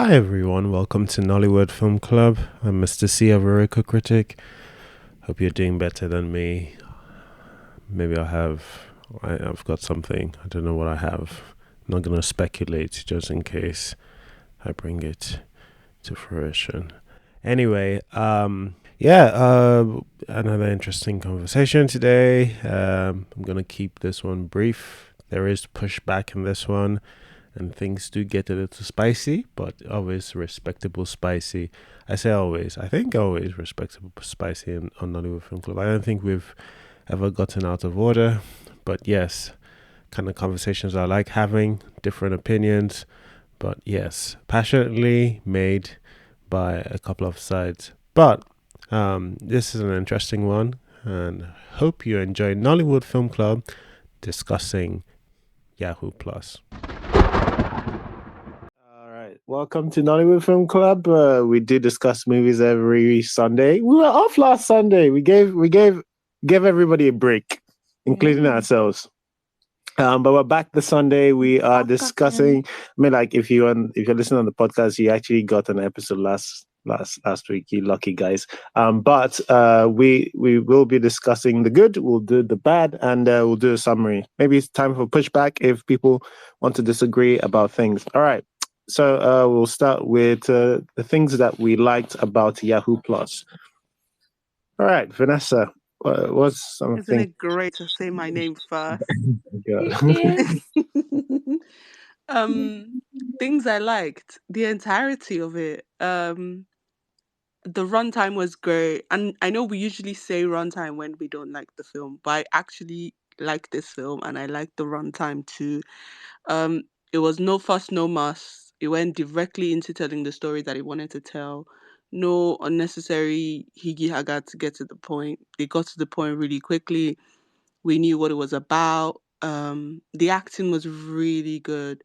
Hi everyone, welcome to Nollywood Film Club. I'm Mr. C Yaps critic. Hope you're doing better than me. Maybe I've got something. I don't know what I have. I'm not gonna speculate just in case I bring it to fruition. Anyway, another interesting conversation today. I'm gonna keep this one brief. There is pushback in this one, and things do get a little spicy, but always respectable spicy. I say always. I think always respectable spicy on Nollywood Film Club. I don't think we've ever gotten out of order, but yes, kind of conversations I like having, different opinions, but yes, passionately made by a couple of sides. But this is an interesting one, and hope you enjoy Nollywood Film Club discussing Yahoo Plus. All right, welcome to Nollywood Film Club. We do discuss movies every Sunday. We were off last Sunday. We gave everybody a break, including ourselves. But we're back this Sunday. We are discussing. I mean, like if you're listening on the podcast, you actually got an episode last week. You lucky guys. But we will be discussing the good. We'll do the bad, and we'll do a summary. Maybe it's time for pushback if people want to disagree about things. All right. So we'll start with the things that we liked about Yahoo Plus. All right, Vanessa. What's something? Isn't it great to say my name first? Things I liked, the entirety of it. The runtime was great, and I know we usually say runtime when we don't like the film, but I actually like this film, and I like the runtime too. Um, it was no fuss, no muss. It went directly into telling the story that it wanted to tell. No unnecessary higgy haga to get to the point. They got to the point really quickly. We knew what it was about. The acting was really good.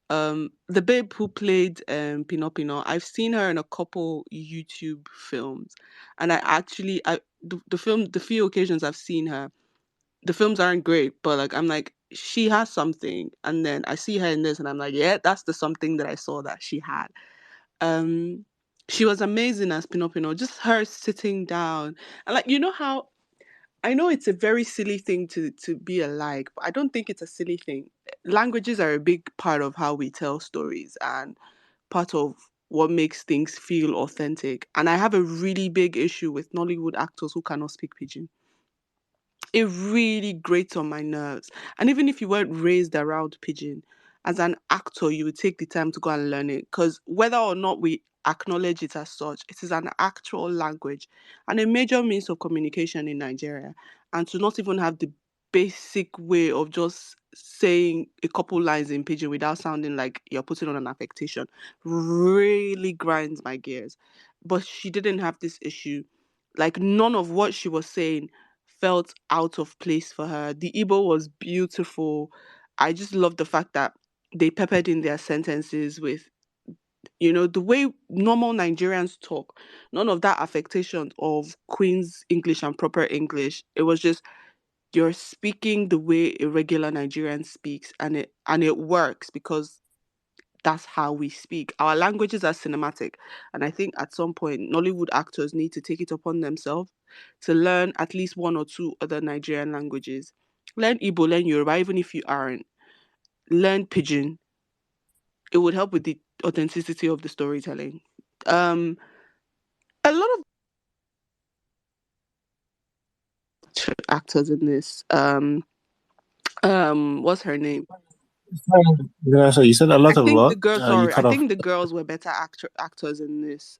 The babe who played Pino, I've seen her in a couple YouTube films, and the few occasions I've seen her, the films aren't great, but like I'm like she has something, and then I see her in this, and I'm like, yeah, that's the something that I saw that she had. Um, she was amazing as Pino, just her sitting down, and like how I know it's a very silly thing to be alike, but I don't think it's a silly thing. Languages are a big part of how we tell stories and part of what makes things feel authentic. And I have a really big issue with Nollywood actors who cannot speak pidgin. It really grates on my nerves. And even if you weren't raised around pidgin, as an actor, you would take the time to go and learn it. Because whether or not we acknowledge it as such, it is an actual language and a major means of communication in Nigeria. And to not even have the basic way of just saying a couple lines in pidgin without sounding like you're putting on an affectation really grinds my gears. But she didn't have this issue. Like none of what she was saying felt out of place for her. The Igbo was beautiful. I just love the fact that they peppered in their sentences with, the way normal Nigerians talk. None of that affectation of Queen's English and proper English. It was just you're speaking the way a regular Nigerian speaks, and it works because that's how we speak. Our languages are cinematic. And I think at some point, Nollywood actors need to take it upon themselves to learn at least one or two other Nigerian languages. Learn Igbo, learn Yoruba, even if you aren't. Learn Pidgin. It would help with the authenticity of the storytelling. Um, a lot of actors in this. What's her name? Yeah, so you said a I lot of think the what? girls. You Sorry, I cut off. think the girls were better actors in this.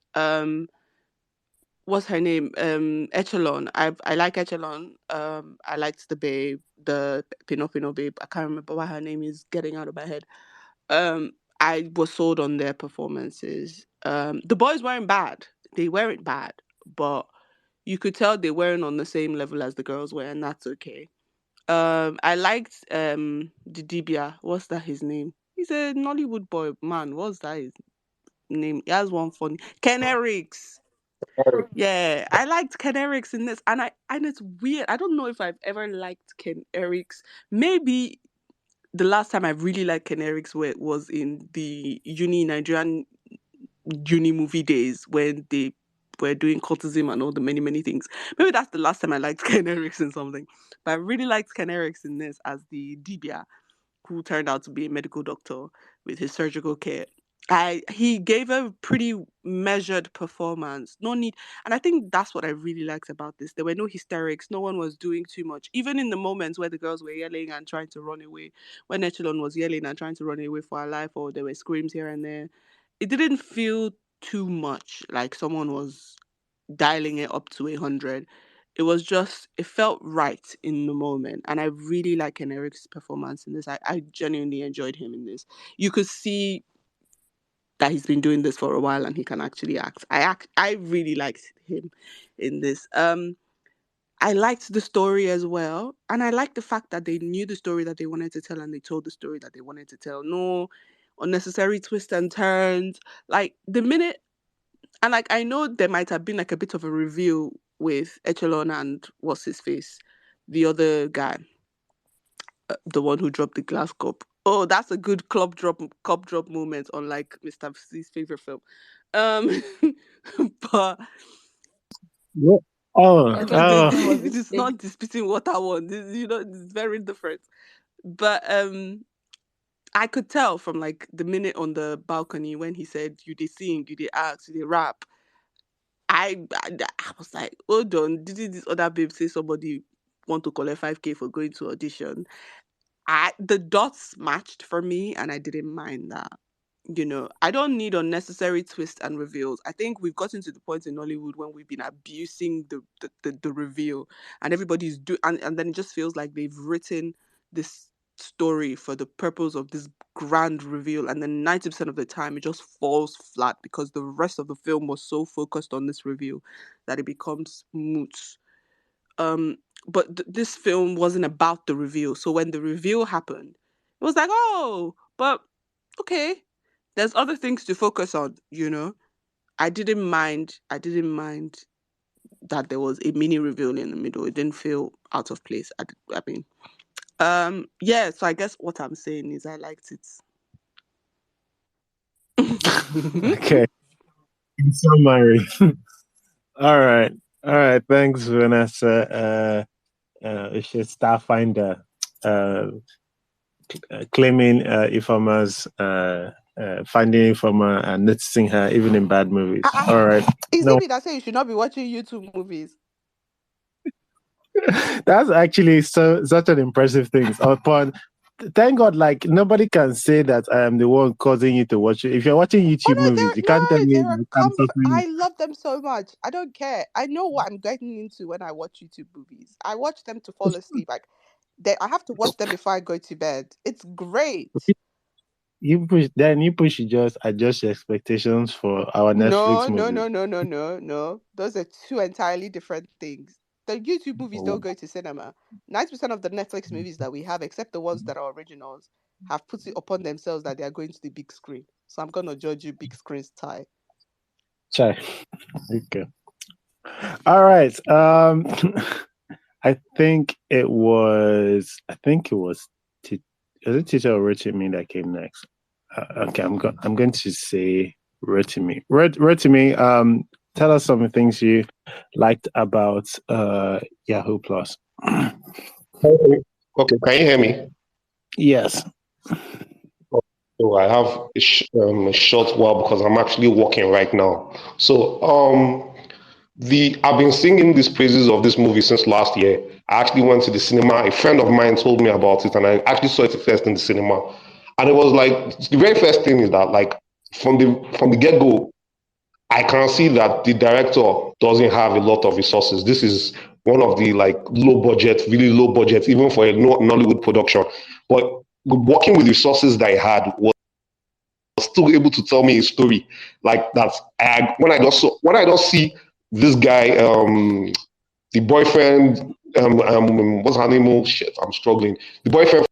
What's her name? Echelon. I like Echelon. I liked the babe, the Pinopino babe. I can't remember what her name is. Getting out of my head. Um, I was sold on their performances. The boys weren't bad. They weren't bad, but you could tell they weren't on the same level as the girls were, and that's okay. I liked the Dibia. What's that his name? He's a Nollywood boy, man. What's that his name? He has one funny Ken Eriks. Yeah, I liked Ken Eriks in this, and it's weird. I don't know if I've ever liked Ken Eriks. Maybe the last time I really liked Ken Eriks was in the uni Nigerian uni movie days when they were doing cultism and all the many things. Maybe that's the last time I liked Ken Eriks in something. But I really liked Ken Eriks in this as the Dibia, who turned out to be a medical doctor with his surgical care. He gave a pretty measured performance. No need, and I think that's what I really liked about this. There were no hysterics. No one was doing too much. Even in the moments where the girls were yelling and trying to run away, when Echelon was yelling and trying to run away for her life, or there were screams here and there, it didn't feel too much like someone was dialing it up to 100. It was just, it felt right in the moment. And I really like Ken Eric's performance in this. I genuinely enjoyed him in this. You could see that he's been doing this for a while and he can actually act. I really liked him in this. I liked the story as well. And I liked the fact that they knew the story that they wanted to tell and they told the story that they wanted to tell. No unnecessary twists and turns. Like the minute, and like I know there might have been like a bit of a reveal with Echelon and what's his face, the other guy, the one who dropped the glass cup. Oh, that's a good cup drop moment, unlike Mr. C's favorite film. Um, but Yeah. Oh, okay, this is not the spitting water one. This, it's very different. But I could tell from like the minute on the balcony when he said, "You they sing, you they act, you they rap." I was like, hold on, did this other babe say somebody want to collect 5K for going to audition? The dots matched for me and I didn't mind that. I don't need unnecessary twists and reveals. I think we've gotten to the point in Hollywood when we've been abusing the reveal and everybody's and then it just feels like they've written this story for the purpose of this grand reveal, and then 90% of the time it just falls flat because the rest of the film was so focused on this reveal that it becomes moot. But this film wasn't about the reveal, so when the reveal happened, it was like, oh, but okay, there's other things to focus on. I didn't mind that there was a mini reveal in the middle. It didn't feel out of place. I mean, yeah, so I guess what I'm saying is I liked it. okay. In summary. All right. Thanks, Vanessa. It's just Starfinder claiming Ifamas, finding Ifama and noticing her even in bad movies. All right. Is it me that say you should not be watching YouTube movies? That's actually such an impressive thing. Thank God, like nobody can say that I am the one causing you to watch it. If you're watching YouTube movies, you can't tell me. I love them so much. I don't care. I know what I'm getting into when I watch YouTube movies. I watch them to fall asleep. Like, I have to watch them before I go to bed. It's great. You push just adjust your expectations for our Netflix movies. No. Those are two entirely different things. The YouTube movies don't go to cinema. 90% of the Netflix movies that we have, except the ones that are originals, have put it upon themselves that they are going to the big screen. So I'm gonna judge you big screen style. Chai. Okay. All right. I think it was Teacher or Rotimi that came next? Okay, I'm going to say Rotimi. Rotimi, tell us some things you liked about Yahoo Plus. Okay, can you hear me? Yes. So I have a short while because I'm actually working right now. So I've been singing these praises of this movie since last year. I actually went to the cinema. A friend of mine told me about it, and I actually saw it first in the cinema. And it was like the very first thing is that like from the get go, I can see that the director doesn't have a lot of resources. This is one of the like really low budget, even for a Nollywood production. But working with resources that I had was still able to tell me a story like that. When I don't see this guy, the boyfriend, what's her name? Oh shit, I'm struggling. The boyfriend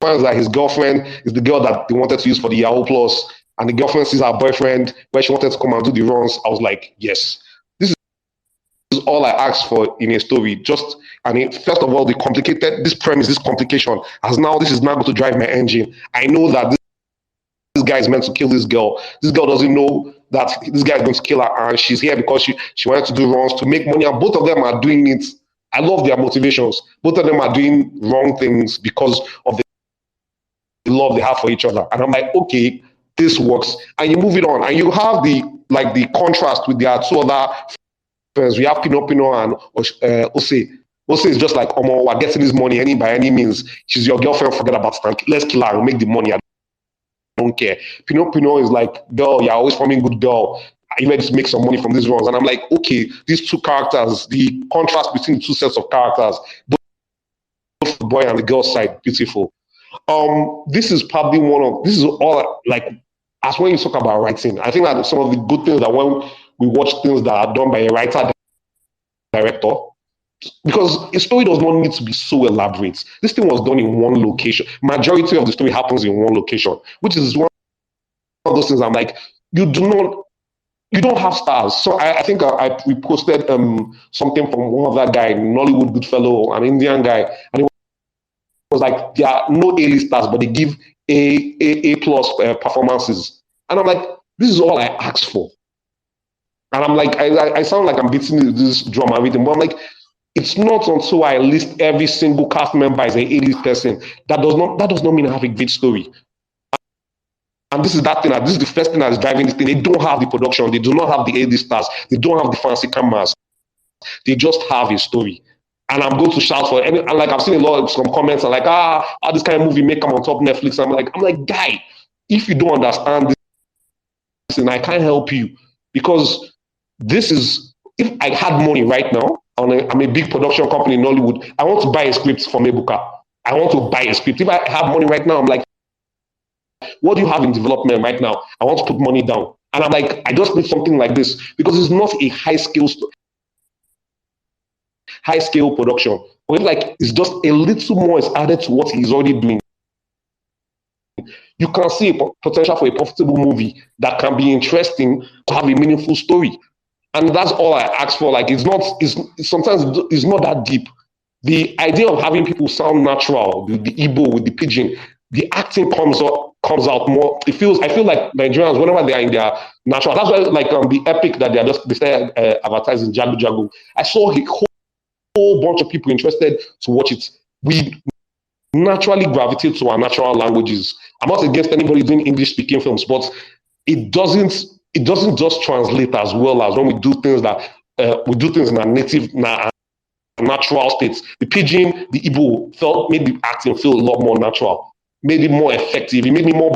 finds that his girlfriend is the girl that they wanted to use for the Yahoo Plus, and the girlfriend sees her boyfriend where she wanted to come and do the runs. I was like, yes, this is all I asked for in a story. First of all, this premise, this complication, this is now going to drive my engine. I know that this this guy is meant to kill this girl. This girl doesn't know that this guy is going to kill her, and she's here because she wanted to do wrongs to make money, and both of them are doing it. I love their motivations. Both of them are doing wrong things because of the love they have for each other. And I'm like, okay, this works. And you move it on, and you have the contrast with their two other friends. We have Pino and Ose. Ose is just like, we're getting this money by any means. She's your girlfriend, forget about it. Let's kill her and make the money. I don't care. Pino is like, girl, you're always forming good girl. You might just make some money from these runs. And I'm like, okay, these two characters, the contrast between the two sets of characters, both the boy and the girl side, beautiful. This is probably this is all like, as when you talk about writing, I think that some of the good things that when we watch things that are done by a writer, director, because a story does not need to be so elaborate. This thing was done in one location. Majority of the story happens in one location, which is one of those things I'm like, you don't have stars. So I think we posted something from one of that guy, Nollywood Goodfellow, an Indian guy, and it was like, there are no A-listers, but they give A plus performances. And I'm like, this is all I asked for. And I'm like, I sound like I'm beating this drum and everything, but I'm like, it's not until I list every single cast member as an A-list person that does not mean I have a great story. And this is that thing. This is the first thing that's driving this thing. They don't have the production. They do not have the A-list stars. They don't have the fancy cameras. They just have a story. And I'm going to shout for any. And like I've seen a lot of some comments are like, how this kind of movie may come on top of Netflix. I'm like, guy, if you don't understand this, and I can't help you, because this is, if I had money right now, I'm a big production company in Nollywood, I want to buy a script from Ebuka. I want to buy a script. If I have money right now, I'm like, what do you have in development right now? I want to put money down. And I'm like, I just need something like this, because it's not a high scale production. But like, it's just a little more is added to what he's already doing. You can see a potential for a profitable movie that can be interesting, to have a meaningful story. And that's all I ask for. Like, sometimes it's not that deep. The idea of having people sound natural, the Igbo with the pidgin, the acting comes out more. I feel like Nigerians, whenever they are in their natural, that's why like the epic that they started advertising Jagu Jagu. I saw a whole bunch of people interested to watch it. We naturally gravitate to our natural languages. I'm not against anybody doing English speaking films, but it doesn't just translate as well as when we do things in our native natural states. The pidgin, the Igbo made the acting feel a lot more natural, made it more effective, it made me more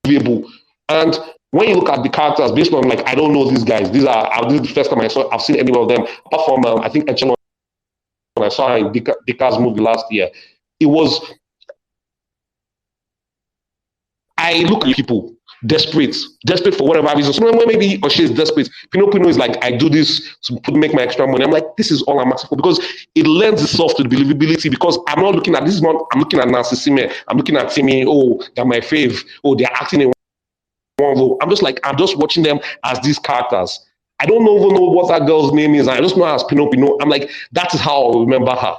believable. And when you look at the characters, based on like, I don't know these guys. This is the first time I've seen any of them, apart from I think Echelon, when I saw her in Dika's movie last year. It was, I look at people desperate for whatever reason. So maybe or she's desperate. Pino is like, I do this to make my extra money. I'm like, this is all I'm asking for, because it lends itself to the believability. Because I'm not looking at this one. I'm looking at Nancy Sime. I'm looking at Timmy. Oh, they're my fave. Oh, they're acting in one role. I'm just watching them as these characters. I don't even know what that girl's name is. I just know her as Pino. I'm like, that is how I remember her.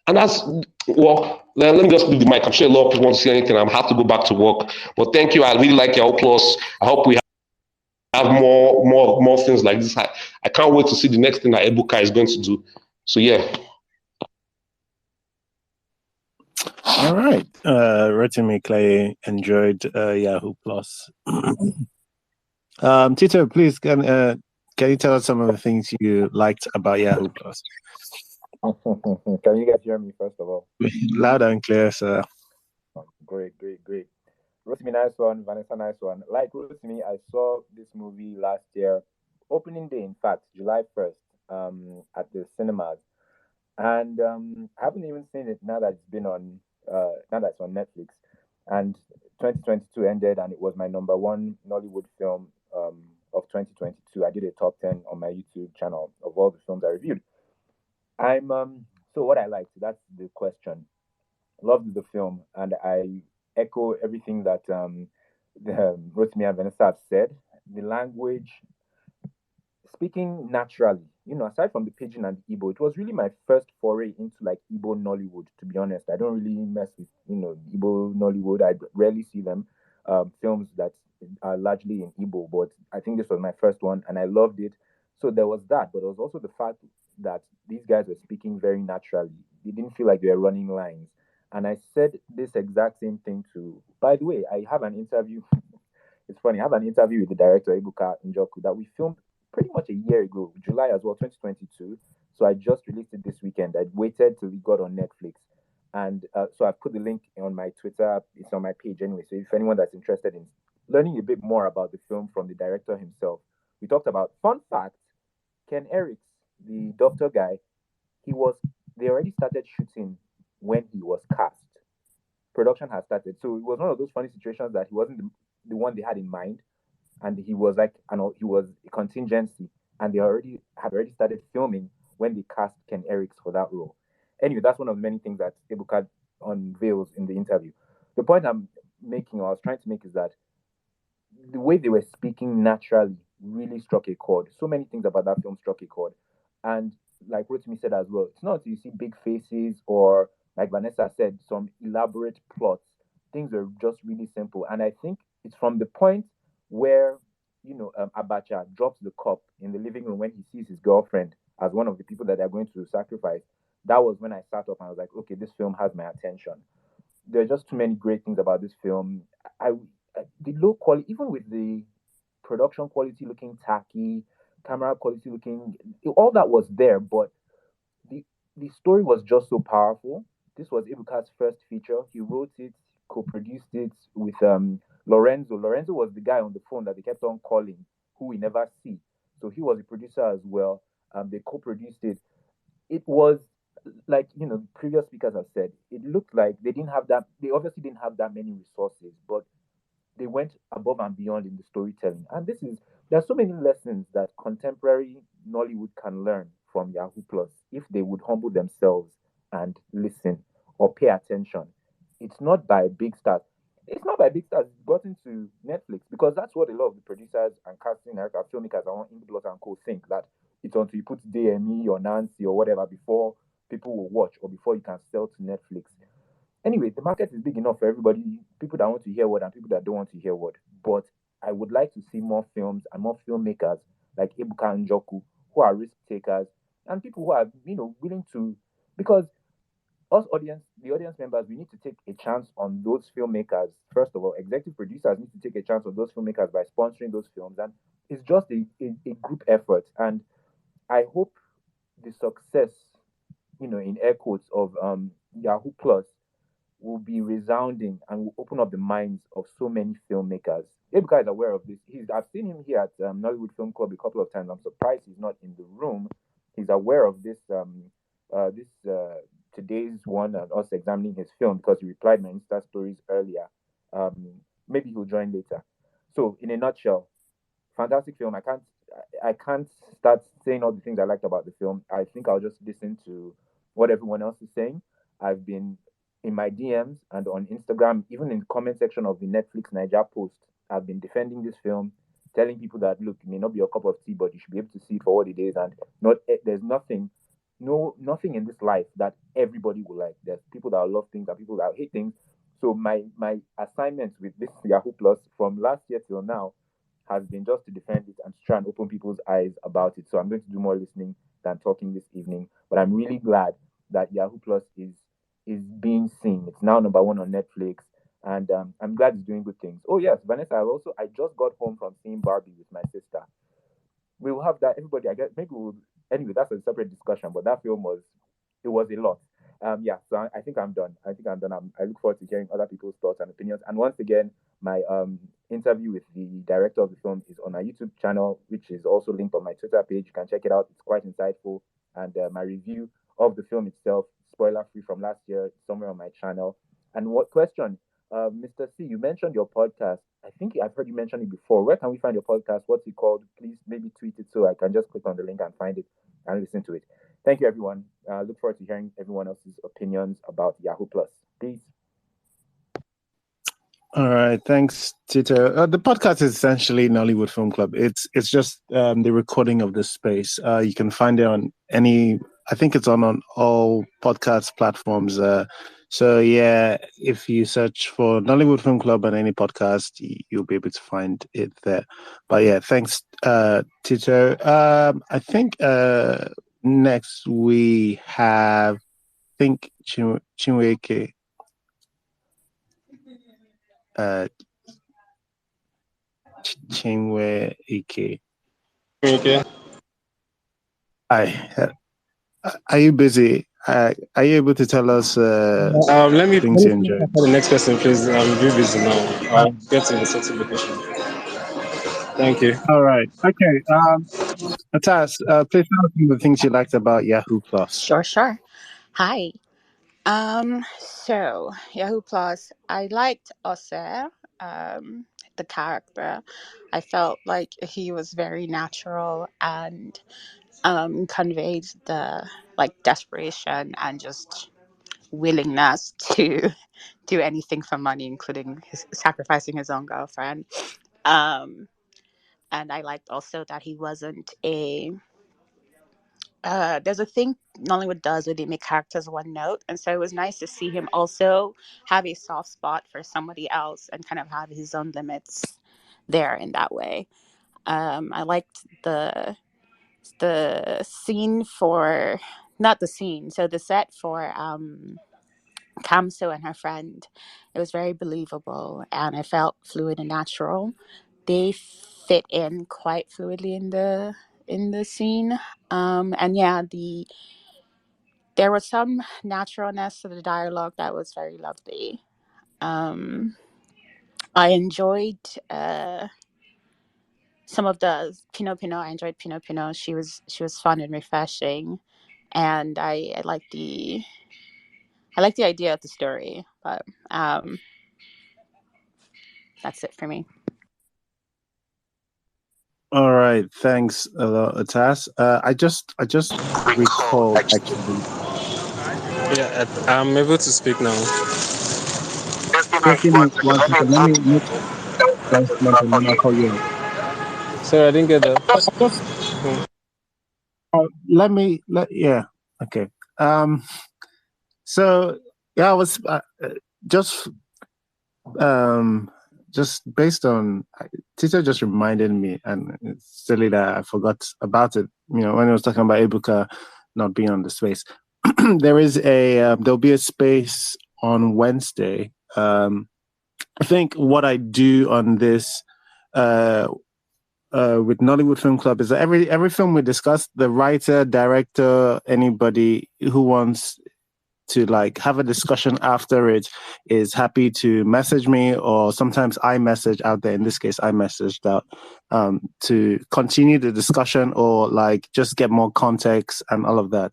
And that's, well, let me just leave the mic. I'm sure a lot of people want to say anything. I have to go back to work. But thank you. I really like Yahoo Plus. I hope we have more things like this. I can't wait to see the next thing that Ebuka is going to do. So, yeah. All right. Rotimi Clay enjoyed Yahoo Plus. Tito, please, can you tell us some of the things you liked about Yahoo Plus? Can you guys hear me, first of all? Loud and clear, sir. Oh, great. Rotimi, nice one. Vanessa, nice one. Like Rotimi, I saw this movie last year, opening day, in fact, July 1st, at the cinemas. And I haven't even seen it now that it's on Netflix. And 2022 ended, and it was my number one Nollywood film of 2022. I did a top 10 on my YouTube channel of all the films I reviewed. So what I liked, that's the question. Loved the film, and I echo everything that Rotimi and Vanessa have said. The language, speaking naturally, aside from the pidgin and the Igbo, it was really my first foray into like Igbo Nollywood, to be honest. I don't really mess with, Igbo Nollywood. I rarely see them. films that are largely in Igbo, but I think this was my first one and I loved it. So there was that, but there was also the fact that these guys were speaking very naturally. They didn't feel like they were running lines. And I said this exact same thing to, by the way, I have an interview. It's funny, I have an interview with the director, Ebuka Njoku, that we filmed pretty much a year ago, July as well, 2022. So I just released it this weekend. I waited till it got on Netflix. And so I put the link on my Twitter. It's on my page anyway. So if anyone that's interested in learning a bit more about the film from the director himself, we talked about, fun fact, Ken Eriks, the doctor guy, he was, they already started shooting when he was cast. Production has started. So it was one of those funny situations that he wasn't the one they had in mind, and he was like, I know he was a contingency, and they already started filming when they cast Ken Eriks for that role. Anyway, that's one of the many things that Ebuka unveils in the interview. The point I'm making, or I was trying to make, is that the way they were speaking naturally really struck a chord. So many things about that film struck a chord. And like Rotimi said as well, it's not until you see big faces or, like Vanessa said, some elaborate plots. Things are just really simple. And I think it's from the point where, Abacha drops the cup in the living room when he sees his girlfriend as one of the people that they're going to sacrifice. That was when I sat up and I was like, okay, this film has my attention. There are just too many great things about this film. The low quality, even with the production quality looking tacky, camera quality looking, all that was there, but the the story was just so powerful. This was Ibuka's first feature. He wrote it, co-produced it with Lorenzo. Lorenzo was the guy on the phone that they kept on calling, who we never see. So he was a producer as well. They co-produced it. It was like previous speakers have said. It looked like they didn't have that. They obviously didn't have that many resources, but they went above and beyond in the storytelling. And there are so many lessons that contemporary Nollywood can learn from Yahoo Plus if they would humble themselves and listen or pay attention. It's not by big stars. It's not by big stars. It's gotten to Netflix because that's what a lot of the producers and casting directors, filmmakers, and Indie and Co think, that it's until you put DME or Nancy or whatever before people will watch or before you can sell to Netflix. Anyway, the market is big enough for everybody, people that want to hear word and people that don't want to hear word. But I would like to see more films and more filmmakers like Ebuka Njoku, who are risk takers and people who are, willing to, because the audience members, we need to take a chance on those filmmakers. First of all, executive producers need to take a chance on those filmmakers by sponsoring those films. And it's just a group effort. And I hope the success, in air quotes, of Yahoo Plus will be resounding and will open up the minds of so many filmmakers. Ebuka is aware of this. I've seen him here at Nollywood Film Club a couple of times. I'm surprised he's not in the room. He's aware of this today's one and us examining his film because he replied my Insta stories earlier. Maybe he'll join later. So, in a nutshell, fantastic film. I can't start saying all the things I liked about the film. I think I'll just listen to what everyone else is saying. I've been in my DMs and on Instagram, even in the comment section of the Netflix Niger post, I've been defending this film, telling people that, look, it may not be your cup of tea, but you should be able to see it for what it is. And there's nothing in this life that everybody will like. There's people that love things and people that hate things. So my assignment with this Yahoo Plus from last year till now has been just to defend it and try and open people's eyes about it. So I'm going to do more listening than talking this evening. But I'm really glad that Yahoo Plus is being seen. It's now number one on Netflix, and I'm glad it's doing good things. Oh yes, Vanessa, I just got home from seeing Barbie with my sister. We will have that. Everybody, I guess maybe we'll. Anyway, that's a separate discussion. But that film was a lot. Yeah. So I think I'm done. I look forward to hearing other people's thoughts and opinions. And once again, my interview with the director of the film is on our YouTube channel, which is also linked on my Twitter page. You can check it out. It's quite insightful. And my review of the film itself, spoiler free from last year, somewhere on my channel. And what question, Mr. C? You mentioned your podcast. I think I've heard you mention it before. Where can we find your podcast? What's it called? Please maybe tweet it so I can just click on the link and find it and listen to it. Thank you, everyone. Look forward to hearing everyone else's opinions about Yahoo Plus. Peace. All right, thanks, Tito. The podcast is essentially Nollywood Film Club. It's just the recording of this space. You can find it on I think it's on all podcast platforms. So yeah, if you search for Nollywood Film Club on any podcast, you'll be able to find it there. But yeah, thanks, Tito. I think next we have, I think Chinweke. Chinweke. Okay. Hi. Are you busy? Are you able to tell us Let me things you finish enjoyed? after the next question, please. I'm very busy now. I'll get to the second location. Thank you. All right. Okay. Atas, please tell us some of the things you liked about Yahoo Plus. Sure. Hi. So Yahoo Plus, I liked Oser, the character. I felt like he was very natural and conveyed the like desperation and just willingness to do anything for money, including sacrificing his own girlfriend. Um, and I liked also that he wasn't a there's a thing Nollywood does where they make characters one note, and so it was nice to see him also have a soft spot for somebody else and kind of have his own limits there in that way. I liked the scene for not the scene, so the set for Kamso and her friend. It was very believable, and it felt fluid and natural. They fit in quite fluidly in the scene, and yeah, there was some naturalness to the dialogue that was very lovely. Um, I enjoyed some of the Pinot Pinot. I enjoyed Pinot Pinot. She was fun and refreshing, and I like the idea of the story. But that's it for me. All right. Thanks a lot, Atas. I just recalled actually. Yeah, I'm able to speak now. Just give me 1 second. Let me make announcement and then I'll call you. Sorry, I didn't get that. Just yeah. Okay. So yeah, I was just just based on Tito just reminded me, and it's silly that I forgot about it. You know, when I was talking about Ebuka not being on the space, there is there'll be a space on Wednesday. I think what I do on this with Nollywood Film Club is that every film we discuss, the writer, director, anybody who wants to like have a discussion after it is happy to message me, or sometimes I message out there. In this case, I messaged out to continue the discussion or like just get more context and all of that.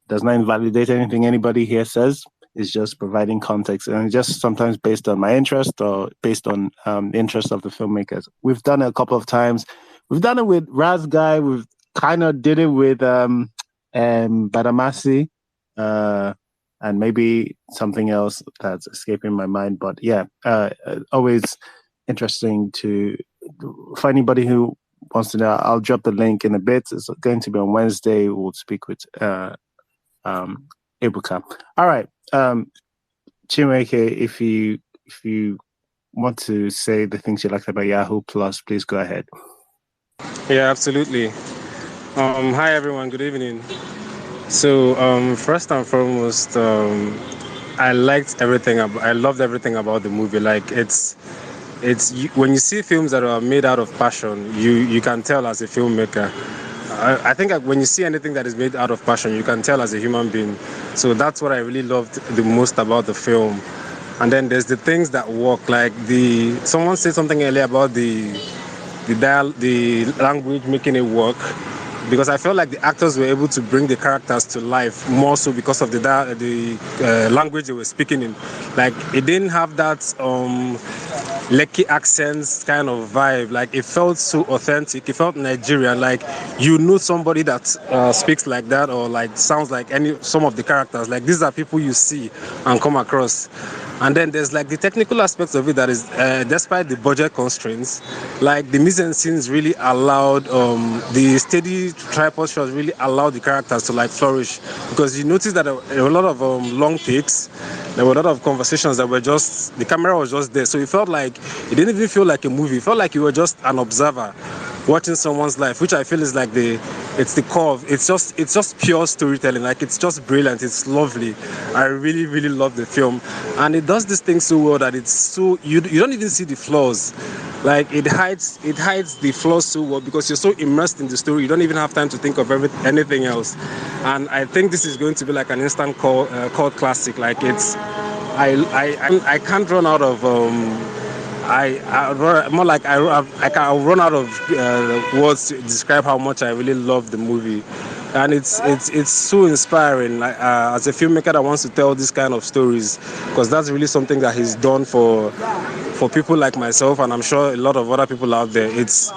Does not invalidate anything anybody here says. It's just providing context, and just sometimes based on my interest or based on the interest of the filmmakers. We've done it a couple of times. We've done it with Raz Guy. We've kind of did it with Badamasi. And maybe something else that's escaping my mind. But yeah, always interesting for anybody who wants to know. I'll drop the link in a bit. It's going to be on Wednesday. We'll speak with Ebuka. All right, Chinweke, if you want to say the things you liked about Yahoo Plus, please go ahead. Yeah, absolutely. Hi everyone. Good evening. So first and foremost, I loved everything about the movie. Like it's when you see films that are made out of passion, you can tell as a filmmaker. I think when you see anything that is made out of passion, you can tell as a human being. So that's what I really loved the most about the film. And then there's the things that work, like someone said something earlier about the language making it work, because I felt like the actors were able to bring the characters to life more so because of the language they were speaking in. Like it didn't have that Lekki accents kind of vibe. Like it felt so authentic. It felt Nigerian. Like you know somebody that speaks like that or like sounds like some of the characters. Like these are people you see and come across. And then there's like the technical aspects of it that is, despite the budget constraints, like the mise en scenes really allowed the steady tripod shots really allowed the characters to like flourish, because you notice that there were a lot of long takes. There were a lot of conversations that were just, the camera was just there, so it felt like it didn't even feel like a movie. It felt like you were just an observer watching someone's life, which I feel is like it's the core of, it's just pure storytelling. Like, it's just brilliant, it's lovely. I really, really love the film, and it does this thing so well that it's so, you don't even see the flaws. Like, it hides the flaws so well, because you're so immersed in the story, you don't even have time to think of anything else. And I think this is going to be like an instant cult classic. Like, it's, I can't run out of more like I'll run out of words to describe how much I really love the movie, and it's so inspiring. Like, as a filmmaker that wants to tell this kind of stories, because that's really something that he's done for people like myself, and I'm sure a lot of other people out there. It's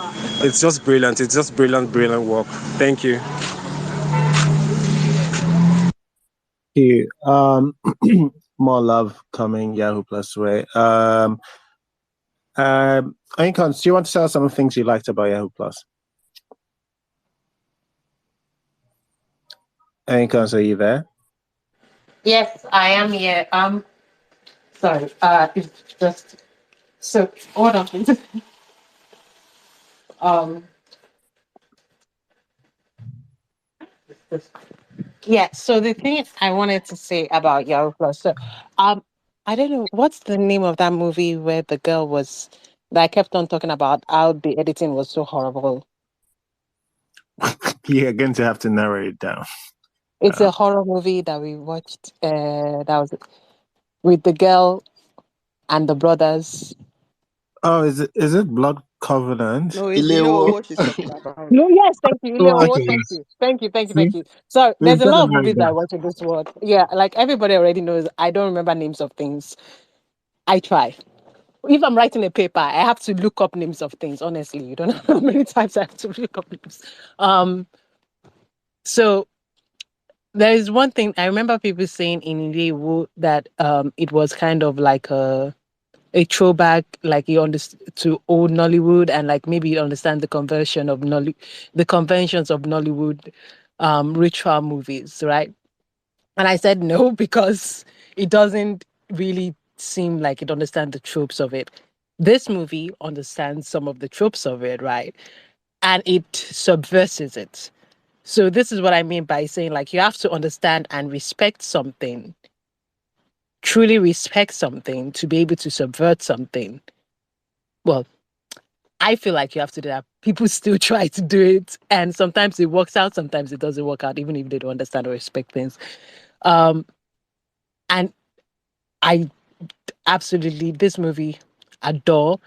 just brilliant. It's just brilliant work. Thank you. You. More love coming Yahoo Plus way. Ainkons, do you want to tell us some of the things you liked about Yahoo Plus? Ainkons, are you there? Yes, I am here. Sorry. It's just so hold on, please. Yeah. So the thing I wanted to say about Yahoo Plus. So, I don't know what's the name of that movie where the girl was that I kept on talking about how the editing was so horrible. You're going to have to narrow it down. It's a horror movie that we watched. That was with the girl and the brothers. Oh, is it Blood Covenant? No, it's, you know what she's talking about. No, yes, thank you. Yeah, Oh, well, okay. thank you. See? So We've there's a got lot to of narrow movies it that I down. watch in this world. Yeah, like everybody already knows, I don't remember names of things. I try. If I'm writing a paper, I have to look up names of things. Honestly, you don't know how many times I have to look up names. So there is one thing I remember people saying in Nollywood that it was kind of like a throwback, like you understand to old Nollywood, and like maybe you understand the conversion of the conventions of Nollywood ritual movies, right? And I said no because it doesn't really seem like it understands the tropes of it. This movie understands some of the tropes of it, right? And it subverses it. So this is what I mean by saying, like, you have to understand and respect something, truly respect something to be able to subvert something. Well, I feel like you have to do that. People still try to do it, and sometimes it works out, sometimes it doesn't work out, even if they don't understand or respect things. And I absolutely, this movie, adore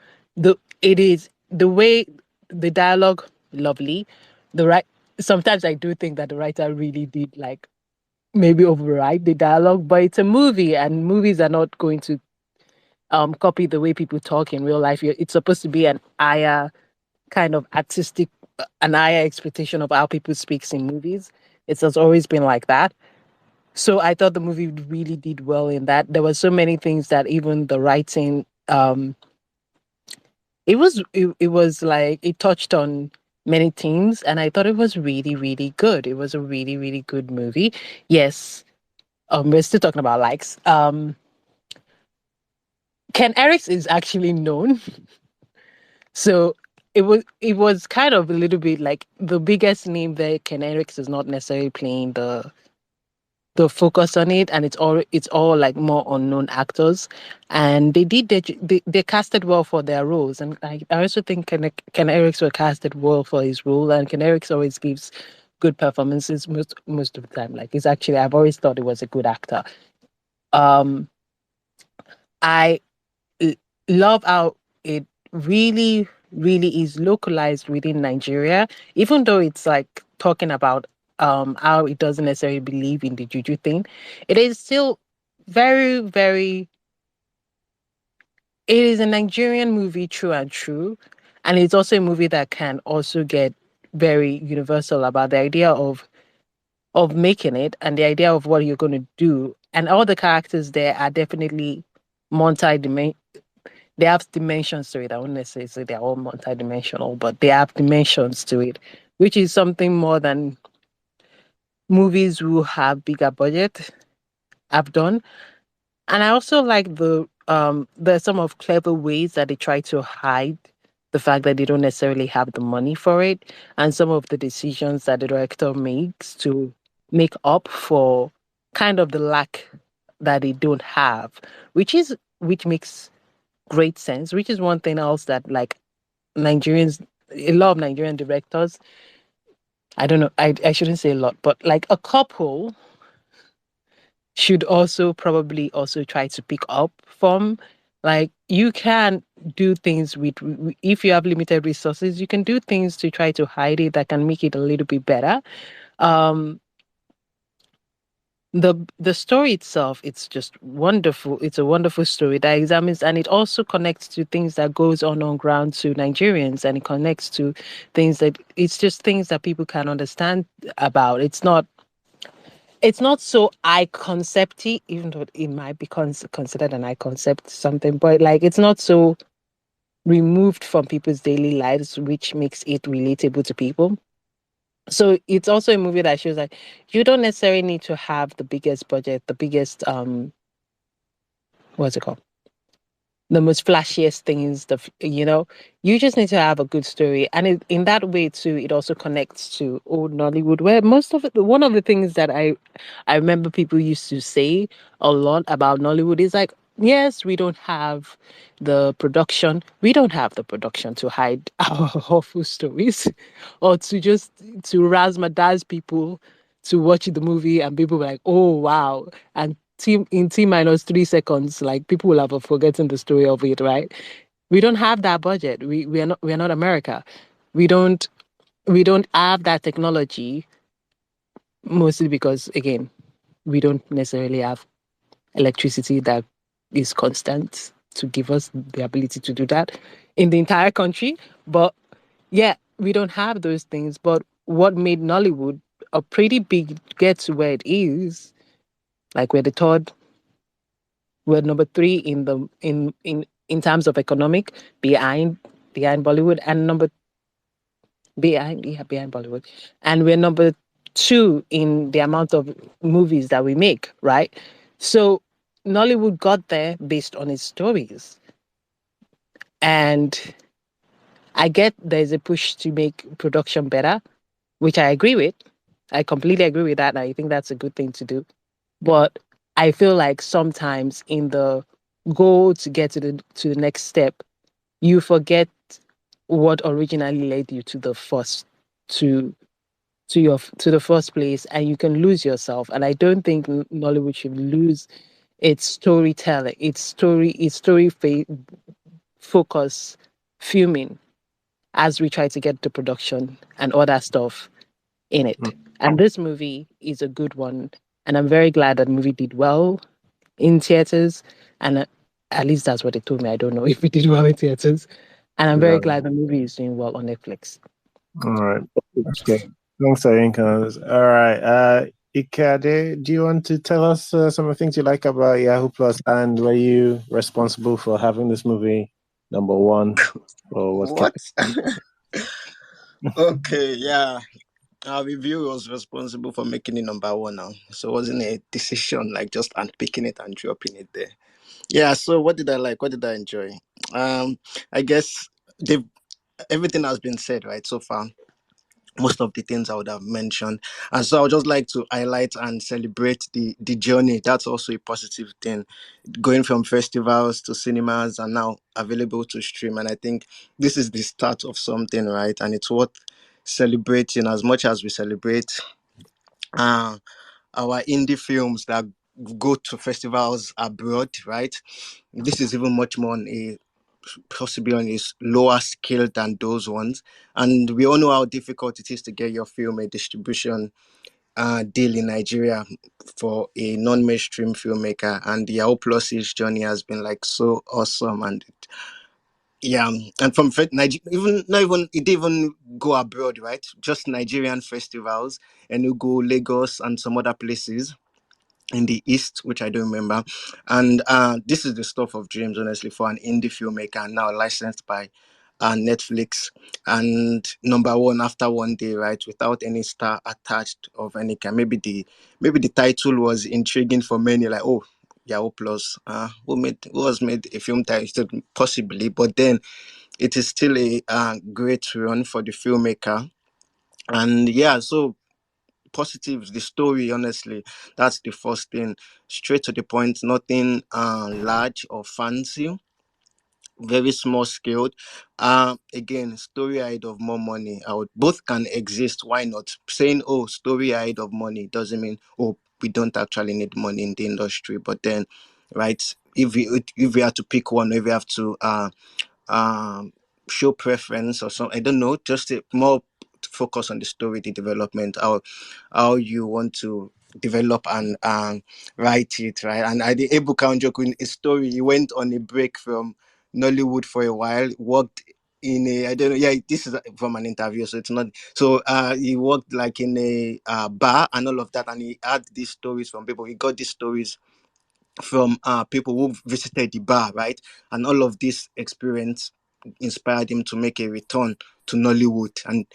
it is the way the dialogue, lovely. The right Sometimes I do think that the writer really did like maybe override the dialogue, but it's a movie, and movies are not going to copy the way people talk in real life. It's supposed to be an higher kind of artistic, an higher expectation of how people speaks in movies. It has always been like that. So I thought the movie really did well in that. There were so many things that even the writing, it was like it touched on many themes, and I thought it was really, really good. It was a really, really good movie. Yes. We're still talking about likes. Ken Eriks is actually known. So it was kind of a little bit like the biggest name there. Ken Eriks is not necessarily playing the focus on it, and it's all like more unknown actors, and they casted well for their roles, and I also think Ken Eriks were casted well for his role, and Ken Eriks always gives good performances most of the time. Like, he's actually, I've always thought he was a good actor. Um, I l- love how it really, really is localized within Nigeria, even though it's like talking about how it doesn't necessarily believe in the juju thing. It is still very, very. It is a Nigerian movie, true and true, and it's also a movie that can also get very universal about the idea of making it and the idea of what you're going to do, and all the characters there are definitely multi-dimension. They have dimensions to it. I wouldn't necessarily say they're all multi-dimensional, but they have dimensions to it, which is something more than movies who have bigger budget have done. And I also like there's some of clever ways that they try to hide the fact that they don't necessarily have the money for it, and some of the decisions that the director makes to make up for kind of the lack that they don't have, which makes great sense. Which is one thing else that like Nigerians, a lot of Nigerian directors, I don't know, I shouldn't say a lot, but like a couple should also probably also try to pick up from. Like you can do things if you have limited resources, you can do things to try to hide it that can make it a little bit better. um the story itself, it's just wonderful. It's a wonderful story that examines, and it also connects to things that goes on ground to Nigerians, and it connects to things that it's just things that people can understand about. It's not so eye concepty, even though it might be considered an eye concept something, but like it's not so removed from people's daily lives, which makes it relatable to people. So it's also a movie that shows like you don't necessarily need to have the biggest budget, the biggest what's it called? The most flashiest things, you just need to have a good story. And in that way too, it also connects to old Nollywood, where most of it, one of the things that I remember people used to say a lot about Nollywood is like, yes, we don't have the production to hide our awful stories, or to razzmatazz people to watch the movie and people were like, oh wow. And T minus 3 seconds, like people will have forgotten the story of it, right? We don't have that budget. We are not America. We don't we don't have that technology, mostly because again, we don't necessarily have electricity that is constant to give us the ability to do that in the entire country. But yeah, we don't have those things. But what made Nollywood a pretty big get to where it is, like we're number three in terms of economic, behind Bollywood, and behind Bollywood, and we're number two in the amount of movies that we make, right? So Nollywood got there based on its stories, and I get there's a push to make production better, which I agree with. I completely agree with that, and I think that's a good thing to do. But I feel like sometimes in the goal to get to the next step, you forget what originally led you to the first to to the first place, and you can lose yourself. And I don't think Nollywood should lose its storytelling, its story focus filming as we try to get the production and other stuff in it. And this movie is a good one, and I'm very glad that movie did well in theaters, and at least that's what they told me. I don't know if it did well in theaters, and I'm very Yeah. glad the movie is doing well on Netflix. All right. Okay. Thanks, Arinka. All right. Ikade, do you want to tell us some of the things you like about Yahoo Plus, and were you responsible for having this movie number one, or was What? Okay, yeah. Our review was responsible for making it number one now. So it wasn't a decision like just unpicking it and dropping it there. Yeah, so what did I like? What did I enjoy? I guess they've everything has been said, right, so far. Most of the things I would have mentioned. And so I would just like to highlight and celebrate the journey. That's also a positive thing. Going from festivals to cinemas and now available to stream. And I think this is the start of something, right? And it's worth celebrating as much as we celebrate uh, our indie films that go to festivals abroad, right? This is even much more on a possibly on a lower scale than those ones. And we all know how difficult it is to get your film a distribution deal in Nigeria for a non-mainstream filmmaker. And the Yahoo Plus's journey has been like so awesome. And yeah, and from Nigeria, even not even it didn't even go abroad, right? Just Nigerian festivals, Enugu, Lagos, and some other places. in the East, which I don't remember. And this is the stuff of dreams, honestly, for an indie filmmaker, now licensed by Netflix, and number one after one day, right, without any star attached of any kind. Maybe the title was intriguing for many, like, oh, Yahoo Plus, who has made a film title, possibly, but then it is still a great run for the filmmaker. And yeah, so positives, the story, honestly, that's the first thing. Straight to the point, nothing large or fancy, very small scaled. Again, story ahead of more money. I would, both can exist. Why not? Saying, oh, story ahead of money doesn't mean, oh, we don't actually need money in the industry. But then, right, if we have to pick one, if we have to um show preference or something, I don't know, just more focus on the story, the development, how you want to develop and write it, right? And I did Ebuka Njoku, in his story, he went on a break from Nollywood for a while, worked in a, I don't know, yeah, this is from an interview, so it's not, so he worked like in a bar and all of that, and he had these stories from people, he got these stories from people who visited the bar, right? And all of this experience inspired him to make a return to Nollywood. And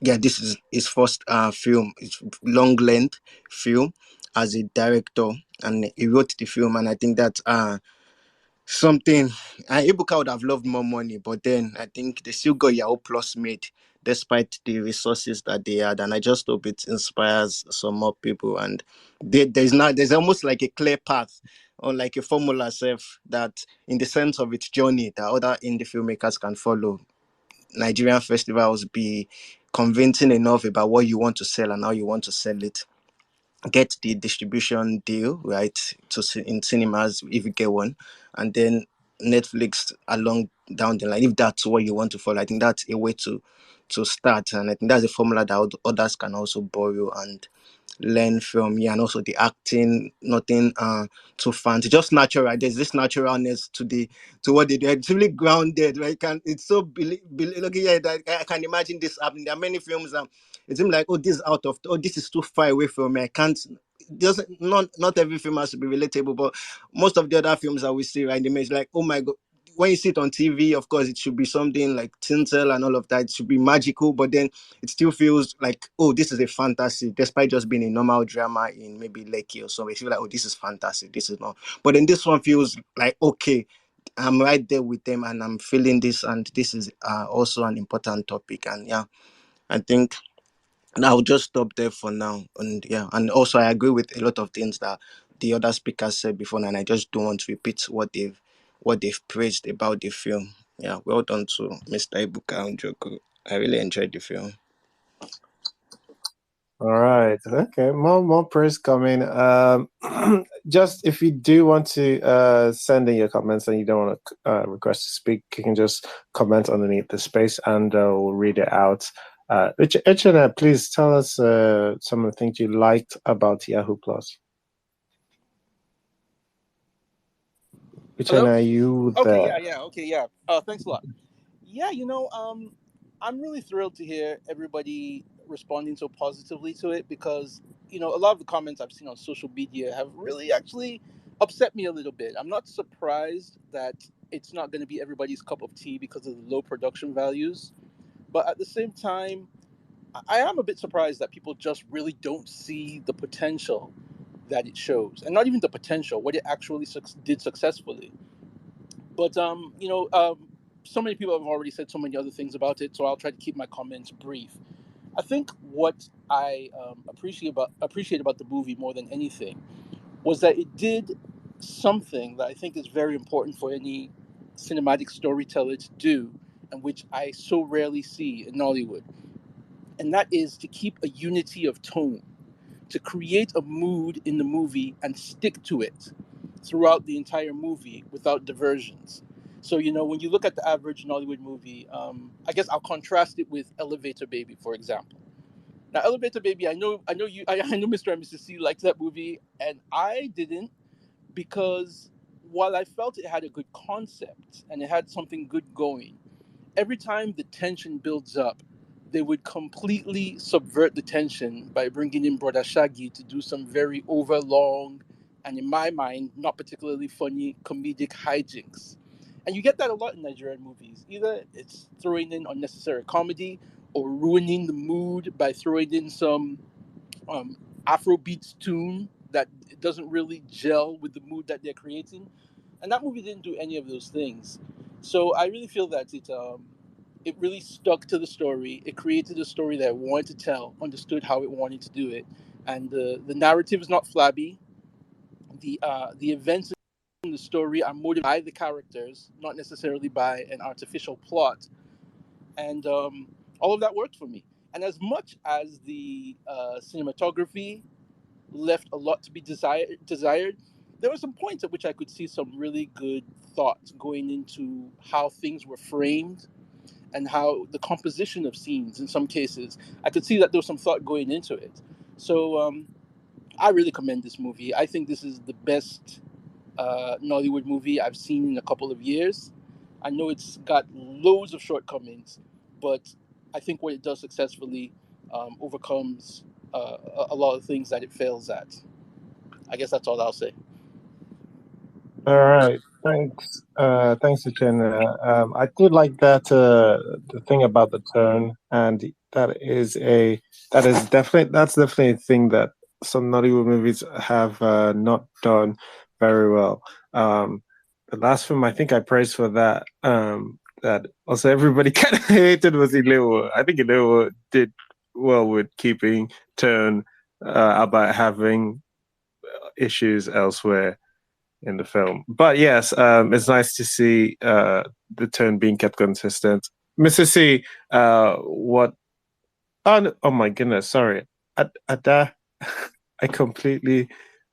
yeah, this is his first film, it's long length film as a director, and he wrote the film. And I think that something, Ibuka would have loved more money, but then I think they still got Yahoo Plus made despite the resources that they had. And I just hope it inspires some more people. And there's almost like a clear path or like a formula self that in the sense of its journey that other indie filmmakers can follow. Nigerian festivals be convincing enough about what you want to sell and how you want to sell it, get the distribution deal, right, to in cinemas if you get one, and then Netflix along down the line, if that's what you want to follow. I think that's a way to start, and I think that's a formula that others can also borrow and learn from. Yeah, and also the acting, nothing too fancy, just natural. There's this naturalness to what they do. It's really grounded, right? It's so look, yeah, that I can imagine this happening. There are many films it seems like, oh, this is this is too far away from me, I can't. Doesn't, not every film has to be relatable, but most of the other films that we see, right, the image like, oh my god, when you see it on TV, of course, it should be something like tinsel and all of that. It should be magical, but then it still feels like, oh, this is a fantasy, despite just being a normal drama in maybe Lekki or something. You feel like, oh, this is fantasy. This is not. But then this one feels like, okay, I'm right there with them and I'm feeling this, and this is also an important topic. And yeah, I think I'll just stop there for now. And yeah, and also I agree with a lot of things that the other speakers said before, and I just don't want to repeat what they've praised about the film. Yeah, well done to Mr. Ebuka Njoku. I really enjoyed the film. All right. Okay. More praise coming. Just if you do want to send in your comments and you don't want to request to speak, you can just comment underneath the space and we'll read it out. Echena, please tell us some of the things you liked about Yahoo Plus. Hello? Echena, are you there? Okay, yeah. Thanks a lot. Yeah, I'm really thrilled to hear everybody responding so positively to it because, a lot of the comments I've seen on social media have really actually upset me a little bit. I'm not surprised that it's not going to be everybody's cup of tea because of the low production values. But at the same time, I am a bit surprised that people just really don't see the potential that it shows. And not even the potential, what it actually did successfully. But so many people have already said so many other things about it, so I'll try to keep my comments brief. I think what I appreciate about the movie more than anything was that it did something that I think is very important for any cinematic storyteller to do, and which I so rarely see in Nollywood, and that is to keep a unity of tone, to create a mood in the movie and stick to it throughout the entire movie without diversions. So, when you look at the average Nollywood movie, I guess I'll contrast it with Elevator Baby, for example. Now, Elevator Baby, I know Mr. and Mrs. C liked that movie, and I didn't, because while I felt it had a good concept and it had something good going, every time the tension builds up, they would completely subvert the tension by bringing in Brother Shaggy to do some very overlong and, in my mind, not particularly funny comedic hijinks. And you get that a lot in Nigerian movies. Either it's throwing in unnecessary comedy or ruining the mood by throwing in some Afrobeats tune that doesn't really gel with the mood that they're creating. And that movie didn't do any of those things. So I really feel that it really stuck to the story. It created a story that it wanted to tell, understood how it wanted to do it, and the narrative is not flabby. The events in the story are motivated by the characters, not necessarily by an artificial plot, and all of that worked for me. And as much as the cinematography left a lot to be desired, there were some points at which I could see some really good thoughts going into how things were framed and how the composition of scenes in some cases I could see that there was some thought going into it. So I really commend this movie. I think this is the best Nollywood movie I've seen in a couple of years. I know it's got loads of shortcomings, but I think what it does successfully overcomes a lot of things that it fails at. I guess that's all I'll say. All right. Thanks. Thanks, Uchenna. I did like that the thing about the tone, and that's definitely a thing that some Nollywood movies have not done very well. The last film I think I praised for that that also everybody kind of hated was Ilewo. I think Ilewo did well with keeping tone about having issues elsewhere in the film. But yes, it's nice to see the tone being kept consistent. Mr. C, what? Oh, oh my goodness, sorry. Ada, I completely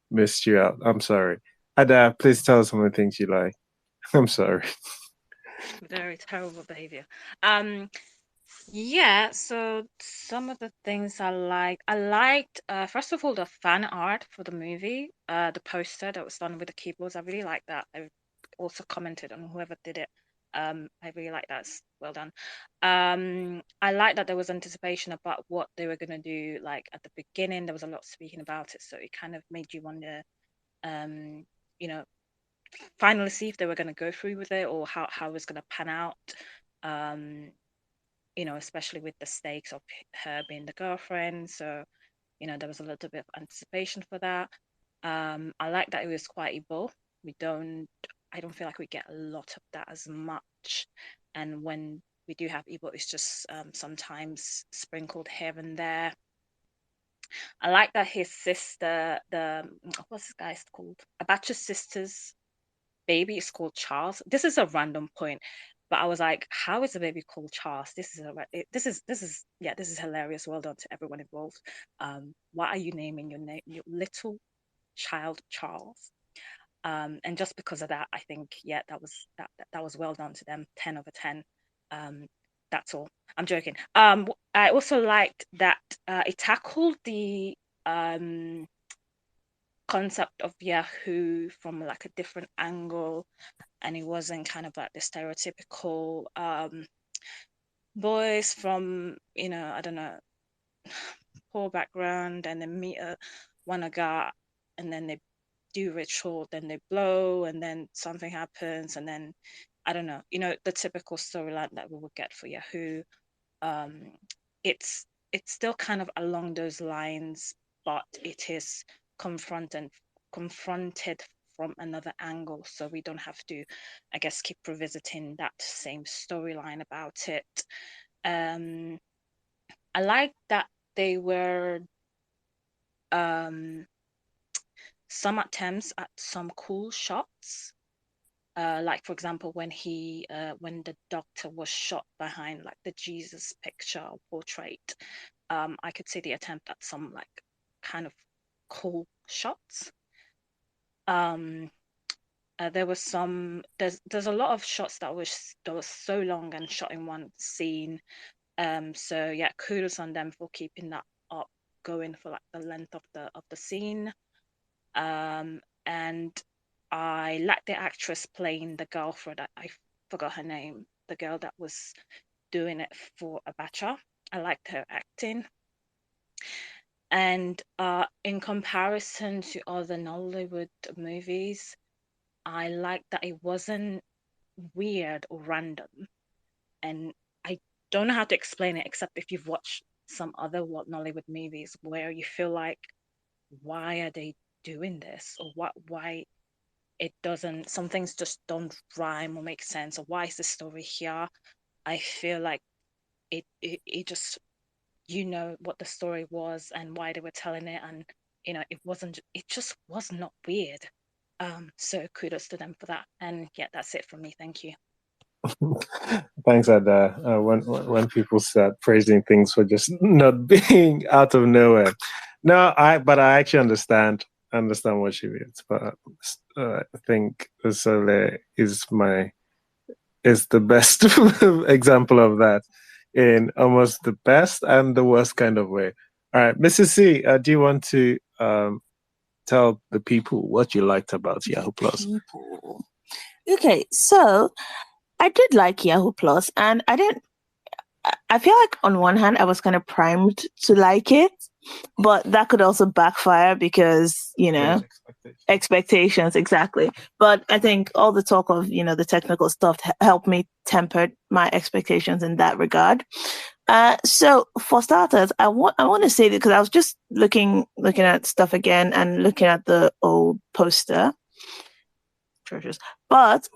missed you out. I'm sorry. Ada, please tell us some of the things you like. I'm sorry. Very terrible behavior. Um, yeah, so some of the things I liked, first of all, the fan art for the movie, the poster that was done with the keyboards. I really like that. I also commented on whoever did it. I really like that. It's well done. I like that there was anticipation about what they were gonna do. Like at the beginning, there was a lot speaking about it, so it kind of made you wonder, um, you know, finally see if they were gonna go through with it or how it was gonna pan out. Um, especially with the stakes of her being the girlfriend. So, there was a little bit of anticipation for that. I like that it was quite Igbo. I don't feel like we get a lot of that as much. And when we do have Igbo, it's just sometimes sprinkled here and there. I like that his sister, what's this guy's called? Abacha's sister's baby is called Charles. This is a random point, but I was like, how is the baby called Charles? This is hilarious. Well done to everyone involved. Why are you naming your little child Charles? And just because of that, I think that was well done to them. 10/10. That's all. I'm joking. I also liked that it tackled the concept of Yahoo from like a different angle, and it wasn't kind of like the stereotypical boys from I don't know, poor background, and then meet one guy, and then they do ritual, then they blow, and then something happens, and then I don't know, the typical storyline that we would get for Yahoo. It's still kind of along those lines, but it is confronted from another angle, so we don't have to, I guess, keep revisiting that same storyline about it. I like that they were some attempts at some cool shots. Like for example, when the doctor was shot behind like the Jesus picture or portrait, I could see the attempt at some like kind of cool shots. There was there's a lot of shots that was so long and shot in one scene. So yeah, kudos on them for keeping that up going for like the length of the scene. And I like the actress playing the girlfriend. I forgot her name. The girl that was doing it for Abacha. I liked her acting. And in comparison to other Nollywood movies, I liked that it wasn't weird or random. And I don't know how to explain it except if you've watched some other Nollywood movies where you feel like, why are they doing this? Or why some things just don't rhyme or make sense, or why is the story here? I feel like it just, what the story was and why they were telling it, and it just was not weird. So kudos to them for that. And yeah, that's it from me. Thank you. Thanks, Ada. When people start praising things for just not being out of nowhere, but I actually understand what she means. But I think Usole is the best example of that in almost the best and the worst kind of way. All right, Mrs. C, do you want to tell the people what you liked about Yahoo Plus? Okay, so I did like Yahoo Plus, and I feel like on one hand I was kind of primed to like it, but that could also backfire because, expectations, exactly. But I think all the talk of, the technical stuff helped me temper my expectations in that regard. So for starters, I want to say that because I was just looking at stuff again and looking at the old poster. But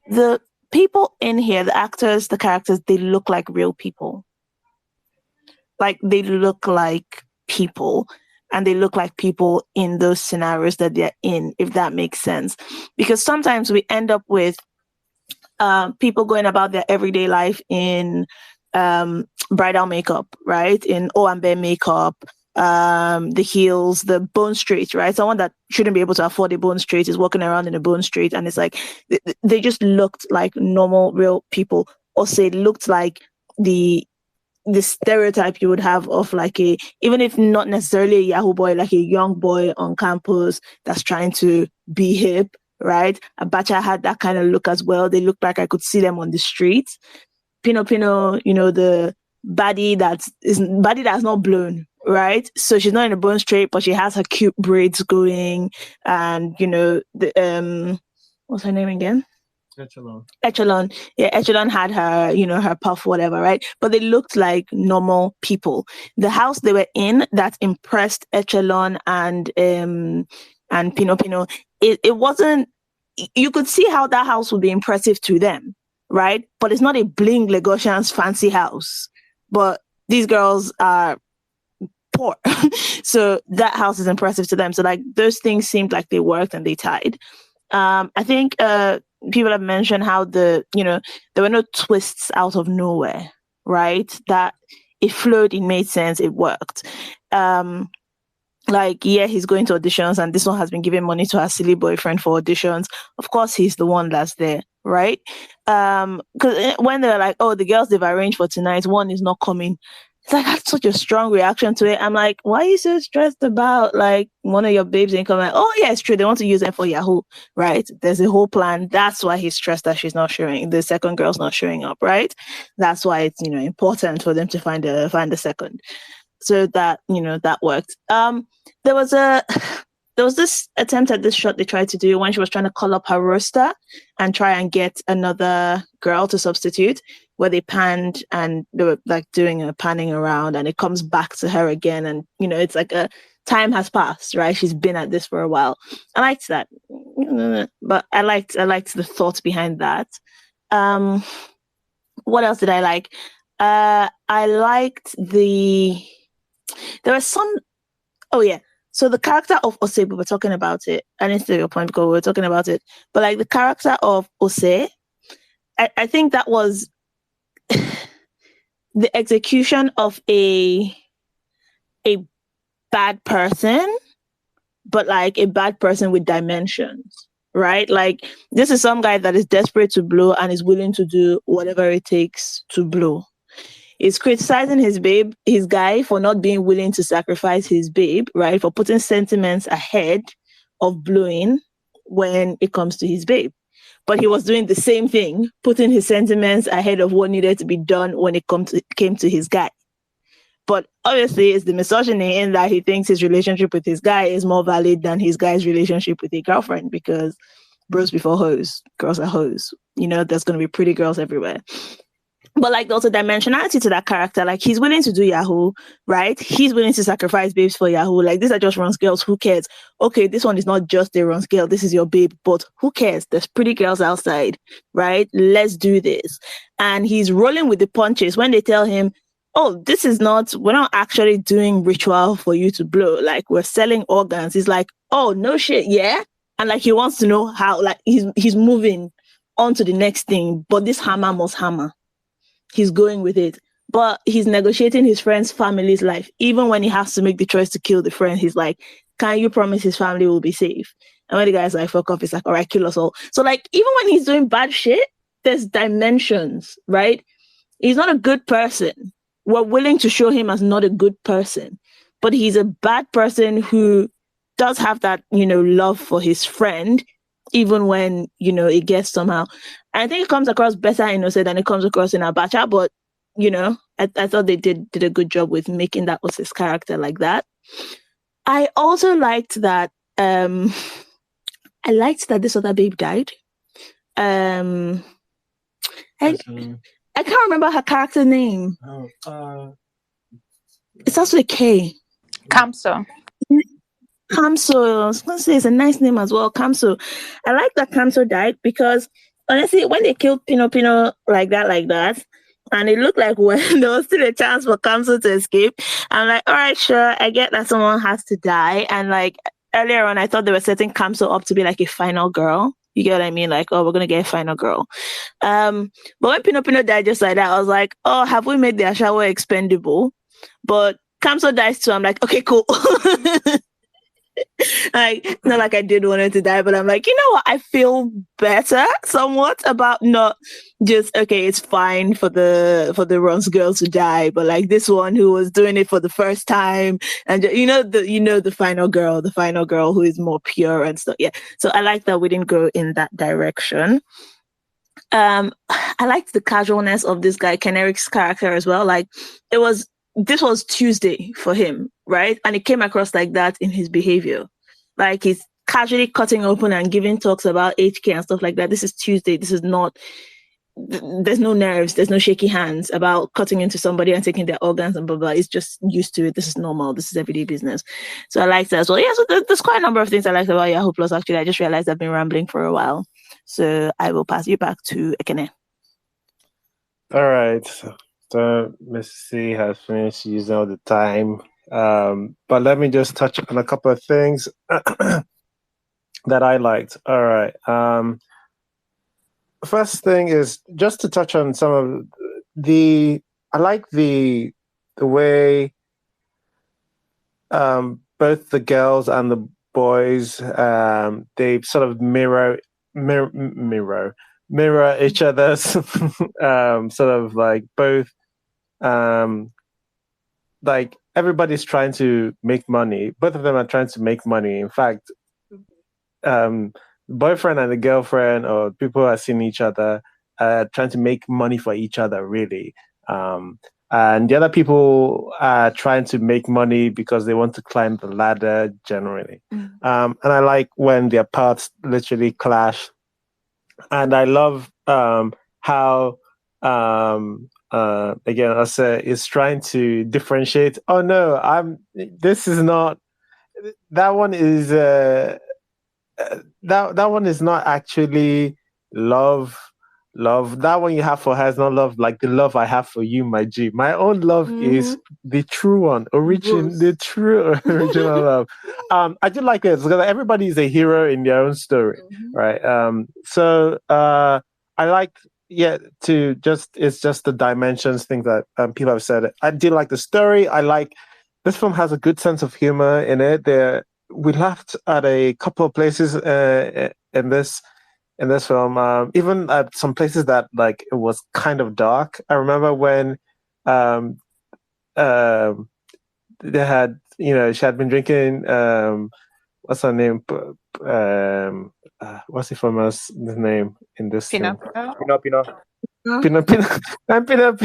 the people in here, the actors, the characters, they look like real people. Like they look like people, and they look like people in those scenarios that they're in, if that makes sense. Because sometimes we end up with people going about their everyday life in bridal makeup, right? In Owambe makeup, the heels, the bone straight, right? Someone that shouldn't be able to afford a bone straight is walking around in a bone straight, and it's like they just looked like normal, real people. Or say looked like the stereotype you would have of like even if not necessarily a Yahoo boy, like a young boy on campus that's trying to be hip, right? Abacha had that kind of look as well. They looked like I could see them on the streets. Pino, the baddie that's not blown, right? So she's not in a bone straight, but she has her cute braids going, and the what's her name again? Echelon. Yeah, Echelon had her, her puff, whatever, right? But they looked like normal people. The house they were in that impressed Echelon and Pino, it wasn't, you could see how that house would be impressive to them, right? But it's not a bling Lagosian's fancy house. But these girls are poor. So that house is impressive to them. So like those things seemed like they worked and they tied. I think people have mentioned how there were no twists out of nowhere, right? That it flowed, it made sense, it worked. He's going to auditions, and this one has been giving money to her silly boyfriend for auditions. Of course, he's the one that's there, right? Because when they're like, oh, the girls they've arranged for tonight, one is not coming. It's like, that's such a strong reaction to it. I'm like, why are you so stressed about like one of your babes ain't coming? Oh yeah, it's true. They want to use them for Yahoo, right? There's a whole plan. That's why he's stressed that she's not showing. The second girl's not showing up, right? That's why it's important for them to find a second. So that that worked. There was this attempt at this shot they tried to do when she was trying to call up her roster and try and get another girl to substitute, where they panned and they were like doing a panning around, and it comes back to her again, and it's like a time has passed, right? She's been at this for a while. I liked that, but I liked the thought behind that. What else did I like? I liked there was some. Oh yeah. So the character of Ose, we were talking about it. I didn't say your point because we were talking about it. But like the character of Ose, I think that was the execution of a bad person, but like a bad person with dimensions, right? Like this is some guy that is desperate to blow and is willing to do whatever it takes to blow. Is criticizing his guy for not being willing to sacrifice his babe, right? For putting sentiments ahead of blowing when it comes to his babe. but he was doing the same thing, putting his sentiments ahead of what needed to be done when it came to his guy. But obviously, it's the misogyny in that he thinks his relationship with his guy is more valid than his guy's relationship with a girlfriend, because bros before hoes, girls are hoes. There's going to be pretty girls everywhere. But like, there's a dimensionality to that character. Like, he's willing to do Yahoo, right? He's willing to sacrifice babes for Yahoo. Like, these are just Ron's girls. Who cares? Okay, this one is not just a Ron's girl. This is your babe. But who cares? There's pretty girls outside, right? Let's do this. And he's rolling with the punches when they tell him, oh, we're not actually doing ritual for you to blow. Like, we're selling organs. He's like, oh, no shit, yeah? And like, he wants to know how, like, he's moving on to the next thing. But this hammer must hammer. He's going with it. But he's negotiating his friend's family's life. Even when he has to make the choice to kill the friend, he's like, can you promise his family will be safe? And when the guy's like, fuck off, he's like, all right, kill us all. So like, even when he's doing bad shit, there's dimensions, right? He's not a good person. We're willing to show him as not a good person. But he's a bad person who does have that, love for his friend, even when, it gets somehow. I think it comes across better in Ose than it comes across in Abacha, but, I thought they did a good job with making that Ose's character like that. I also liked that, this other babe died. I can't remember her character name. It starts with a K. Kamso. Kamso. I was going to say it's a nice name as well, Kamso. I like that Kamso died because, honestly, when they killed Pino like that, and it looked like when there was still a chance for Kamso to escape, I'm like, all right, sure, I get that someone has to die. And like earlier on, I thought they were setting Kamso up to be like a final girl. You get what I mean? Like, oh, we're going to get a final girl. But when Pino died just like that, I was like, oh, have we made the Ashawo expendable? But Kamso dies too. I'm like, okay, cool. Like, not like I did want her to die, but I'm like, you know what? I feel better somewhat about not just, okay, it's fine for the Ron's girl to die, but like this one who was doing it for the first time, and the final girl who is more pure and stuff. Yeah. So I like that we didn't go in that direction. I liked the casualness of this guy, Ken Eric's character as well. Like, this was Tuesday for him, right? And it came across like that in his behavior. Like, he's casually cutting open and giving talks about HK and stuff like that. This is Tuesday. This is not, there's no nerves. There's no shaky hands about cutting into somebody and taking their organs and blah, blah. It's just used to it. This is normal. This is everyday business. So I like that as well. Yeah, so there's quite a number of things I liked about Yahoo Plus, actually. I just realized I've been rambling for a while. So I will pass you back to Ekene. All right. So Miss C has finished using all the time. But let me just touch on a couple of things that I liked. All right. First thing is just to touch on some of I like the way both the girls and the boys they sort of mirror each other's sort of like both like everybody's trying to make money. Both of them are trying to make money. In fact, boyfriend and the girlfriend or people who are seeing each other trying to make money for each other, really. And the other people are trying to make money because they want to climb the ladder generally. And I like when their paths literally clash. And I love how again, Asa is trying to differentiate. Oh no, this is not. That one is that one is not actually love. That one you have for her is not love like the love I have for you, my G. My own love is the true one, the true original love. I do like this because everybody is a hero in their own story, right? So I like. Yeah, it's just the dimensions thing that people have said. I did like the story. I like this film has a good sense of humor in it. We laughed at a couple of places in this film, even at some places that like it was kind of dark. I remember when they had she had been drinking what's her name what's the famous name in this thing? Pinocchio. Pina Pina and Pina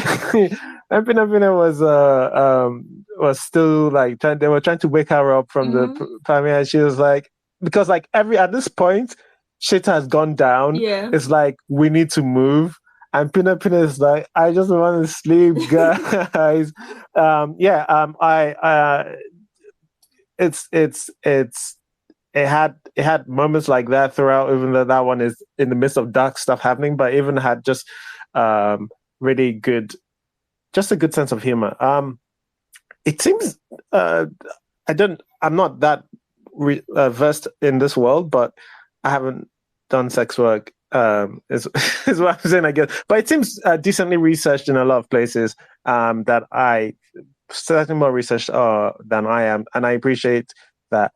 and Pina was still like they were trying to wake her up from the premiere, and she was like, because like at this point shit has gone down. Yeah. It's like we need to move. And Pina is like, I just want to sleep, guys. It had moments like that throughout, even though that one is in the midst of dark stuff happening, but even had just really good, just a good sense of humor. It seems I'm not that versed in this world, but I haven't done sex work. Is what I'm saying, I guess. But it seems decently researched in a lot of places. That I certainly more researched than I am, and I appreciate that.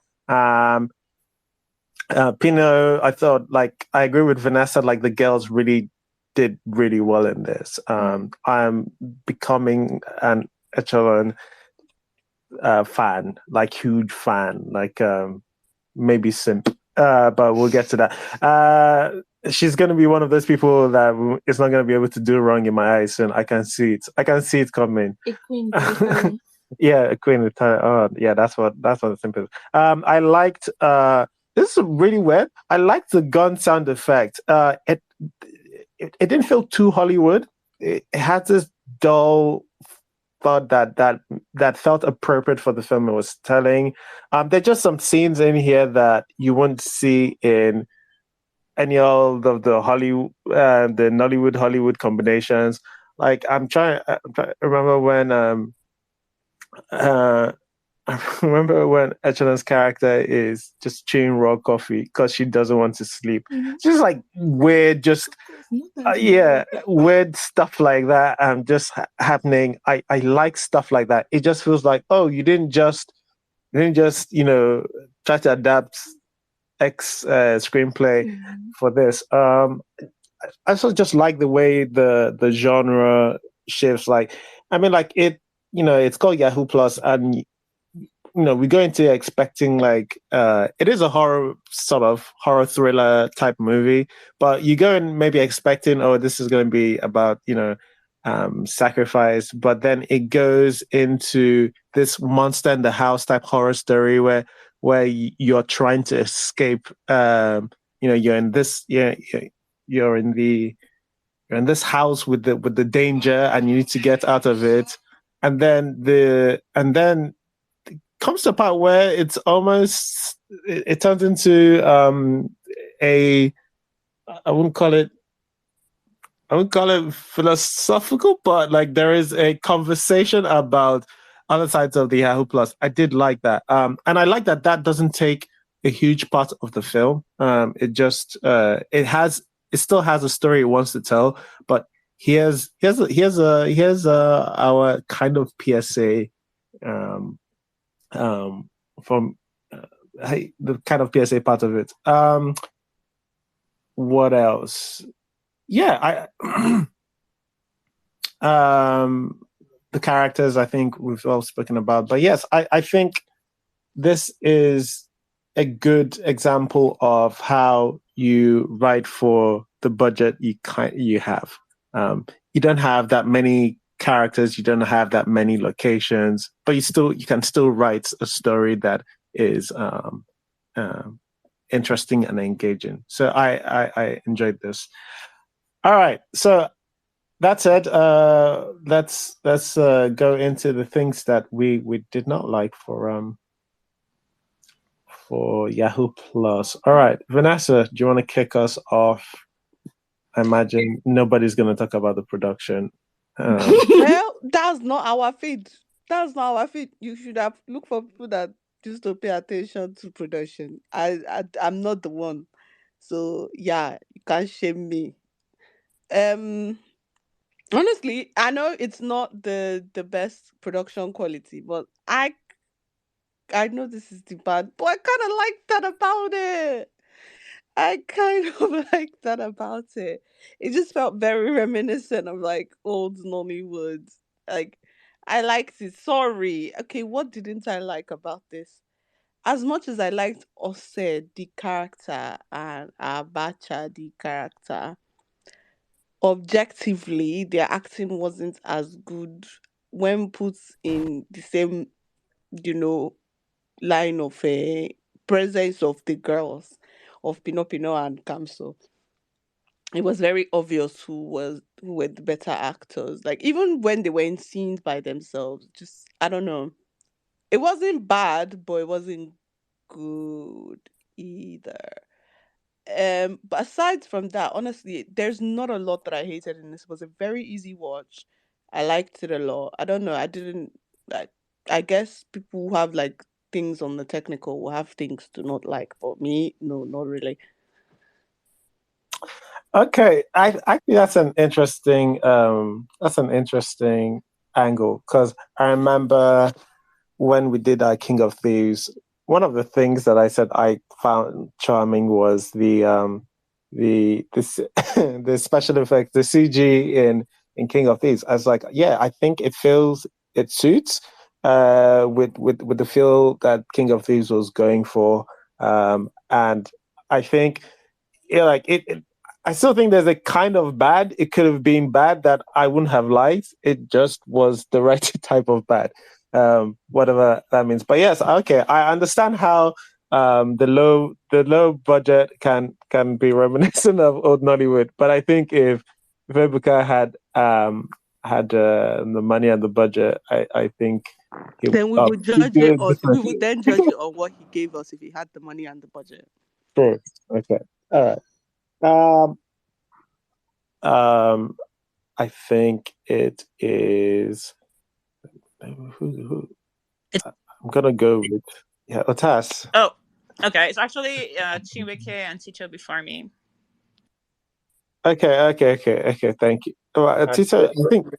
Pino, I thought, like, I agree with Vanessa, like the girls really did really well in this. I'm becoming an Echelon fan, like huge fan, like maybe simp, but we'll get to that. She's going to be one of those people that is not going to be able to do wrong in my eyes, and I can see it. I can see it coming. A queen with talent. Yeah, a queen with talent. Oh, yeah, that's what the simp is. I liked. This is really weird. I liked the gun sound effect. It didn't feel too Hollywood. It had this dull thought that felt appropriate for the film it was telling. There's just some scenes in here that you wouldn't see in any of the Hollywood, the Nollywood Hollywood combinations. Like I'm trying to remember when I remember when Echelon's character is just chewing raw coffee because she doesn't want to sleep. Just like weird, just weird stuff like that. Just happening. I like stuff like that. It just feels like, oh, you didn't just try to adapt X screenplay for this. I also just like the way the genre shifts. Like, I mean, like it's called Yahoo Plus, and we go into expecting like it is a horror thriller type movie, but you go in maybe expecting, oh, this is going to be about sacrifice, but then it goes into this monster in the house type horror story where you're trying to escape. You're in this you're in this house with the danger, and you need to get out of it, and then comes to a part where it's almost it turns into I wouldn't call it philosophical, but like there is a conversation about other sides of the Yahoo Plus. I did like that, and I like that doesn't take a huge part of the film. It just it still has a story it wants to tell, but here's our kind of PSA. From the kind of PSA part of it. What else? Yeah, the characters I think we've all spoken about, but yes, I think this is a good example of how you write for the budget you have. You don't have that many characters, you don't have that many locations, but you can still write a story that is interesting and engaging. So I enjoyed this. All right, so that said, let's go into the things that we did not like for Yahoo Plus. All right, Vanessa, do you want to kick us off? I imagine nobody's going to talk about the production. Well, that's not our feed. That's not our feed. You should have looked for people that used to pay attention to production. I'm not the one. So yeah, you can't shame me. Honestly, I know it's not the best production quality, but I know this is the bad, but I kind of like that about it. I kind of like that about it. It just felt very reminiscent of like old Nollywood. Like I liked it. Sorry. Okay, what didn't I like about this? as much as I liked Ose, the character, and Abacha, the character, objectively, their acting wasn't as good when put in the same, you know, line of presence of the girls of Pino and Kamso. It was very obvious who were the better actors. Like even when they were in scenes by themselves, just I don't know. It wasn't bad, but it wasn't good either. But aside from that, honestly, there's not a lot that I hated in this. It was a very easy watch. I liked it a lot. I don't know. I didn't like. I guess people who have like things on the technical will have things to not like, but me, no, not really. Okay, I think that's an interesting angle because I remember when we did our King of Thieves, one of the things that I said I found charming was the special effects, the CG in King of Thieves. I was like, yeah, I think it suits with the feel that King of Thieves was going for. And I think yeah, like I still think there's a kind of bad. It could have been bad that I wouldn't have liked. It just was the right type of bad, whatever that means. But yes, okay, I understand how the low budget can be reminiscent of old Nollywood. But I think if Ebuka had the money and the budget, I think he Then we would he'd judge do it it on. We would differently. then judge it on what he gave us if he had the money and the budget. True. Okay. All right. Um, I think it is. It's, I'm gonna go with Otas. oh, okay. It's actually Chinweke and Tito before me. Okay. Thank you. And Tito,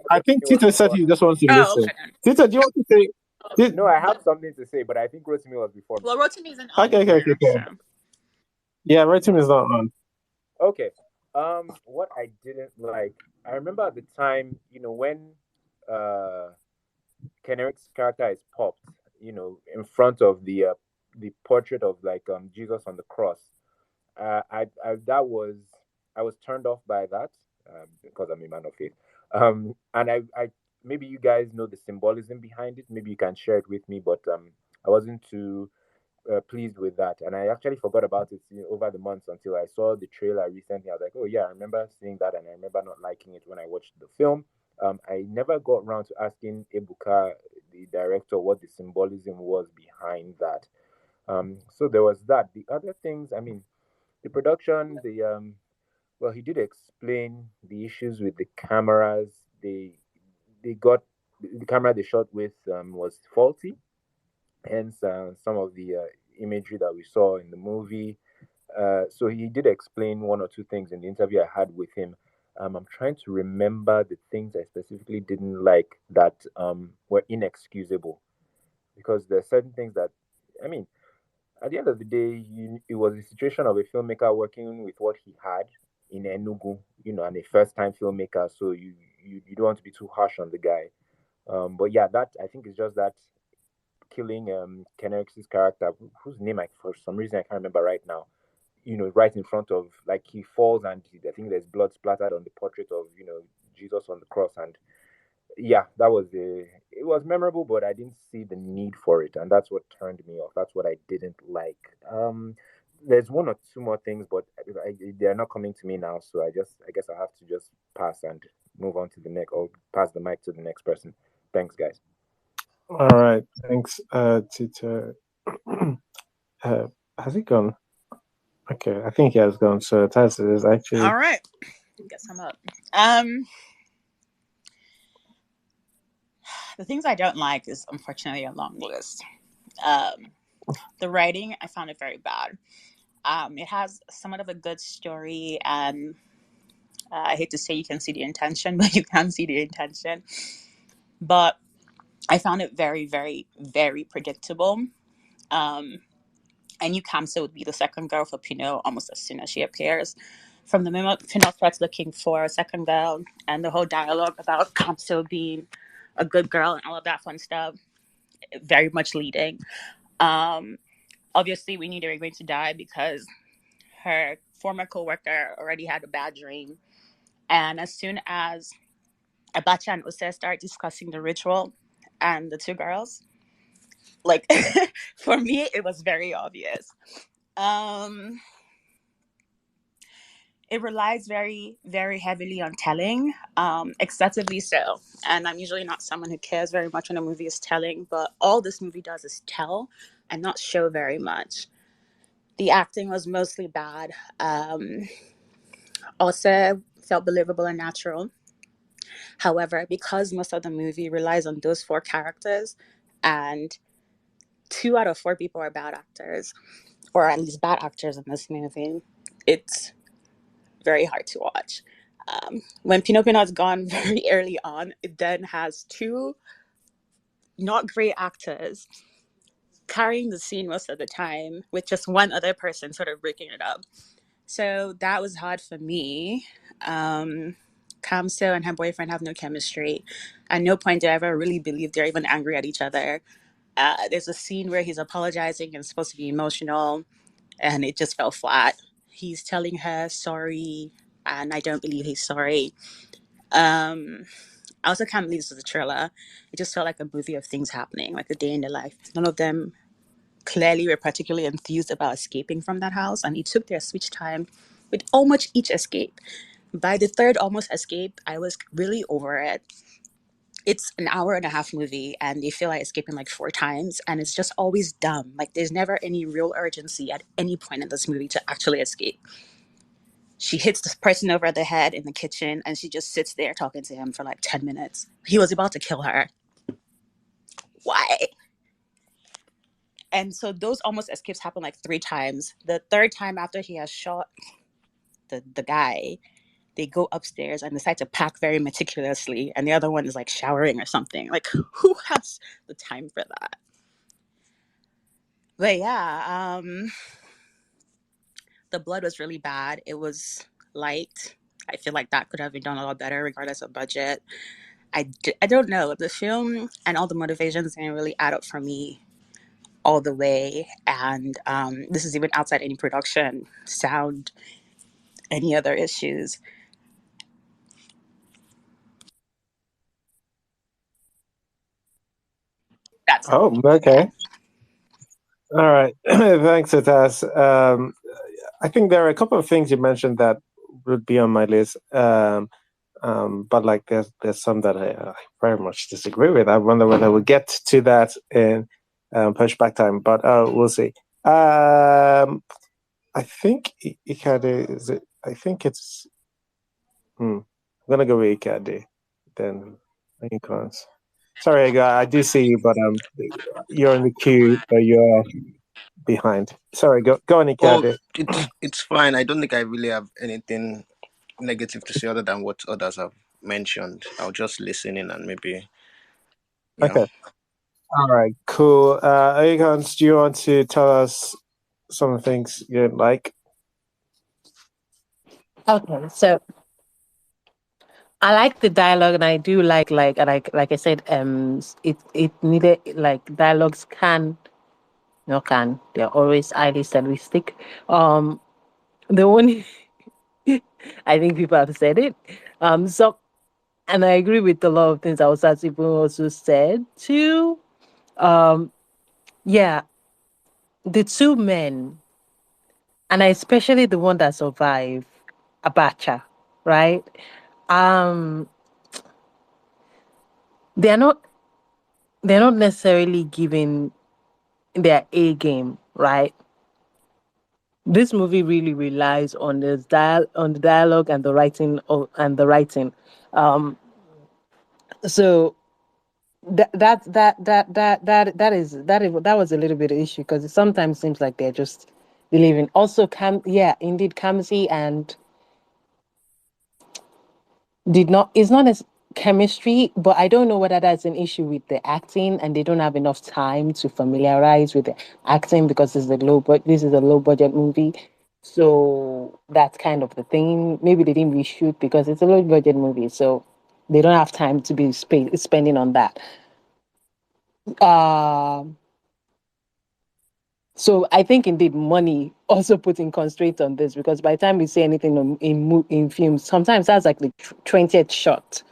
I think was Tito said before he me. just wants to Oh, listen. okay then. Tito, do you want to say? No, I have something to say, but I think Rotimi was before me. Well, Rotimi isn't on Okay. here, so. Yeah, rating is not on. Okay. What I didn't like, I remember at the time, when Kenrick's character is popped, in front of the portrait of like Jesus on the cross. I was turned off by that because I'm a man of faith. And I maybe you guys know the symbolism behind it. Maybe you can share it with me, but I wasn't too pleased with that, and I actually forgot about it over the months until I saw the trailer recently. I was like, oh yeah, I remember seeing that, and I remember not liking it when I watched the film. I never got around to asking Ebuka, the director, what the symbolism was behind that. So there was that. The other things, I mean, the production, well, he did explain the issues with the cameras. They got the camera they shot with was faulty, hence some of the imagery that we saw in the movie. So he did explain one or two things in the interview I had with him. I'm trying to remember the things I specifically didn't like that were inexcusable, because there are certain things that, I mean, at the end of the day, it was a situation of a filmmaker working with what he had in Enugu, and a first-time filmmaker. So you don't want to be too harsh on the guy. But yeah, that I think is just that killing Kenrick's character, whose name for some reason I can't remember right now. Right in front of, like, he falls and I think there's blood splattered on the portrait of Jesus on the cross, and yeah, it was memorable, but I didn't see the need for it, and that's what turned me off. That's what I didn't like. There's one or two more things, but they're not coming to me now, so I guess I have to just pass and move on to the next, or pass the mic to the next person. Thanks, guys. All right, thanks, Tito. Has he gone? Okay, I think he has gone. So Taz is actually All right. Guess I'm up. The things I don't like is unfortunately a long list. The writing, I found it very bad. It has somewhat of a good story, and I hate to say you can see the intention, but you can see the intention. But I found it very, very, very predictable. I knew Kamsa would be the second girl for Pinot almost as soon as she appears. From the moment Pinot starts looking for a second girl, and the whole dialogue about Kamsa being a good girl and all of that fun stuff, very much leading. Obviously, we knew they were going to die because her former co-worker already had a bad dream. And as soon as Abacha and Use start discussing the ritual and the two girls, like for me, it was very obvious. Um, it relies very, very heavily on telling, excessively so. And I'm usually not someone who cares very much when a movie is telling, but all this movie does is tell and not show very much. The acting was mostly bad. Also felt believable and natural. However, because most of the movie relies on those four characters, and 2 out of 4 people are bad actors, or at least bad actors in this movie, it's very hard to watch. When Pinot is gone very early on, it then has 2 not great actors carrying the scene most of the time, with just one other person sort of breaking it up. So that was hard for me. Kamso and her boyfriend have no chemistry. At no point do I ever really believe they're even angry at each other. There's a scene where he's apologizing and supposed to be emotional, and it just fell flat. He's telling her sorry, and I don't believe he's sorry. I also can't believe this was a thriller. It just felt like a movie of things happening, like a day in the life. None of them clearly were particularly enthused about escaping from that house, and it took their switch time with almost each escape. By the third almost escape, I was really over it. It's an hour and a half movie, and they feel like escaping like 4 times, and it's just always dumb. Like, there's never any real urgency at any point in this movie to actually escape. She hits this person over the head in the kitchen, and she just sits there talking to him for like 10 minutes. He was about to kill her. Why? And so those almost escapes happen like 3 times. The third time, after he has shot the guy, they go upstairs and decide to pack very meticulously, and the other one is like showering or something. Like, who has the time for that? But yeah, the blood was really bad. It was light. I feel like that could have been done a lot better regardless of budget. I don't know. The film and all the motivations didn't really add up for me all the way. And this is even outside any production, sound, any other issues. That's it. Oh, okay. All right. Thanks, Atas. I think there are a couple of things you mentioned that would be on my list. But like there's some that I very much disagree with. I wonder whether we'll get to that in pushback time, but we'll see. I think Ikade is it. I think it's. I'm gonna go with Ikade. Then Unicorns. Sorry, I do see you, but you're in the queue, but you're behind. Sorry, go on, Oh, Ikade. it's fine. I don't think I really have anything negative to say other than what others have mentioned. I'll just listen in and maybe, yeah. Okay. All right, cool. Unicorns, do you want to tell us some of the things you didn't like? Okay, so I like the dialogue, and I do like and like I said, it needed like dialogues can they're always highly stylistic. The only I think people have said it. So and I agree with a lot of things Ausatibu also said too. Um, yeah, the 2 men, and especially the one that survived, Abacha, right? Um, they're not they're not necessarily giving their A game, right? This movie really relies on on the dialogue and the writing and the writing. Um, so that was a little bit of issue because it sometimes seems like they're just believing. Also, indeed, Kamsi and did not. It's not as chemistry, but I don't know whether that's an issue with the acting and they don't have enough time to familiarize with the acting because this is a low budget movie. So that's kind of the thing. Maybe they didn't reshoot because it's a low budget movie, so they don't have time to be spending on that. Um So I think indeed money also putting constraints on this, because by the time we see anything in films, sometimes that's like the 20th shot,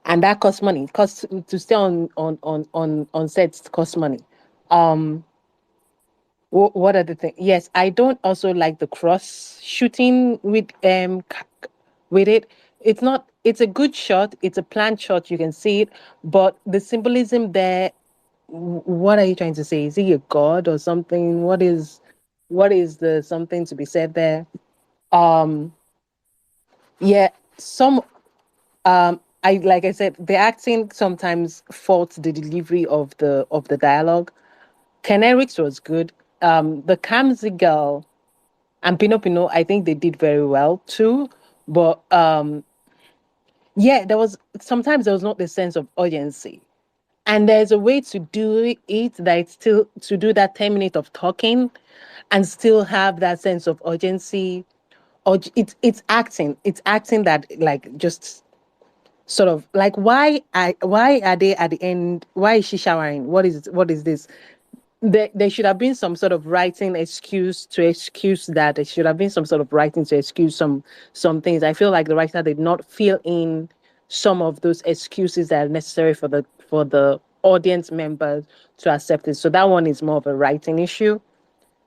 and that costs money. Costs to stay on sets costs money. Um, what are the things? Yes, I don't also like the cross shooting with it. It's not. It's a good shot. It's a planned shot. You can see it, but the symbolism there. What are you trying to say? Is he a god or something? What is the something to be said there? Um, yeah, some I like I said, the acting sometimes faults the delivery of the dialogue. Ken Eriks was good. The Kamzi girl and Pino Pino, I think they did very well too. But yeah, there was not the sense of urgency. And there's a way to do it that it's still to do that 10 minutes of talking and still have that sense of urgency. Or it's acting. It's acting that like just sort of like why are they at the end? Why is she showering? What is this? There should have been some sort of writing excuse to excuse that. There should have been some sort of writing to excuse some things. I feel like the writer did not fill in some of those excuses that are necessary for the audience members to accept it. So that one is more of a writing issue.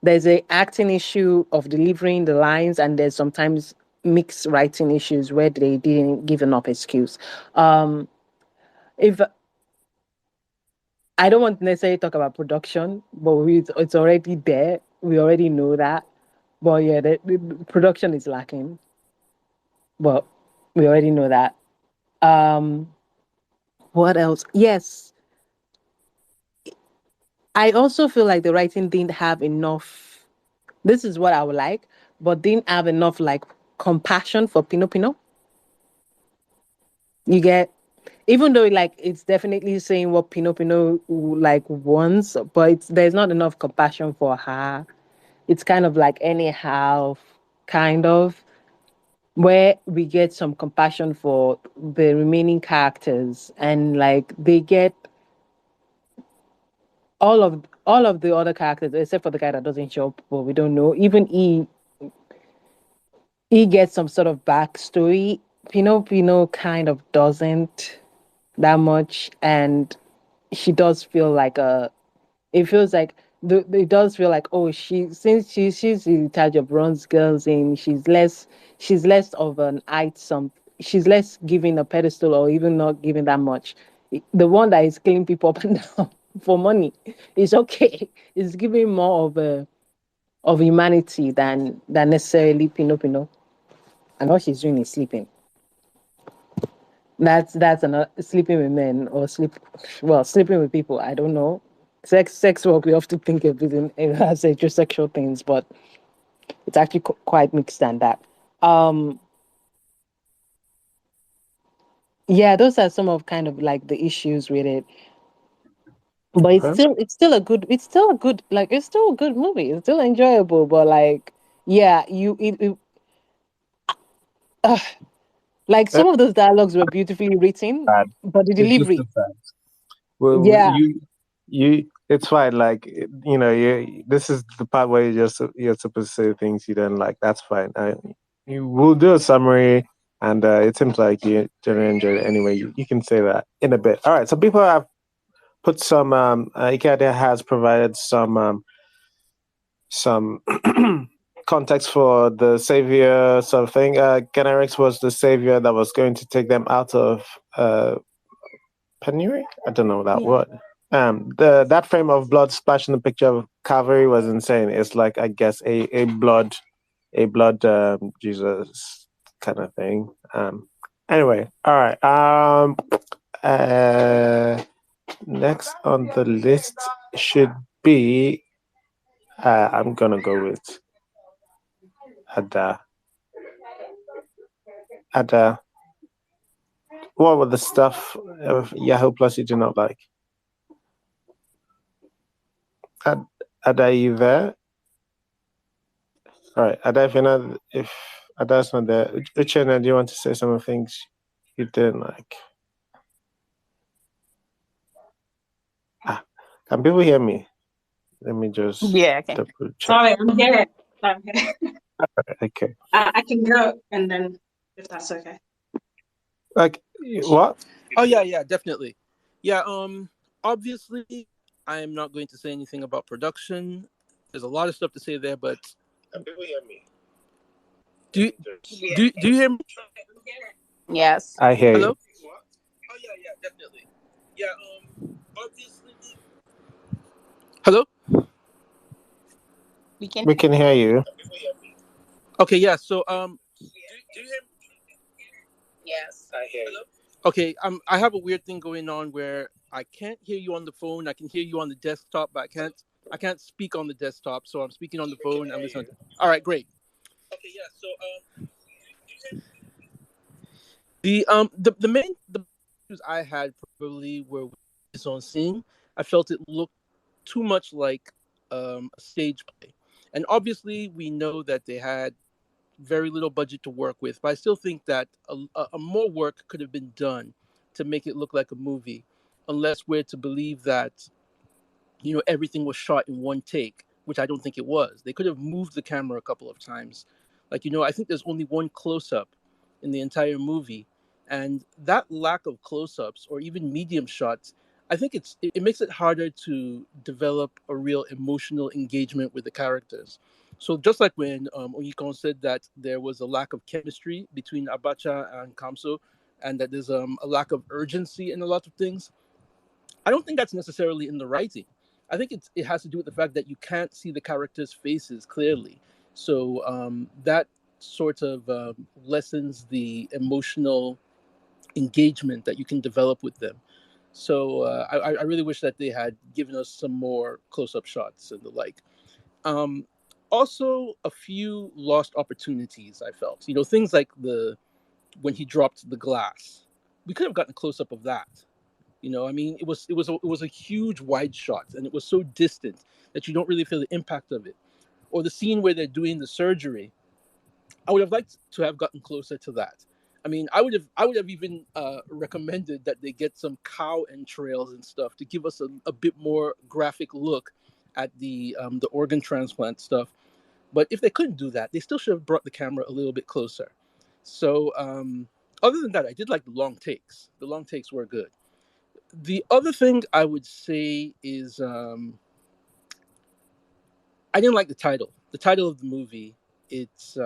There's a acting issue of delivering the lines, and there's sometimes mixed writing issues where they didn't give enough excuse. If I don't want to necessarily talk about production, but it's already there. We already know that. But yeah, the production is lacking. But we already know that. Um, what else? Yes, I also feel like the writing didn't have enough. This is what I would like, but didn't have enough like compassion for Pino Pino. You get, even though like it's definitely saying what Pino Pino like wants, but there's not enough compassion for her. It's kind of like anyhow, kind of, where we get some compassion for the remaining characters, and like they get all of the other characters except for the guy that doesn't show up, but we don't know. Even he gets some sort of backstory. Pino Pino kind of doesn't that much, and she does feel like a it feels like it does feel like, oh, she's in charge of runs girls in, she's less of an item, she's less giving a pedestal or even not giving that much. The one that is killing people up and down for money is okay. It's giving more of humanity than necessarily Pino Pino. And all she's doing is sleeping. That's another, sleeping with men or sleeping with people. I don't know. Sex work, we often think of it as heterosexual things, but it's actually quite mixed than that. Um, yeah, those are some of kind of like the issues with it. But it's Okay. still it's still a good movie. It's still enjoyable, but like yeah, uh, like Eh, some of those dialogues were beautifully written, bad. but the It's just a delivery, fact. Well, yeah, it's fine. Like this is the part where you're supposed to say things you don't like. That's fine. You will do a summary, and it seems like you generally enjoyed it anyway. You can say that in a bit. All right. So people have put some. Ikadia has provided some context for the savior sort of thing. Generics was the savior that was going to take them out of penury. I don't know that Yeah. word. That frame of blood splashing the picture of Calvary was insane. It's like, I guess, a blood Jesus kind of thing. Anyway, all right. Next on the list should be. I'm gonna go with Ada. Ada. What were the stuff of Yahoo Plus you do not like? Ada, are you there? All right, Ada, if Ada's not there, Uchenna, do you want to say some of the things you didn't like? Can people hear me? Let me just Yeah, okay. double check. Sorry, I'm here. I'm here. Okay. I can go and then if that's okay. Like what? Oh yeah, definitely. Yeah, obviously I am not going to say anything about production. There's a lot of stuff to say there, but People hear me. do you, do you hear me? Yes. I hear Hello? you. Oh yeah, definitely. Yeah, obviously. Hello? We can. We can hear you. People hear me. Okay, yeah, so do you hear me? Yes. I hear you. Okay, I have a weird thing going on where I can't hear you on the phone. I can hear you on the desktop, but I can't speak on the desktop, so I'm speaking on the We can phone. I'm hear listening. you. All right, great. Okay, yeah. So the main the issues I had probably were with this on scene. I felt it looked too much like a stage play, and obviously we know that they had very little budget to work with, but I still think that a more work could have been done to make it look like a movie, unless we're to believe that everything was shot in one take, which I don't think it was. They could have moved the camera a couple of times. Like, I think there's only one close up in the entire movie. And that lack of close ups or even medium shots, I think it makes it harder to develop a real emotional engagement with the characters. So just like when Oyikon said that there was a lack of chemistry between Abacha and Kamso, and that there's a lack of urgency in a lot of things, I don't think that's necessarily in the writing. I think it has to do with the fact that you can't see the characters' faces clearly. So that sort of lessens the emotional engagement that you can develop with them. So I really wish that they had given us some more close-up shots and the like. Um, Also, a few lost opportunities. I felt, things like the when he dropped the glass. We could have gotten a close-up of that. I mean, it was a huge wide shot, and it was so distant that you don't really feel the impact of it. Or the scene where they're doing the surgery, I would have liked to have gotten closer to that. I mean, I would have even recommended that they get some cow entrails and stuff to give us a bit more graphic look at the organ transplant stuff. But if they couldn't do that, they still should have brought the camera a little bit closer. So other than that, I did like the long takes. The long takes were good. The other thing I would say is I didn't like the title. The title of the movie. It's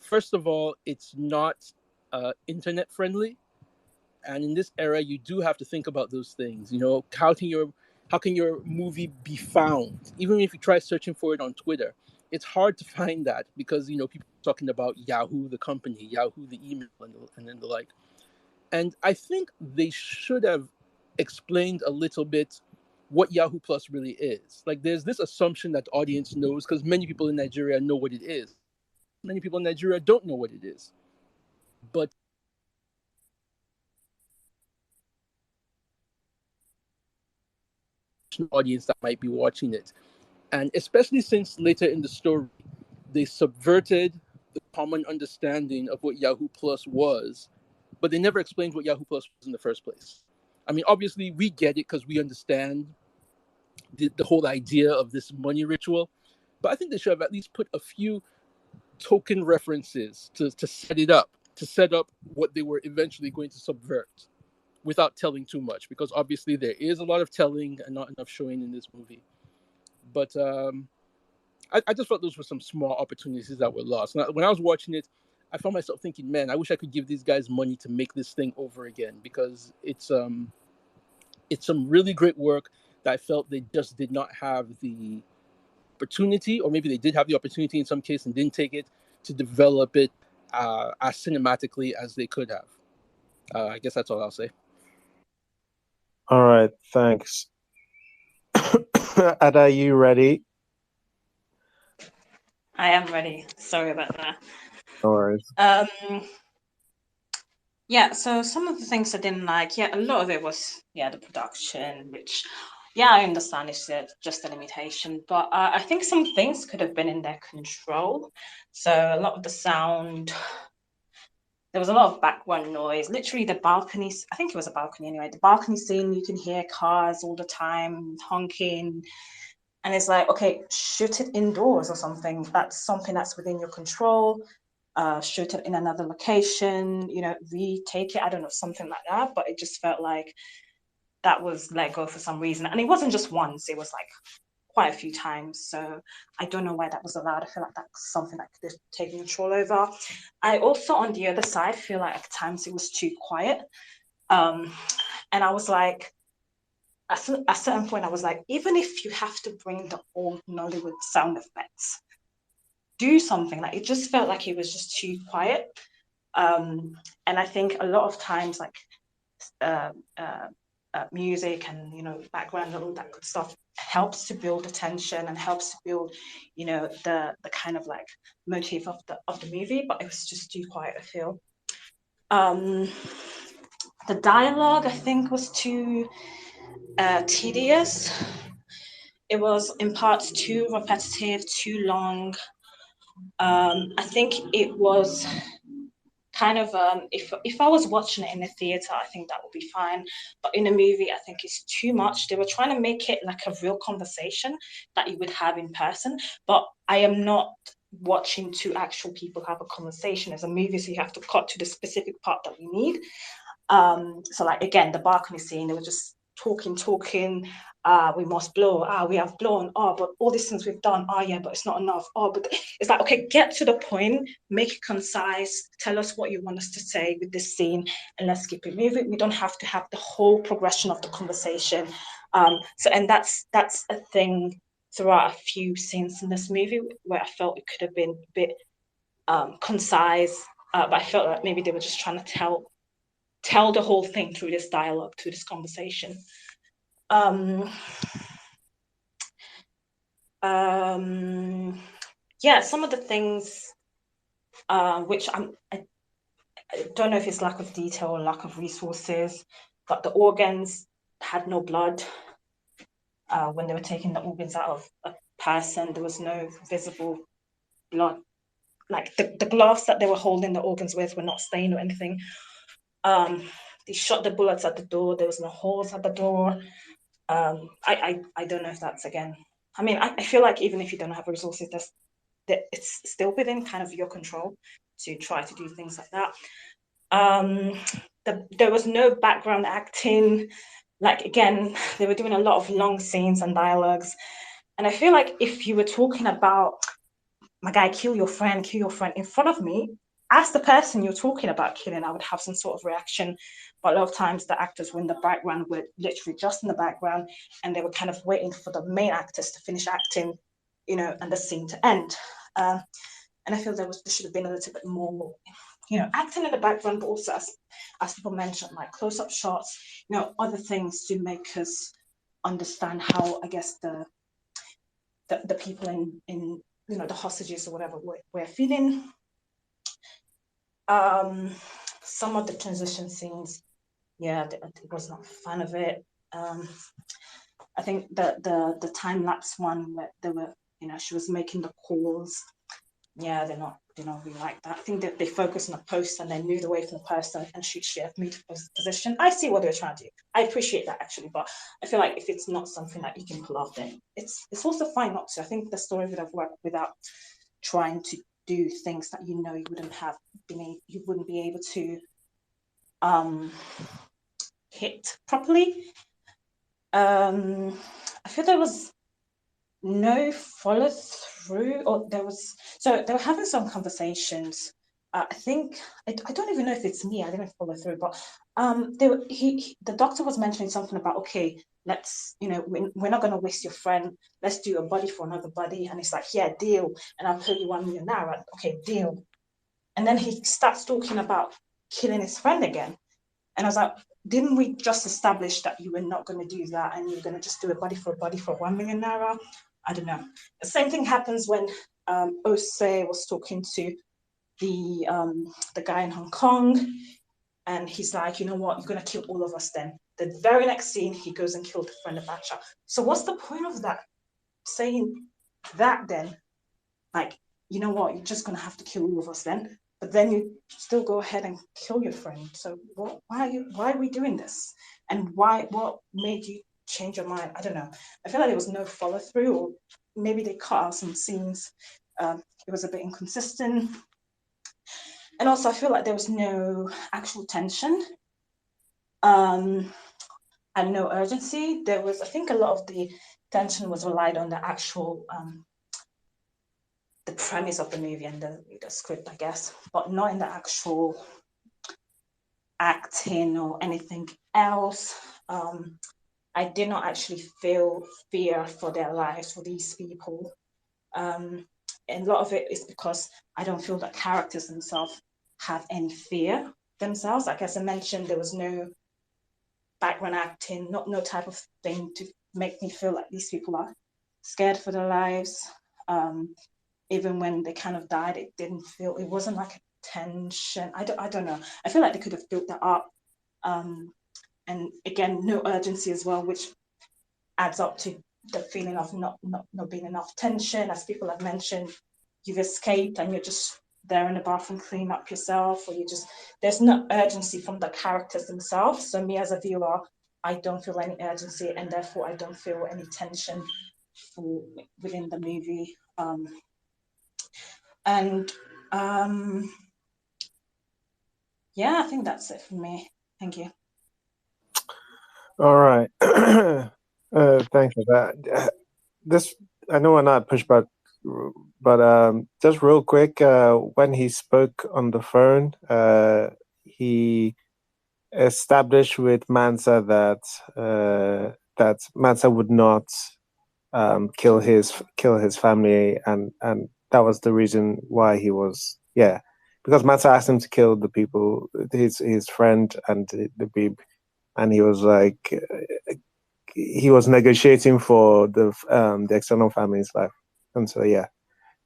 first of all, it's not internet friendly, and in this era, you do have to think about those things. How can your movie be found? Even if you try searching for it on Twitter, it's hard to find that because people are talking about Yahoo, the company, Yahoo, the email, and then the like. And I think they should have explained a little bit what Yahoo Plus really is. Like, there's this assumption that the audience knows because many people in Nigeria know what it is. Many people in Nigeria don't know what it is. But audience that might be watching it. And especially since later in the story, they subverted the common understanding of what Yahoo Plus was, but they never explained what Yahoo Plus was in the first place. I mean, obviously, we get it because we understand the whole idea of this money ritual. But I think they should have at least put a few token references to set up what they were eventually going to subvert without telling too much, because obviously there is a lot of telling and not enough showing in this movie. But I just felt those were some small opportunities that were lost. When I was watching it, I found myself thinking, man, I wish I could give these guys money to make this thing over again, because it's some really great work that I felt they just did not have the opportunity, or maybe they did have the opportunity in some case and didn't take it, to develop it as cinematically as they could have. I guess that's all I'll say. All right, thanks. Ada, are you ready? I am ready. Sorry about that. No worries. Yeah, so some of the things I didn't like, a lot of it was, the production, which, I understand it's just a limitation, but I think some things could have been in their control. So a lot of the sound, there was a lot of background noise. Literally the balconies, I think it was a balcony anyway, the balcony scene, you can hear cars all the time honking. And it's like, okay, shoot it indoors or something. That's something that's within your control. Shoot it in another location, retake it. I don't know, something like that. But it just felt like that was let go for some reason. And it wasn't just once, it was like quite a few times. So I don't know why that was allowed. I feel like that's something that could have taken control over. I also, on the other side, feel like at times it was too quiet. And I was like, at a certain point, I was like, even if you have to bring the old Nollywood sound effects, do something. Like, it just felt like it was just too quiet. And I think a lot of times, like, music and background and all that good stuff helps to build attention and helps to build the kind of like motif of the movie, but it was just too quiet, I feel. The dialogue, I think, was too tedious. It was in parts too repetitive, too long. I think it was kind of if I was watching it in the theater, I think that would be fine. But in a movie, I think it's too much. They were trying to make it like a real conversation that you would have in person. But I am not watching two actual people have a conversation. As a movie, so you have to cut to the specific part that we need. So like again, the balcony scene, they were just talking. We must blow. We have blown. But all these things we've done. Yeah, but it's not enough. But it's like, okay, get to the point, make it concise, tell us what you want us to say with this scene, and let's keep it moving. We don't have to have the whole progression of the conversation. And that's a thing throughout a few scenes in this movie where I felt it could have been a bit concise, but I felt like maybe they were just trying to tell the whole thing through this dialogue, through this conversation. Yeah, some of the things which I don't know if it's lack of detail or lack of resources, but the organs had no blood. When they were taking the organs out of a person, there was no visible blood. Like the gloves that they were holding the organs with were not stained or anything. They shot the bullets at the door. There was no holes at the door. I don't know if that's, again, I mean, I feel like even if you don't have resources, that it's still within kind of your control to try to do things like that. There was no background acting. Like, again, they were doing a lot of long scenes and dialogues. And I feel like if you were talking about, my guy, kill your friend in front of me, as the person you're talking about killing, I would have some sort of reaction. But a lot of times the actors were in the background, were literally just in the background, and they were kind of waiting for the main actors to finish acting, and the scene to end. And I feel there should have been a little bit more, acting in the background, but also as people mentioned, like close-up shots, other things to make us understand how, I guess, the people in the hostages or whatever we're feeling. Some of the transition scenes, I was not a fan of it. I think the time lapse one where they were, she was making the calls. Yeah, they don't really like that. I think that they focus on a post and then moved away from the person and she have moved to position. I see what they're trying to do. I appreciate that, actually, but I feel like if it's not something that you can pull off, then it's also fine not to. I think the story would have worked without trying to do things that you wouldn't be able to hit properly. I feel there was no follow through, or they were having some conversations. I think I don't even know if it's me. I didn't follow through, but the doctor was mentioning something about, okay, let's, we're not going to waste your friend. Let's do a body for another body. And it's like, yeah, deal. And I'll pay you 1 million naira. Okay, deal. And then he starts talking about killing his friend again. And I was like, didn't we just establish that you were not going to do that and you're going to just do a body for 1 million naira? I don't know. The same thing happens when Ose was talking to the guy in Hong Kong, and he's like, you know what, you're going to kill all of us then. The very next scene, he goes and killed a friend of Bacha. So what's the point of that? Saying that then? Like, you know what, you're just going to have to kill all of us then. But then you still go ahead and kill your friend. So why are we doing this? And what made you change your mind. I don't know. I feel like there was no follow through, or maybe they cut out some scenes. It was a bit inconsistent. And also, I feel like there was no actual tension and no urgency. There was, I think, a lot of the tension was relied on the actual the premise of the movie and the script, I guess, but not in the actual acting or anything else. I did not actually feel fear for their lives, for these people. And a lot of it is because I don't feel that characters themselves have any fear themselves. Like as I mentioned, there was no background acting, no type of thing to make me feel like these people are scared for their lives. Even when they kind of died, it wasn't like a tension. I don't know. I feel like they could have built that up. And again, no urgency as well, which adds up to the feeling of not being enough tension. As people have mentioned, you've escaped and you're just there in the bathroom cleaning up yourself, or there's no urgency from the characters themselves. So me as a viewer, I don't feel any urgency, and therefore I don't feel any tension within the movie. Yeah, I think that's it for me. Thank you. All right. Thanks for that. This, I know we're not Pushback, but just real quick, when he spoke on the phone, he established with Mansa that Mansa would not kill his family, and that was the reason why he was because Mansa asked him to kill the people, his friend and the babe, and he was like he was negotiating for the external family's life, and so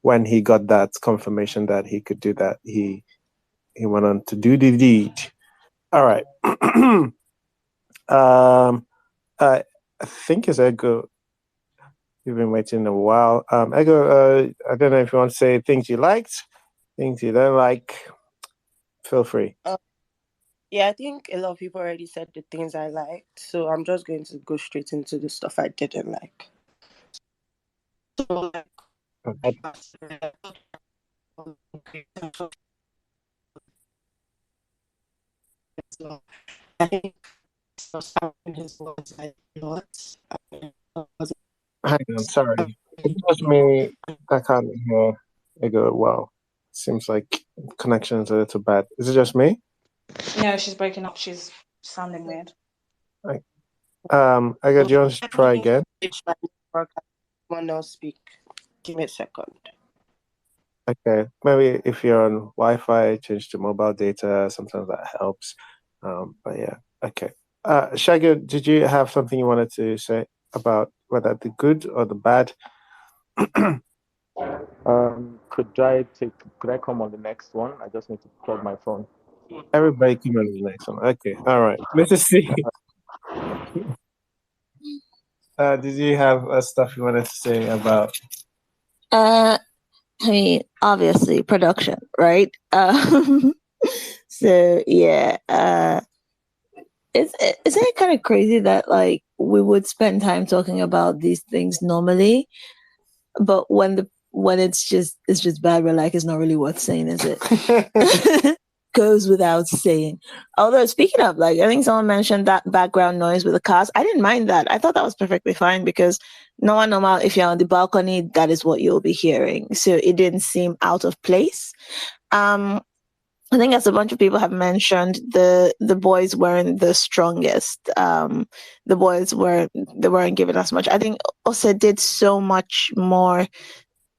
when he got that confirmation that he could do that, he went on to do the deed. All right. I think it's Ego. You've been waiting a while. Ego, I don't know if you want to say things you liked, things you don't like. Feel free. Yeah, I think a lot of people already said the things I liked, so I'm just going to go straight into the stuff I didn't like. So, Okay. I think his words I Hang on, sorry. It's just me. I can't hear Ego well. Seems like connection's a little bad. Is it just me? No, she's breaking up. She's sounding weird. Right. Ego, do you want to try again? Someone else speak. Give me a second. Okay, maybe if you're on Wi-Fi, change to mobile data. Sometimes that helps. But yeah, okay. Shaggy, did you have something you wanted to say about whether the good or the bad? Could I come on the next one? I just need to plug my phone. Everybody come on to the next one. Okay, all right. Mrs. C, did you have stuff you wanted to say about? I mean, obviously, production, right? So yeah, isn't it kind of crazy that like we would spend time talking about these things normally, but when it's just bad, we're like, it's not really worth saying, is it? Goes without saying. Although speaking of, like, I think someone mentioned that background noise with the cars. I didn't mind that. I thought that was perfectly fine because normal, if you're on the balcony, that is what you'll be hearing. So it didn't seem out of place. I think as a bunch of people have mentioned, the boys weren't the strongest. The boys weren't given as much. I think Ose did so much more.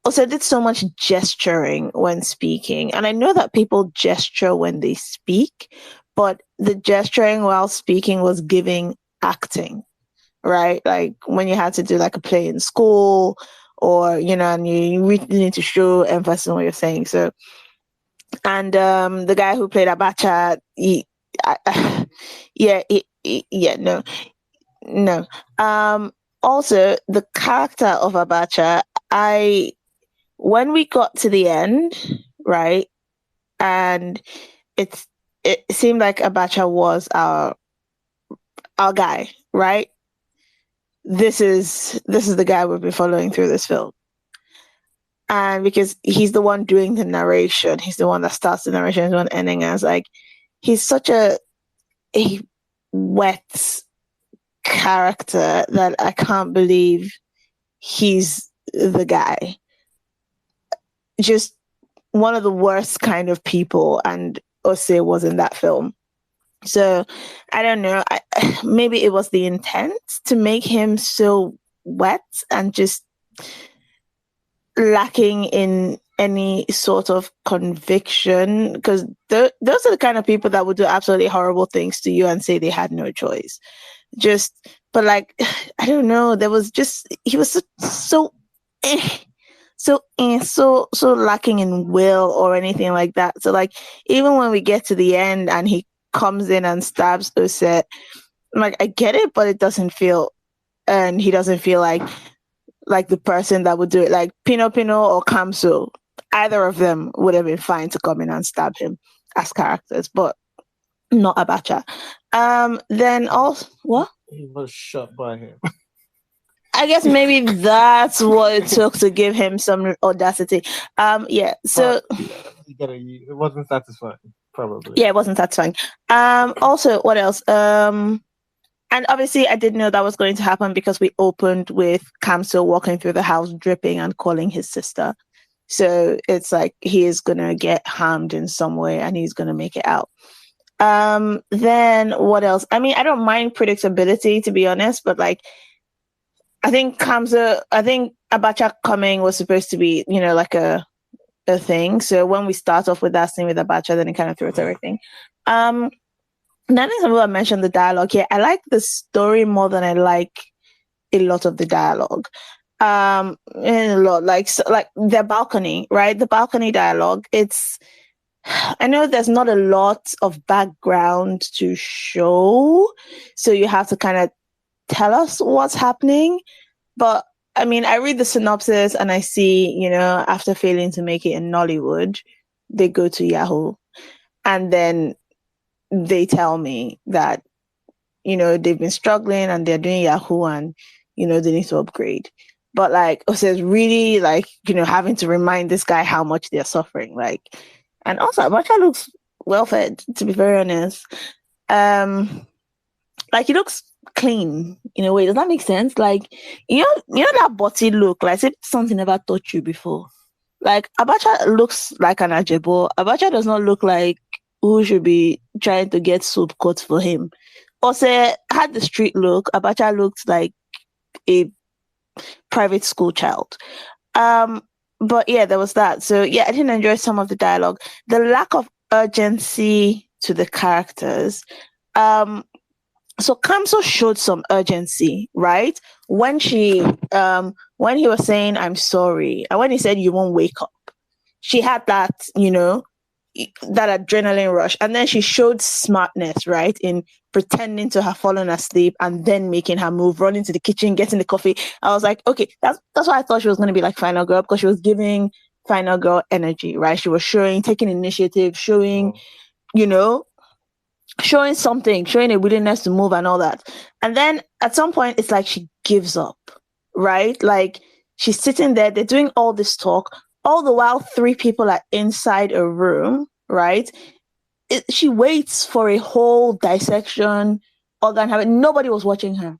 Also, did so much gesturing when speaking. And I know that people gesture when they speak, but the gesturing while speaking was giving acting, right? Like when you had to do like a play in school or, and you really need to show emphasis on what you're saying. So, and the guy who played Abacha, no. Also, the character of Abacha, when we got to the end, right, and it seemed like Abacha was our guy, right? this is the guy we've been following through this film. And because he's the one doing the narration, he's the one that starts the narration, he's the one ending. And it's like, he's such a wet character that I can't believe he's the guy. Just one of the worst kind of people, and Ose was in that film. So I don't know. Maybe it was the intent to make him so wet and just lacking in any sort of conviction, because those are the kind of people that would do absolutely horrible things to you and say they had no choice. But like, I don't know, there was just, he was so lacking in will or anything like that. So like, even when we get to the end and he comes in and stabs Ose, I'm like, I get it, but it doesn't feel, and he doesn't feel like the person that would do it. Like Pino or Kamso, either of them would have been fine to come in and stab him as characters, but not Abacha. Then also, what? He was shot by him. I guess maybe that's what it took to give him some audacity. Yeah. So it wasn't satisfying, probably. Yeah, it wasn't satisfying. Also, what else? And obviously, I didn't know that was going to happen because we opened with Kamso walking through the house dripping and calling his sister. So it's like he is going to get harmed in some way and he's going to make it out. Then what else? I mean, I don't mind predictability, to be honest, but like, I think Abacha coming was supposed to be, like a thing. So when we start off with that scene with Abacha, then it kind of throws everything. And I think some people have mentioned the dialogue here. I like the story more than I like a lot of the dialogue. And a lot, like the balcony, right? The balcony dialogue. I know there's not a lot of background to show, so you have to kind of tell us what's happening. But I mean, I read the synopsis and I see, after failing to make it in Nollywood, they go to Yahoo, and then they tell me that, they've been struggling and they're doing Yahoo and, they need to upgrade. But like, so it's really like, having to remind this guy how much they're suffering. Like, and also Abacha looks well fed, to be very honest. Like he looks clean in a way. Does that make sense? Like, that body look, like if something never touched you before. Like Abacha looks like an Ajebo. Abacha does not look like who should be trying to get soup cut for him. Also, had the street look. Abacha looked like a private school child. But yeah, there was that. So yeah, I didn't enjoy some of the dialogue. The lack of urgency to the characters. So Kamso showed some urgency, right? When when he was saying, "I'm sorry," and when he said, "You won't wake up," she had that, that adrenaline rush. And then she showed smartness, right? In pretending to have fallen asleep and then making her move, running to the kitchen, getting the coffee. I was like, okay, that's why I thought she was going to be like Final Girl, because she was giving Final Girl energy, right? She was taking initiative, showing something, showing a willingness to move and all that. And then at some point, it's like she gives up, right? Like she's sitting there, they're doing all this talk. All the while, 3 people are inside a room, right? She waits for a whole dissection, organ. Nobody was watching her,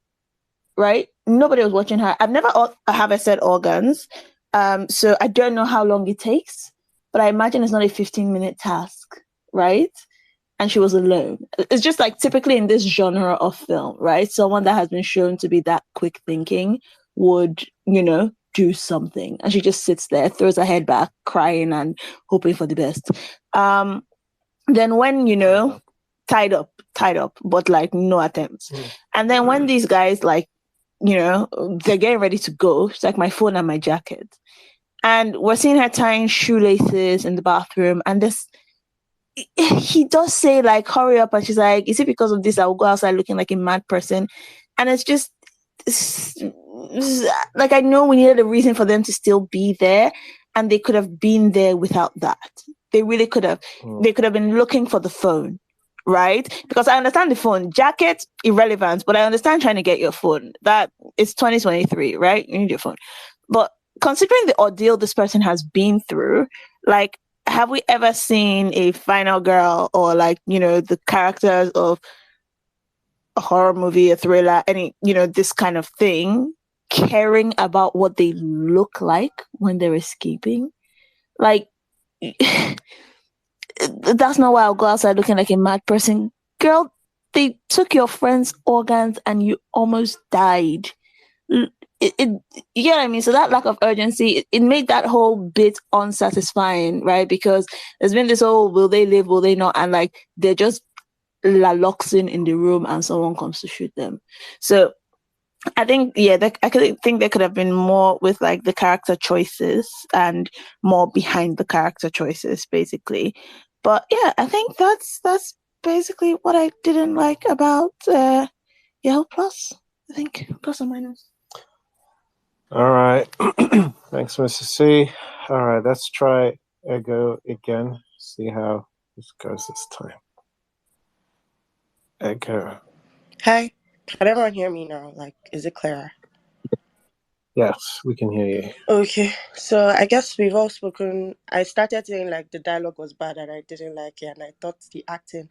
right? Nobody was watching her. I've never harvested organs, so I don't know how long it takes, but I imagine it's not a 15-minute task, right? And she was alone. It's just like typically in this genre of film, right? Someone that has been shown to be that quick thinking would, do something. And she just sits there, throws her head back, crying and hoping for the best. Then when, tied up, but like no attempts. And then when these guys they're getting ready to go, it's like my phone and my jacket. And we're seeing her tying shoelaces in the bathroom. And he does say like, hurry up. And she's like, is it because of this I will go outside looking like a mad person? And it's just, like, I know we needed a reason for them to still be there, and they could have been there without that. They really could have. They could have been looking for the phone, right? Because I understand the phone jacket irrelevant, but I understand trying to get your phone. That it's 2023, right? You need your phone. But considering the ordeal this person has been through, like, have we ever seen a final girl or like, the characters of a horror movie, a thriller, any, this kind of thing, caring about what they look like when they're escaping? Like, that's not why I'll go outside looking like a mad person. Girl, they took your friend's organs and you almost died. You get what I mean? So that lack of urgency, it made that whole bit unsatisfying, right? Because there's been this whole, will they live, will they not? And like, they're just laloxing in the room and someone comes to shoot them. So I think, I think there could have been more with like the character choices and more behind the character choices, basically. But yeah, I think that's basically what I didn't like about Yahoo Plus. I think plus or minus. All right. Thanks, Mr. C. All right, let's try Ego again. See how this goes this time. Ego. Hi. Can everyone hear me now? Like, is it clearer? Yes, we can hear you. Okay, so I guess we've all spoken. I started saying like the dialogue was bad and I didn't like it, and I thought the acting,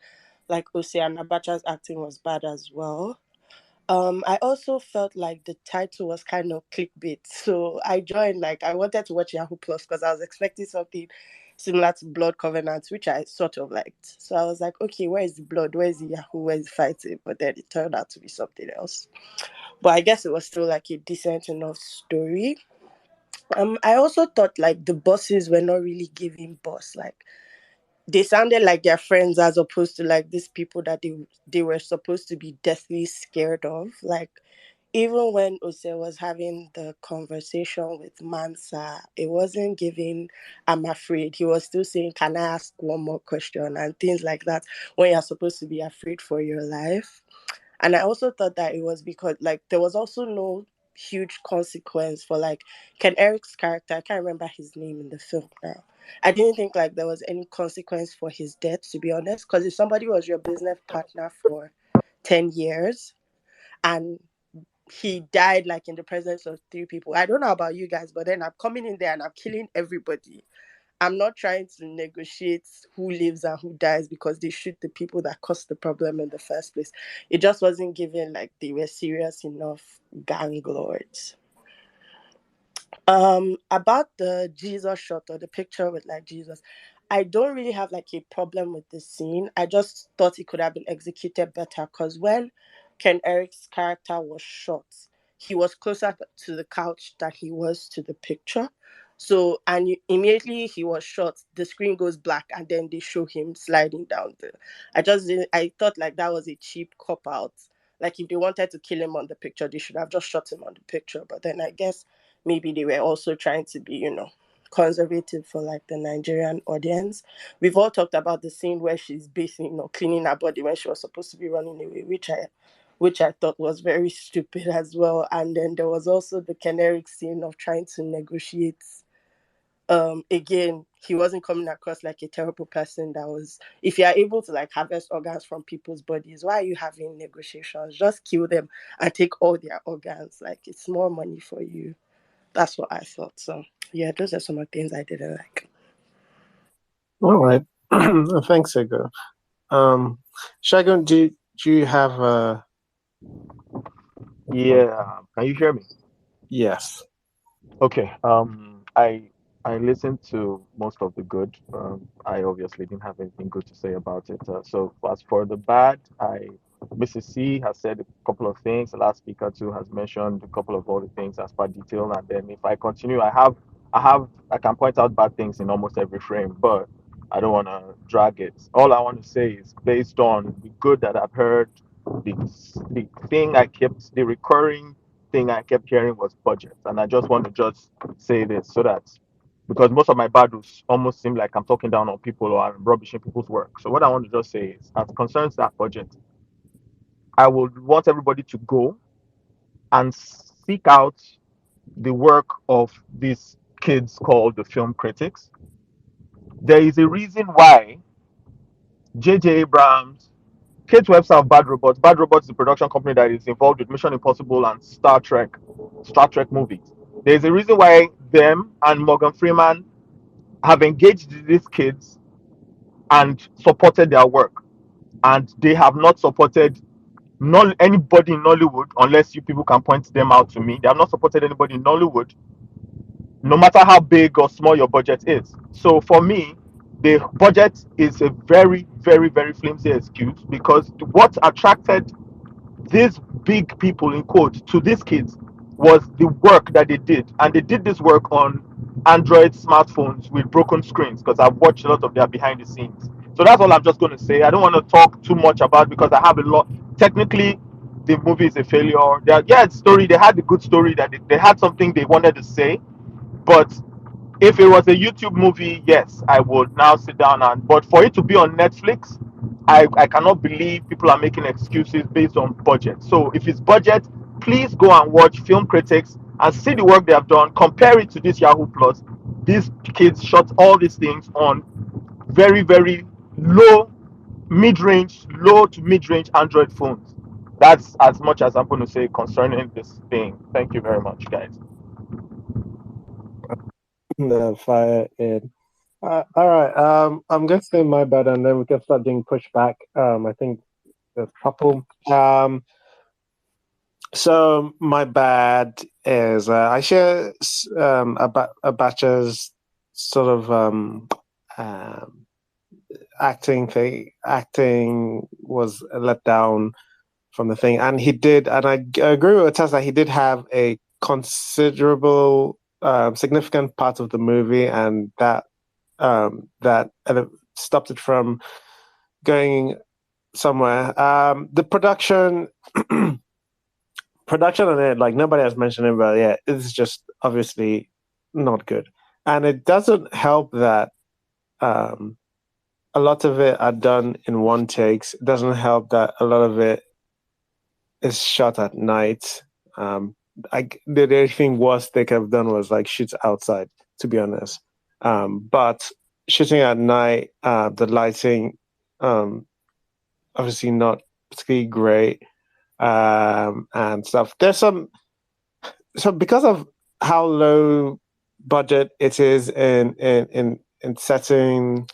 like Ose and Abacha's acting, was bad as well. I also felt like the title was kind of clickbait, so I joined. Like, I wanted to watch Yahoo Plus because I was expecting something similar to Blood Covenant, which I sort of liked. So I was like, okay, where is the blood? Where is the Yahoo? Where is the fighting? But then it turned out to be something else. But I guess it was still like a decent enough story. I also thought like the bosses were not really giving boss. Like, they sounded like their friends as opposed to like these people that they were supposed to be deathly scared of. Like, even when Ose was having the conversation with Mansa, it wasn't giving I'm afraid. He was still saying, can I ask one more question? And things like that when you're supposed to be afraid for your life. And I also thought that it was because like there was also no huge consequence for like Ken Eric's character. I can't remember his name in the film now. I didn't think like there was any consequence for his death, to be honest. Because if somebody was your business partner for 10 years and he died like in the presence of 3 people, I don't know about you guys, but then I'm coming in there and I'm killing everybody. I'm not trying to negotiate who lives and who dies because they shoot the people that caused the problem in the first place. It just wasn't given like they were serious enough gang lords. About the Jesus shot or the picture with like Jesus, I don't really have like a problem with the scene. I just thought it could have been executed better because when Ken Eric's character was shot, he was closer to the couch than he was to the picture. So, and immediately he was shot, the screen goes black and then they show him sliding down the. I just didn't, I thought like that was a cheap cop out. Like, if they wanted to kill him on the picture, they should have just shot him on the picture. But then I guess maybe they were also trying to be, conservative for like the Nigerian audience. We've all talked about the scene where she's basically, cleaning her body when she was supposed to be running away, which I thought was very stupid as well. And then there was also the Caneric scene of trying to negotiate. Again, he wasn't coming across like a terrible person. That was, if you are able to like harvest organs from people's bodies, why are you having negotiations? Just kill them and take all their organs. Like, it's more money for you. That's what I thought. So yeah, those are some of the things I didn't like. All right. Thanks, Ego. Shagun, do you have a... Yeah, can you hear me? Yes. Okay. I listened to most of the good. I obviously didn't have anything good to say about it. So as for the bad, Mrs. C has said a couple of things. The last speaker too has mentioned a couple of other things as per detail. And then if I continue, I can point out bad things in almost every frame, but I don't want to drag it. All I want to say is based on the good that I've heard, the the recurring thing I kept hearing was budget, and I just want to just say this so that because most of my battles almost seem like I'm talking down on people or I'm rubbishing people's work. So what I want to just say is, as concerns that budget, I would want everybody to go and seek out the work of these kids called the film critics. There is a reason why J.J. Abrams K12 have Bad Robots. Bad Robots is a production company that is involved with Mission Impossible and Star Trek movies. There's a reason why them and Morgan Freeman have engaged these kids and supported their work, and they have not supported not anybody in Nollywood unless you people can point them out to me. They have not supported anybody in Nollywood, no matter how big or small your budget is. So for me, the budget is a very, very, very flimsy excuse, because what attracted these big people in quote to these kids was the work that they did, and they did this work on Android smartphones with broken screens, because I've watched a lot of their behind the scenes. So that's all I'm just going to say. I don't want to talk too much about, because I have a lot. Technically the movie is a failure. Yeah, it's story, they had a good story, that they had something they wanted to say, but if it was a YouTube movie, yes, I would now sit down and. But for it to be on Netflix, I cannot believe people are making excuses based on budget. So if it's budget, please go and watch Film Critics and see the work they have done. Compare it to this Yahoo Plus. These kids shot all these things on very, very low to mid-range Android phones. That's as much as I'm going to say concerning this thing. Thank you very much, guys. The fire in. All right. I'm gonna say my bad, and then we can start doing pushback. I think there's a couple. So my bad is I share Abacha's sort of acting thing. Acting was let down from the thing, and he did, and I agree with Tess that he did have a considerable, significant part of the movie, and that stopped it from going somewhere. The production on it, like nobody has mentioned it, but yeah, it's just obviously not good, and it doesn't help that a lot of it are done in one takes. It doesn't help that a lot of it is shot at night. The only thing worse they could have done was like shoot outside, to be honest. But shooting at night, the lighting, obviously not particularly great, and stuff. There's some, so because of how low budget it is in setting,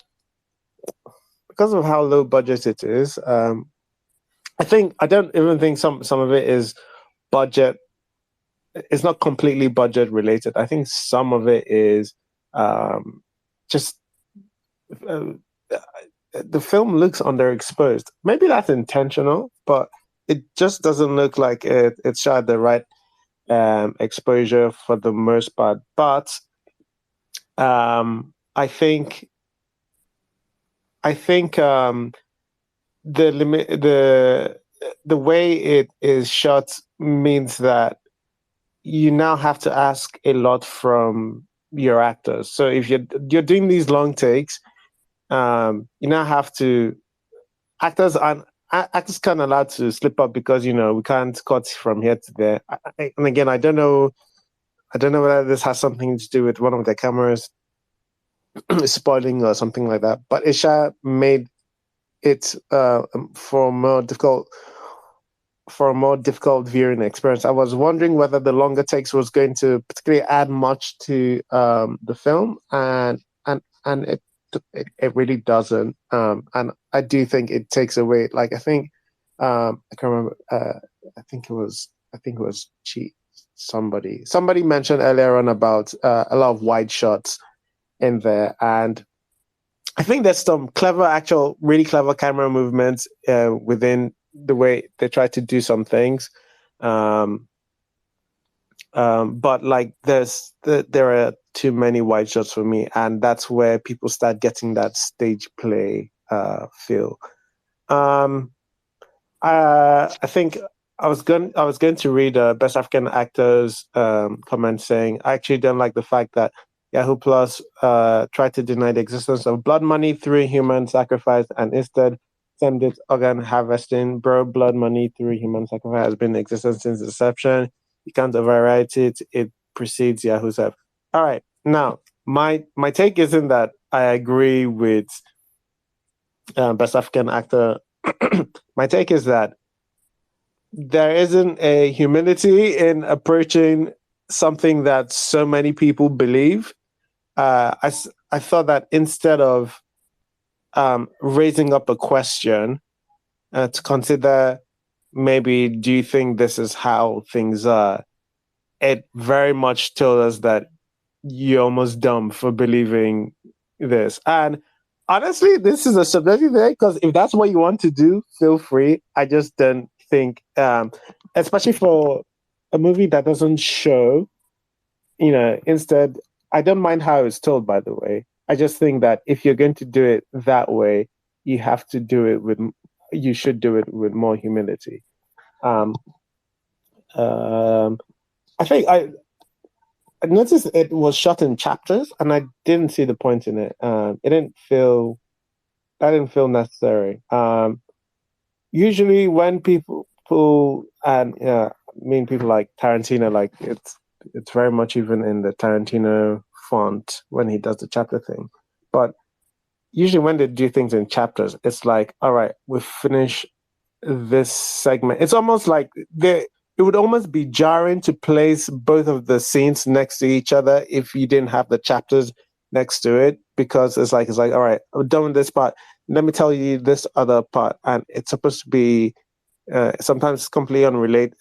because of how low budget it is, I don't even think some of it is budget. It's not completely budget related. I think some of it is just the film looks underexposed. Maybe that's intentional, but it just doesn't look like it's shot the right exposure for the most part. But I think the way it is shot means that you now have to ask a lot from your actors. So if you're doing these long takes, you now have to actors can't allowed to slip up, because we can't cut from here to there. And again, I don't know whether this has something to do with one of the cameras spoiling or something like that. But Isha made it for a more difficult viewing experience. I was wondering whether the longer takes was going to particularly add much to the film, and it really doesn't. And I do think it takes away. Like I think I can't remember. I think it was Cheat. Somebody mentioned earlier on about a lot of wide shots in there, and I think there's some really clever camera movements within the way they try to do some things. But like there are too many wide shots for me, and that's where people start getting that stage play feel. I think I was going to read Best African Actors comment saying, I actually don't like the fact that Yahoo Plus tried to deny the existence of blood money through human sacrifice and instead termed it organ harvesting. Bro, blood money through human sacrifice has been in existence since inception. You can't overwrite it. It precedes Yahoo's app. All right. Now, my take isn't that I agree with Best African Actor my take is that there isn't a humility in approaching something that so many people believe. I thought that instead of raising up a question to consider, maybe, do you think this is how things are? It very much told us that you're almost dumb for believing this. And honestly, this is a subjective thing, because if that's what you want to do, feel free. I just don't think, especially for a movie that doesn't show, instead, I don't mind how it's told, by the way. I just think that if you're going to do it that way, you have to do it with, you should do it with more humility. Um, um, I think I noticed it was shot in chapters, and I didn't see the point in it. That didn't feel necessary. Usually, when people and I mean people like Tarantino, like it's very much even in the Tarantino font when he does the chapter thing. But usually, when they do things in chapters, it's like, all right, we finish this segment. It's almost like it would almost be jarring to place both of the scenes next to each other if you didn't have the chapters next to it, because it's like, all right, I'm done with this part. Let me tell you this other part, and it's supposed to be sometimes completely unrelated,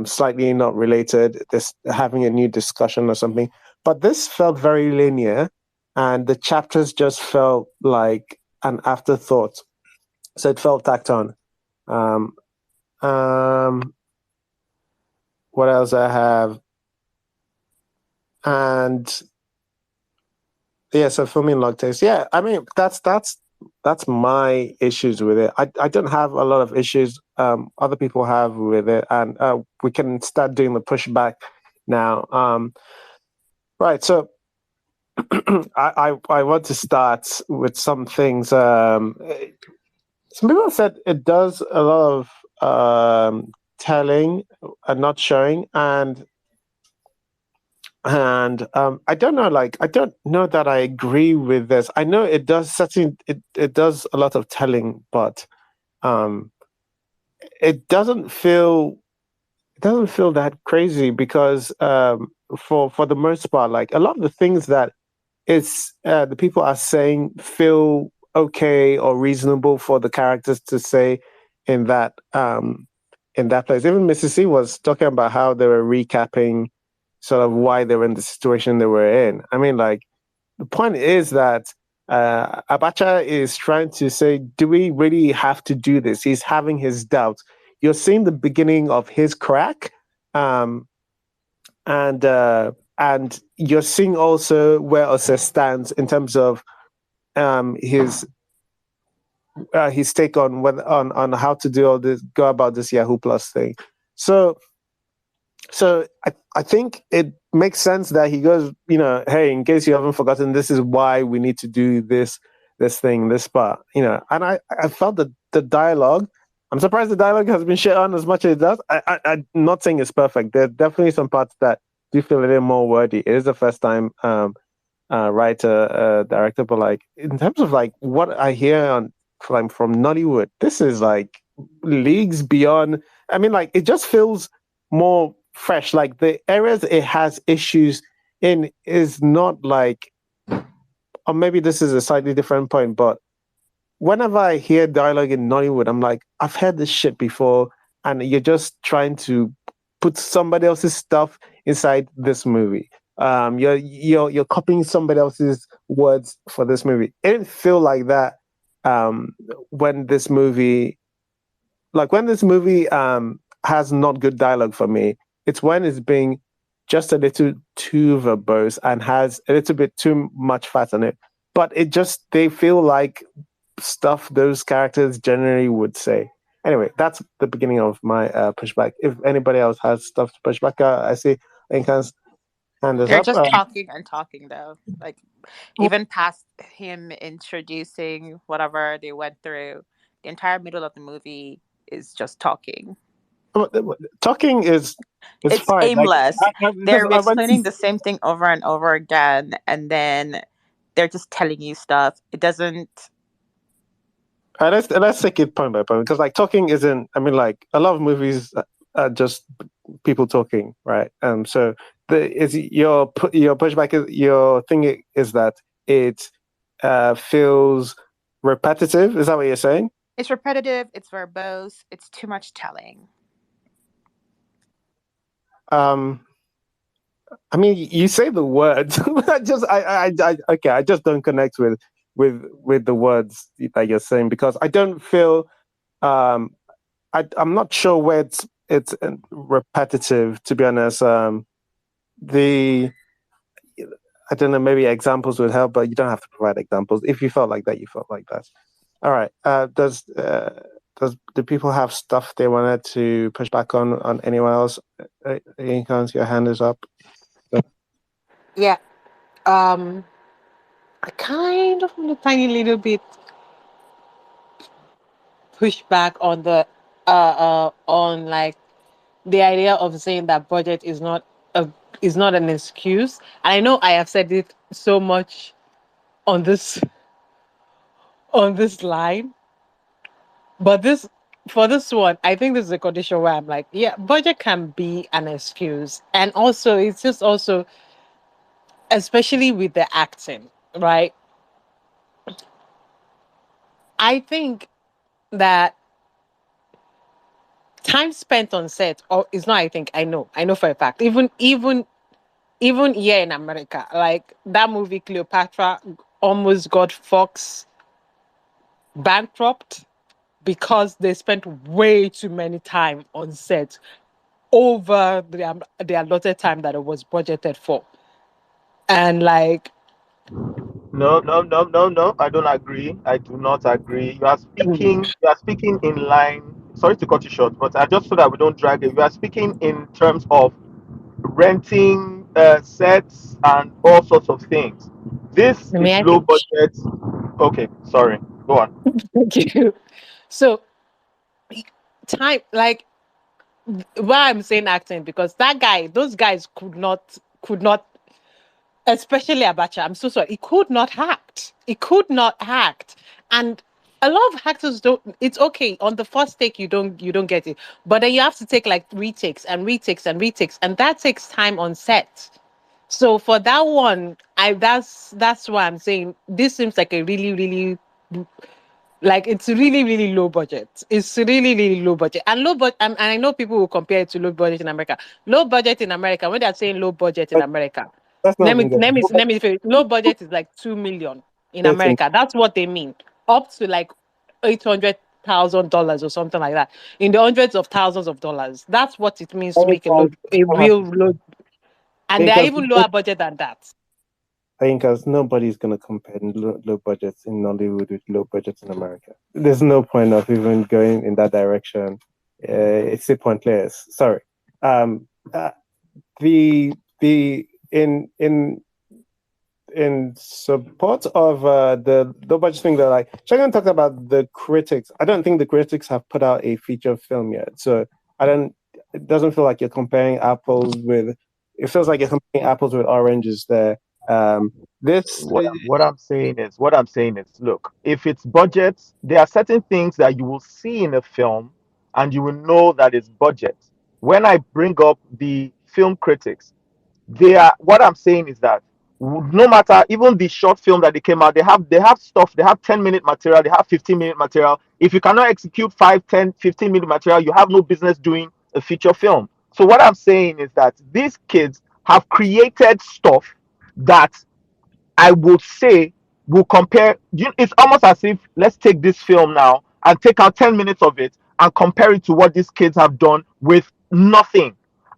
slightly not related. This having a new discussion or something, but this felt very linear, and the chapters just felt like an afterthought. So it felt tacked on. Um, what else I have? And yeah, so for me, log taste. Yeah, I mean that's my issues with it. I don't have a lot of issues. Other people have with it, and we can start doing the pushback now. Right. So I want to start with some things. Some people said it does a lot of telling and not showing, and I don't know, like, I don't know that I agree with this. I know it does certain it does a lot of telling, but um it doesn't feel that crazy, because for the most part, like, a lot of the things that the people are saying feel okay or reasonable for the characters to say in that place. Even Mrs. C was talking about how they were recapping sort of why they were in the situation they were in. I mean, like, the point is that Abacha is trying to say, do we really have to do this? He's having his doubts. You're seeing the beginning of his crack, um, and you're seeing also where Ose stands in terms of his take on on how to do all this, go about this Yahoo Plus thing. So I think it makes sense that he goes, hey, in case you haven't forgotten, this is why we need to do this thing, this part, And I felt that the dialogue, I'm surprised the dialogue has been shit on as much as it does. I'm not saying it's perfect. There are definitely some parts that do feel a little more wordy. It is the first time writer, director, but like, in terms of like what I hear from Nollywood, this is like leagues beyond. I mean, like, it just feels more fresh. Like, the areas it has issues in is not like, or maybe this is a slightly different point, but whenever I hear dialogue in Nollywood, I'm like, I've heard this shit before, and you're just trying to put somebody else's stuff inside this movie. You're copying somebody else's words for this movie. It didn't feel like that um, when this movie, has not good dialogue for me. It's when it's being just a little too verbose and has a little bit too much fat on it. But they feel like stuff those characters generally would say. Anyway, that's the beginning of my pushback. If anybody else has stuff to push back, I see Incan's hand is They're up. just talking and talking, though. Like, even past him introducing whatever they went through, the entire middle of the movie is just talking. Talking is it's fine. aimless. Because They're explaining the same thing over and over again, and then they're just telling you stuff. It doesn't. let's take it point by point because like talking isn't. I mean, like a lot of movies are just people talking, right? So your pushback is your thing is that it feels repetitive. Is that what you're saying? It's repetitive, it's verbose, it's too much telling. I mean, you say the words. Okay. I just don't connect with the words that you're saying because I don't feel. I'm not sure where it's repetitive. To be honest, the I don't know. Maybe examples would help, but you don't have to provide examples. If you felt like that, you felt like that. All right. Do people have stuff they wanted to push back on anyone else? Your hand is up. Yeah. I kind of want a tiny little bit push back on the on like the idea of saying that budget a is not an excuse. And I know I have said it so much on this line, but this for this one, I think this is a condition where I'm like, yeah, budget can be an excuse. And also it's just also especially with the acting, right? I think that time spent on set or is not, I know for a fact, even here in America, like that movie Cleopatra almost got Fox bankrupt because they spent way too many time on set over the allotted time that it was budgeted for. And like No, no, no, no, no. I don't agree. I do not agree. You are speaking. You are speaking in line. Sorry to cut you short, but I just so that we don't drag it. You are speaking in terms of renting sets and all sorts of things. This may is I low finish? budget. Okay, sorry. Go on. Thank you. So time like why I'm saying acting because those guys could not especially Abacha. I'm so sorry. He could not act. He could not act. And a lot of actors don't. It's okay on the first take you don't get it, but then you have to take like retakes and retakes and retakes, and that takes time on set. So for that one, that's why I'm saying this seems like a really like it's really low budget. It's really low budget and low budget. And I know people will compare it to low budget in America. Low budget in America when they're saying low budget in America, Let's not let me even let me go. let me say low budget is like 2 million in Let's think. America. That's what they mean. Up to like $800,000 or something like that. In the hundreds of thousands of dollars. That's what it means to make a real low. And they are Because even lower budget than that. because nobody's gonna compare low budgets in Nollywood with low budgets in America. There's no point of even going in that direction. It's a pointless. Sorry. Um, uh, the in support of the low budget thing that like Shagan talked about the critics. I don't think the critics have put out a feature film yet. So I don't it doesn't feel like you're comparing apples with it feels like you're comparing apples with oranges there. Um this What I'm saying is, look, if it's budget, there are certain things that you will see in a film, and you will know that it's budget. When I bring up the film critics, they are what I'm saying is that no matter even the short film that they came out, they have stuff, they have 10-minute material, they have 15-minute material. If you cannot execute 5, 10, 15-minute material, you have no business doing a feature film. So what I'm saying is that these kids have created stuff that I would say will compare. It's almost as if let's take this film now and take out 10 minutes of it and compare it to what these kids have done with nothing.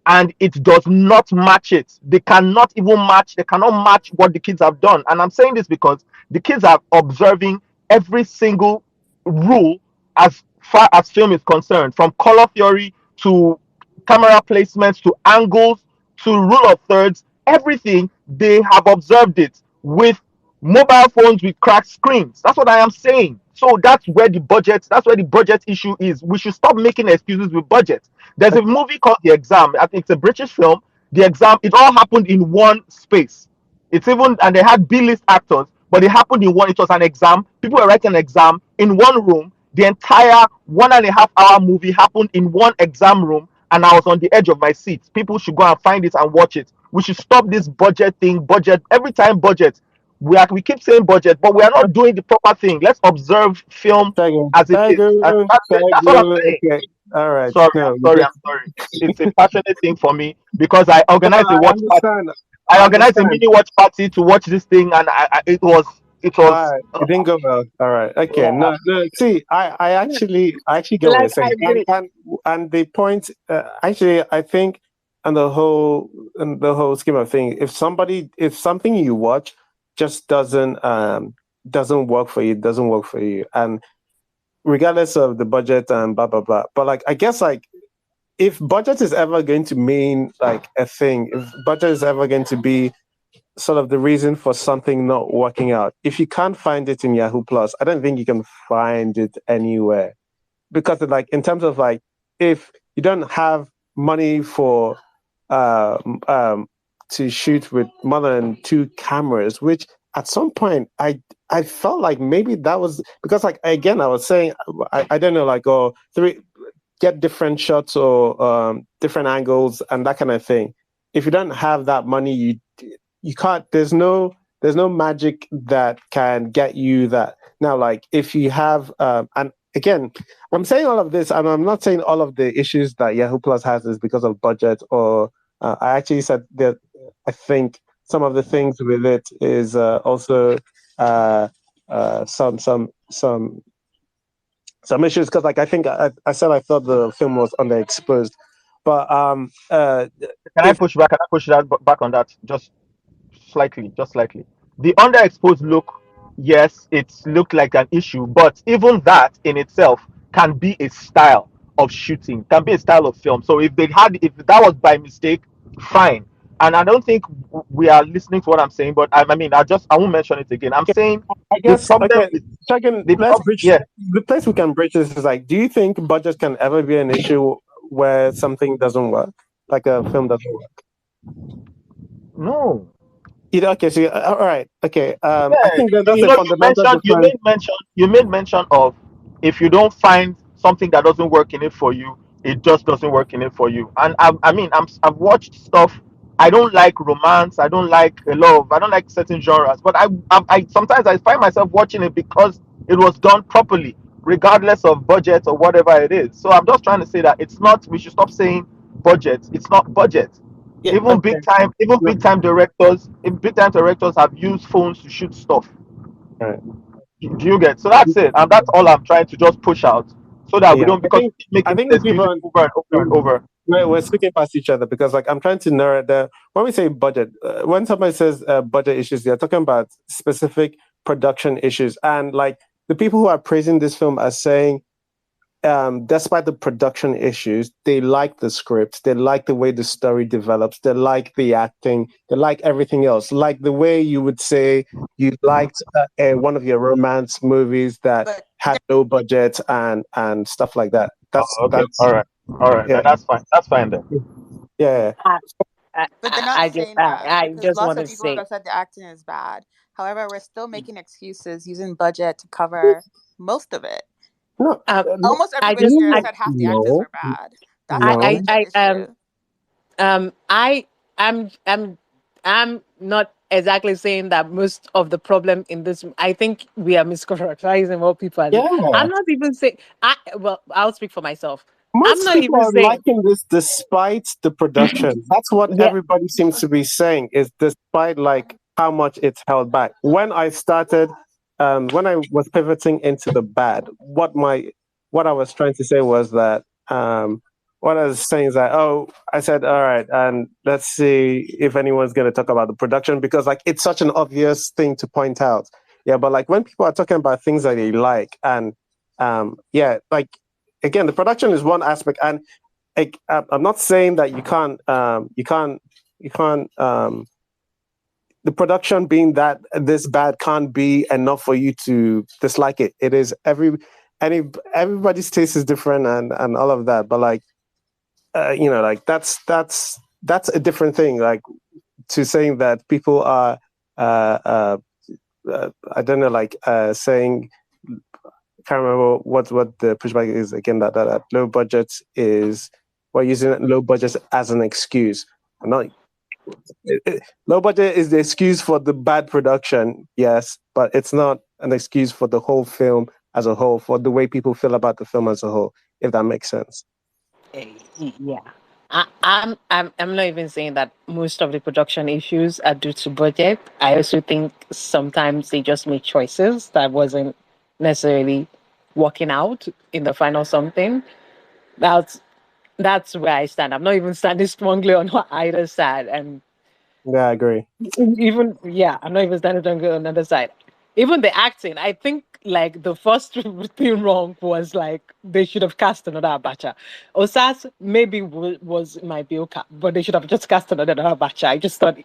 And it does not match it. They cannot match what the kids have done. And I'm saying this because the kids are observing every single rule as far as film is concerned, from color theory to camera placements to angles to rule of thirds, everything they have observed it with mobile phones with cracked screens. That's what I am saying. So that's where the budget issue is. We should stop making excuses with budget. There's a movie called The Exam. I think it's a British film. The Exam, it all happened in one space. It's even, and they had B-list actors, but it happened in one. It was an exam. People were writing an exam in one room. The entire 1.5 hour movie happened in one exam room, and I was on the edge of my seat. People should go and find it and watch it. We should stop this budget thing. Budget every time budget. We keep saying budget, but we are not doing the proper thing. Let's observe film as it is. And that's it. That's all I'm saying. Okay. All right. Sorry, No, I'm sorry, I'm sorry. It's a passionate thing for me because I organized a I watch party. understand. I I organized a understand. mini watch party to watch this thing, and it was All right. It didn't go well. All right. Okay. yeah. No. See, I actually get what you're Like I saying, agree. and the point. Actually, I think, and the whole scheme of things, if something you watch just doesn't work for you, it doesn't work for you, and regardless of the budget and blah blah blah. But like, I guess like, if budget is ever going to mean like a thing, if budget is ever going to be sort of the reason for something not working out, if you can't find it in Yahoo Plus, I don't think you can find it anywhere. Because like, in terms of like, if you don't have money for to shoot with more than two cameras, which at some point I felt like maybe that was because, like, again, I was saying, I don't know, like, or three, get different shots or different angles and that kind of thing. If you don't have that money, you can't. There's no magic that can get you that. Now, like, if you have and again, I'm saying all of this, and I'm not saying all of the issues that Yahoo Plus has is because of budget, or I actually said that I think some of the things with it is also some issues, because like, I think I said I thought the film was underexposed, but Can I push back? Can I push that back on that? Just slightly, just slightly. The underexposed look, yes, it looked like an issue, but even that in itself can be a style of shooting, can be a style of film. So if if that was by mistake, fine. And I don't think we are listening to what I'm saying, but I mean, I won't mention it again. I'm saying I the guess, problem okay, is second, the let's problem. bridge. Yeah, The place we can bridge this is like, do you think budget can ever be an issue where something doesn't work, like a film doesn't work? no. Okay, so all right, okay. I Yeah, think that that's you a know, you fundamental mentioned, difference. you made mention of if you don't find something that doesn't work in it for you, it just doesn't work in it for you. And I mean, I've watched stuff. I don't like romance. I don't like a lot of. I don't like certain genres. But I sometimes I find myself watching it because it was done properly, regardless of budget or whatever it is. So I'm just trying to say that it's not. We should stop saying budget. It's not budget. Yeah, Even okay. big time directors have used phones to shoot stuff. All right. Do you get? So that's it, and that's all I'm trying to just push out, so that we Yeah, don't, because we keep I making think the we keep excuses on. over and over and over. We're speaking past each other, because like, I'm trying to narrow it down. When we say budget, when somebody says budget issues, they're talking about specific production issues, and like, the people who are praising this film are saying, despite the production issues, they like the script, they like the way the story develops, they like the acting, they like everything else. Like the way you would say you liked one of your romance movies that had no budget and stuff like that. Okay, That's all right, yeah, then that's fine. That's fine then. yeah. But they're not saying that I because just lots want of to people say, have said the acting is bad. However, we're still making excuses using budget to cover most of it. No, Almost I everybody just, here I, said half the actors no, are bad. That's not a no. budget issue. I, I'm not exactly saying that most of the problem in this. I think we are mischaracterizing what people are. Yeah, I'm not even saying. Well, I'll speak for myself. I'm most not people even are saying. liking this despite the production. That's what Yeah, everybody seems to be saying, is despite like how much it's held back. When I started, when I was pivoting into the bad, what I was trying to say was that what I was saying is that, I said, all right, and let's see if anyone's going to talk about the production, because like, it's such an obvious thing to point out. Yeah, but like, when people are talking about things that they like, and yeah, like, again, the production is one aspect, and I'm not saying that you can't. The production being that this bad can't be enough for you to dislike it. It is everybody's taste is different, and all of that. But like, like, that's a different thing. Like, to saying that people are uh, uh, I don't know, like saying, can't remember what the pushback is again. That low budget is, we're using low budget as an excuse. I'm not. Low budget is the excuse for the bad production, yes, but it's not an excuse for the whole film as a whole, for the way people feel about the film as a whole, if that makes sense. Yeah. I'm not even saying that most of the production issues are due to budget. I also think sometimes they just make choices that wasn't necessarily working out in the final something. That's that's where I stand. I'm not even standing strongly on either side, and Yeah, I agree. even yeah, I'm not even standing strongly on the other side. Even the acting, I think like the first thing wrong was like they should have cast another Abacha. Osas maybe was my Ebuka, but they should have just cast another Abacha. I just thought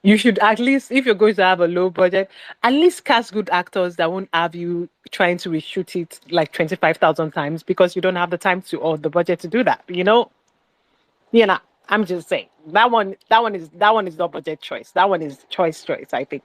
you should at least, if you're going to have a low budget, at least cast good actors that won't have you trying to reshoot it like 25,000 times because you don't have the time to or the budget to do that. You know, I'm just saying that one is not budget choice. That one is choice. I think.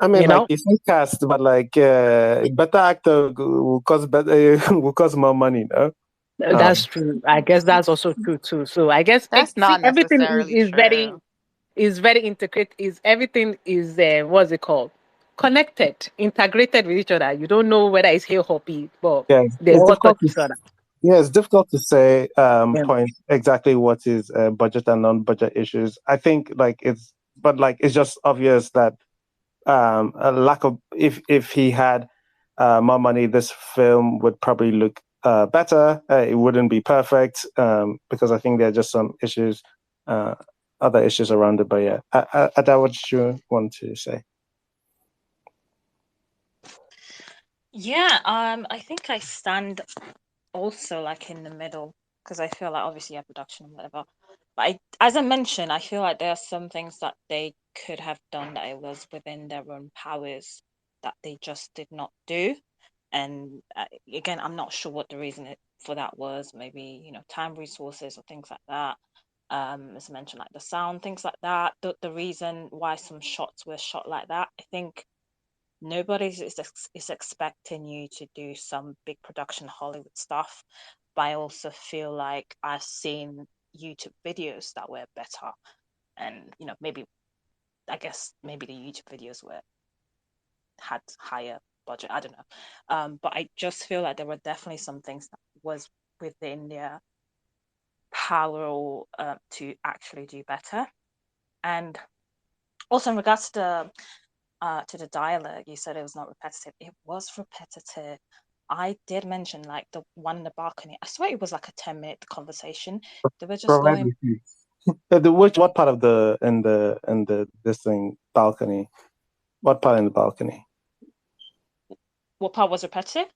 I mean, You like know, it's a cast, but like better actor will cost better will cost more money, no? that's true. I guess that's also true too. So I guess That's see not everything necessarily is very true. intricate. Is everything is what's it called? Connected, integrated with each other. You don't know whether it's here or B, but Yeah, they it's all touch difficult to each other. yeah, it's difficult to say Yeah. point exactly what is budget and non-budget issues. I think like it's just obvious that a lack of if he had more money, this film would probably look better. It wouldn't be perfect because I think there are just some issues, uh, other issues around it. But yeah, Ada, what you want to say? Yeah, I think I stand also like in the middle because I feel like obviously yeah, production and whatever. But as I mentioned, I feel like there are some things that they could have done that it was within their own powers that they just did not do. And again, I'm not sure what the reason for that was. Maybe time, resources, or things like that. As I mentioned, like the sound, things like that. The reason why some shots were shot like that, I think nobody is expecting you to do some big production Hollywood stuff. But I also feel like I've seen YouTube videos that were better, and maybe I guess maybe the YouTube videos had higher budget. I don't know, but I just feel like there were definitely some things that was within their power to actually do better. And also in regards to the dialogue, you said it was not repetitive. It was repetitive. I did mention like the one in the balcony. I swear it was like a 10-minute conversation. They were just going. Provide receipts. Which what part of the this thing balcony? What part in the balcony? What part was repetitive?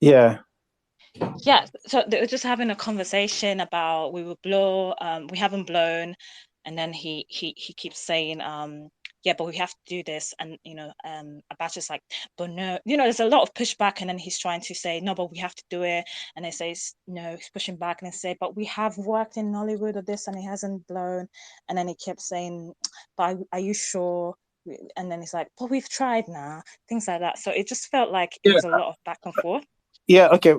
Yeah. Yeah, so they were just having a conversation about we will blow, we haven't blown, and then he keeps saying, yeah, but we have to do this, and Abacha's like, but no, there's a lot of pushback, and then he's trying to say, no, but we have to do it, and they say, no, he's pushing back, and they say, but we have worked in Nollywood or this, and it hasn't blown, and then he kept saying, but are you sure? And then he's like, but we've tried now, things like that. So it just felt like it was a lot of back and forth. Yeah, okay.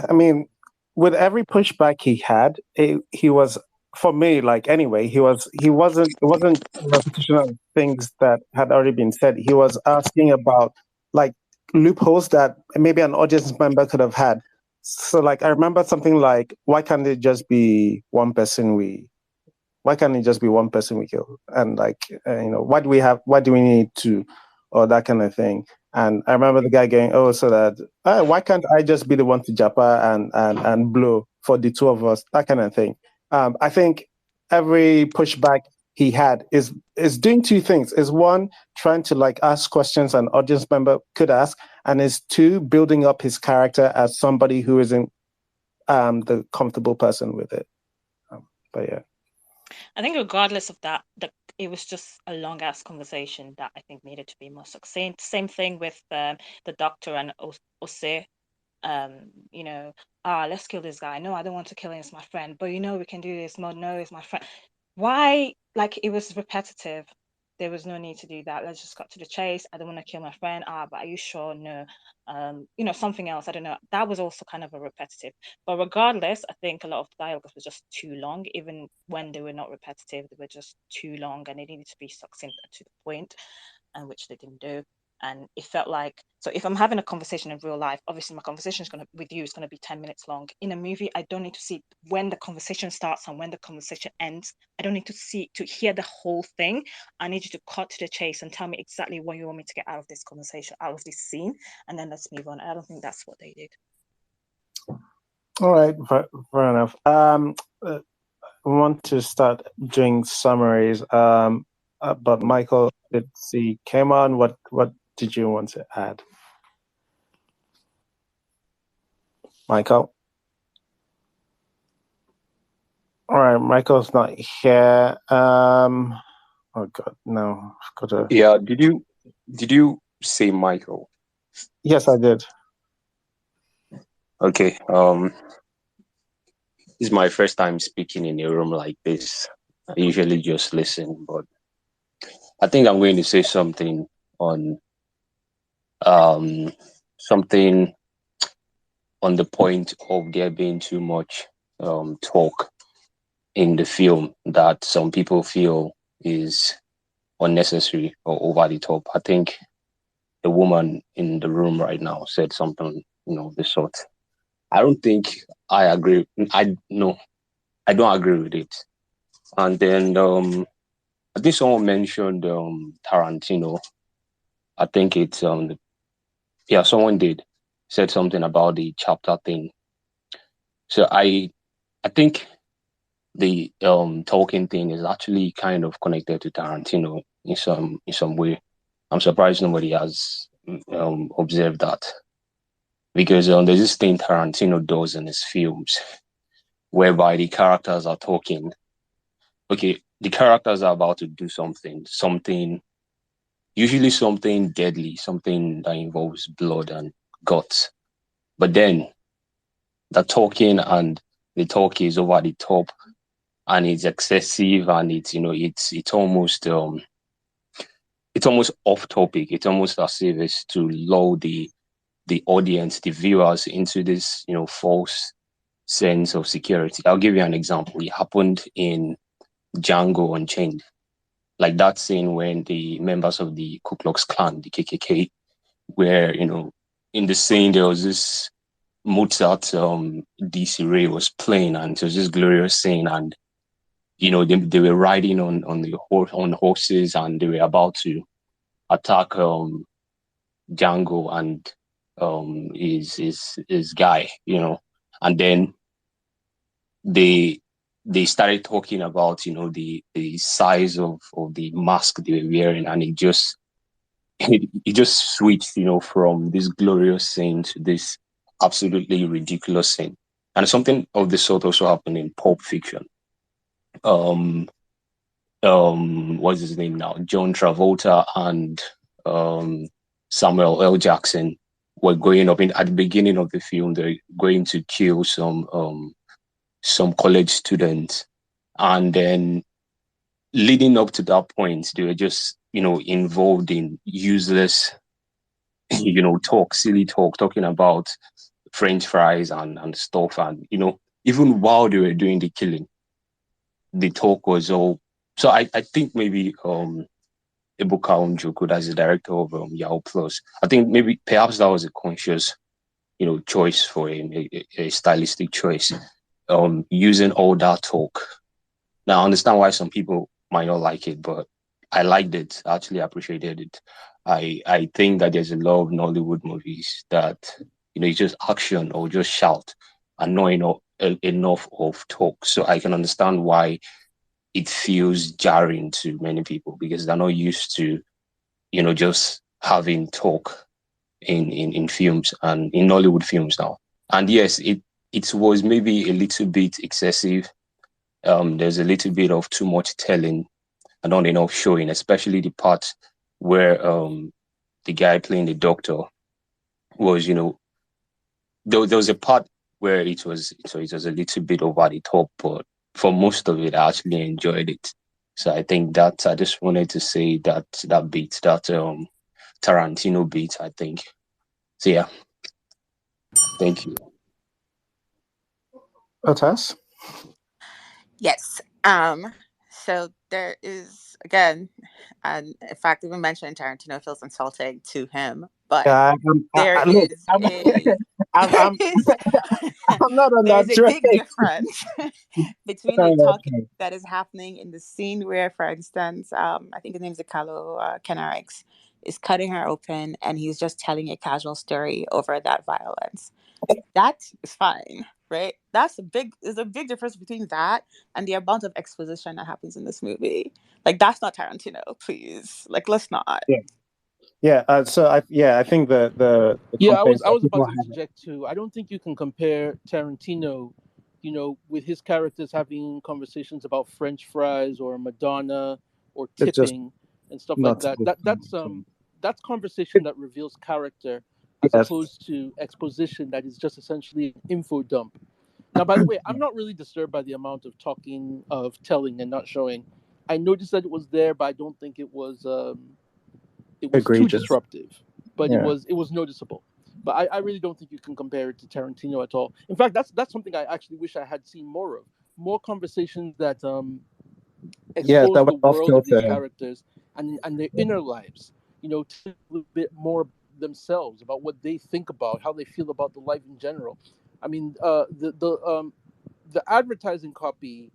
I mean, with every pushback he had, he was for me like anyway. It wasn't a repetition of things that had already been said. He was asking about like loopholes that maybe an audience member could have had. So like I remember something like, why can't it just be one person why can't it just be one person we kill? And like, why do we need two, or that kind of thing? And I remember the guy going, oh, so that why can't I just be the one to japa and blow for the two of us? That kind of thing. I think every pushback he had is doing two things. Is one, trying to like ask questions an audience member could ask, and is two, building up his character as somebody who isn't the comfortable person with it. But yeah. I think regardless of that, it was just a long ass conversation that I think needed to be more succinct. Same thing with the doctor and Ose. Let's kill this guy. No, I don't want to kill him. It's my friend. But we can do this. No, it's my friend. Why? Like it was repetitive. there was no need to do that. Let's just cut to the chase. I don't want to kill my friend. But are you sure? No. Something else. I don't know. That was also kind of a repetitive. But regardless, I think a lot of the dialogues was just too long. Even when they were not repetitive, they were just too long, and they needed to be succinct to the point, and which they didn't do. And it felt like, so if I'm having a conversation in real life, obviously my conversation with you is going to be 10 minutes long. In a movie, I don't need to see when the conversation starts and when the conversation ends. I don't need to hear the whole thing. I need you to cut to the chase and tell me exactly what you want me to get out of this conversation, out of this scene, and then let's move on. I don't think that's what they did. All right, fair enough. We want to start doing summaries. But Michael, let's see, came on. What did you want to add, Michael? All right, Michael's not here. Oh God, no. I've got to... Yeah, did you say Michael? Yes, I did. Okay. This is my first time speaking in a room like this. I usually just listen, but I think I'm going to say something on something on the point of there being too much talk in the film that some people feel is unnecessary or over the top. I think the woman in the room right now said something, the sort. I don't think I agree. I don't agree with it. And then I think someone mentioned Tarantino. I think it's someone said something about the chapter thing. So I think the talking thing is actually kind of connected to Tarantino in some way. I'm surprised nobody has observed that, because there's this thing Tarantino does in his films whereby the characters are talking. Okay, the characters are about to do something, usually something deadly, something that involves blood and guts. But then the talking and the talk is over the top, and it's excessive, and it's almost off topic. It's almost as if it's to lull the audience, the viewers, into this false sense of security. I'll give you an example. It happened in Django Unchained, like that scene when the members of the Ku Klux Klan, the KKK, where in the scene there was this Mozart DC Ray was playing, and it was this glorious scene, and they were riding on horses, and they were about to attack Django and his guy, and then they started talking about the size of the mask they were wearing, and it just switched from this glorious scene to this absolutely ridiculous scene. And something of the sort also happened in Pulp Fiction. What's his name now? John Travolta and Samuel L. Jackson were going up at the beginning of the film. They're going to kill some college students, and then leading up to that point, they were just involved in useless silly talk, talking about French fries and stuff, and even while they were doing the killing, the talk was all. So I think maybe Ebuka Njoku, that's the director of Yahoo Plus, I think maybe perhaps that was a conscious choice for him, a stylistic choice, using all that talk. Now I understand why some people might not like it, but I liked it. I actually appreciated it. I think that there's a lot of Nollywood movies that it's just action or just shout and not enough of talk. So I can understand why it feels jarring to many people, because they're not used to just having talk in films and in Nollywood films now. And yes, it was maybe a little bit excessive. There's a little bit of too much telling and not enough showing, especially the part where the guy playing the doctor was, there was a part where it was a little bit over the top, but for most of it, I actually enjoyed it. So I think that I just wanted to say that Tarantino beat, I think. So yeah, thank you. Otas? Yes. So there is again, and in fact, even mentioning Tarantino feels insulting to him, but there Look, is a I'm, there is I'm not on there's that a train. big difference between the talking that is happening in the scene where, for instance, I think his name's Akalo Kenarix is cutting her open, and he's just telling a casual story over that violence. That is fine, right? There's a big difference between that and the amount of exposition that happens in this movie. Like, that's not Tarantino, please. Like, let's not. Yeah. I think the Yeah, complaints I that was about people to have, interject too. I don't think you can compare Tarantino, with his characters having conversations about French fries or Madonna or it's just tipping and stuff like not that. good. That's conversation that reveals character as Yes, opposed to exposition that is just essentially an info dump. Now, by the way, I'm not really disturbed by the amount of talking, of telling, and not showing. I noticed that it was there, but I don't think it was too egregious. disruptive, but Yeah. it was noticeable. But I really don't think you can compare it to Tarantino at all. In fact, that's something I actually wish I had seen more of. More conversations that Yeah, expose that was the off world of these kilter. characters and their inner lives. Tell a little bit more about themselves, about what they think about, how they feel about the life in general. I mean, the advertising copy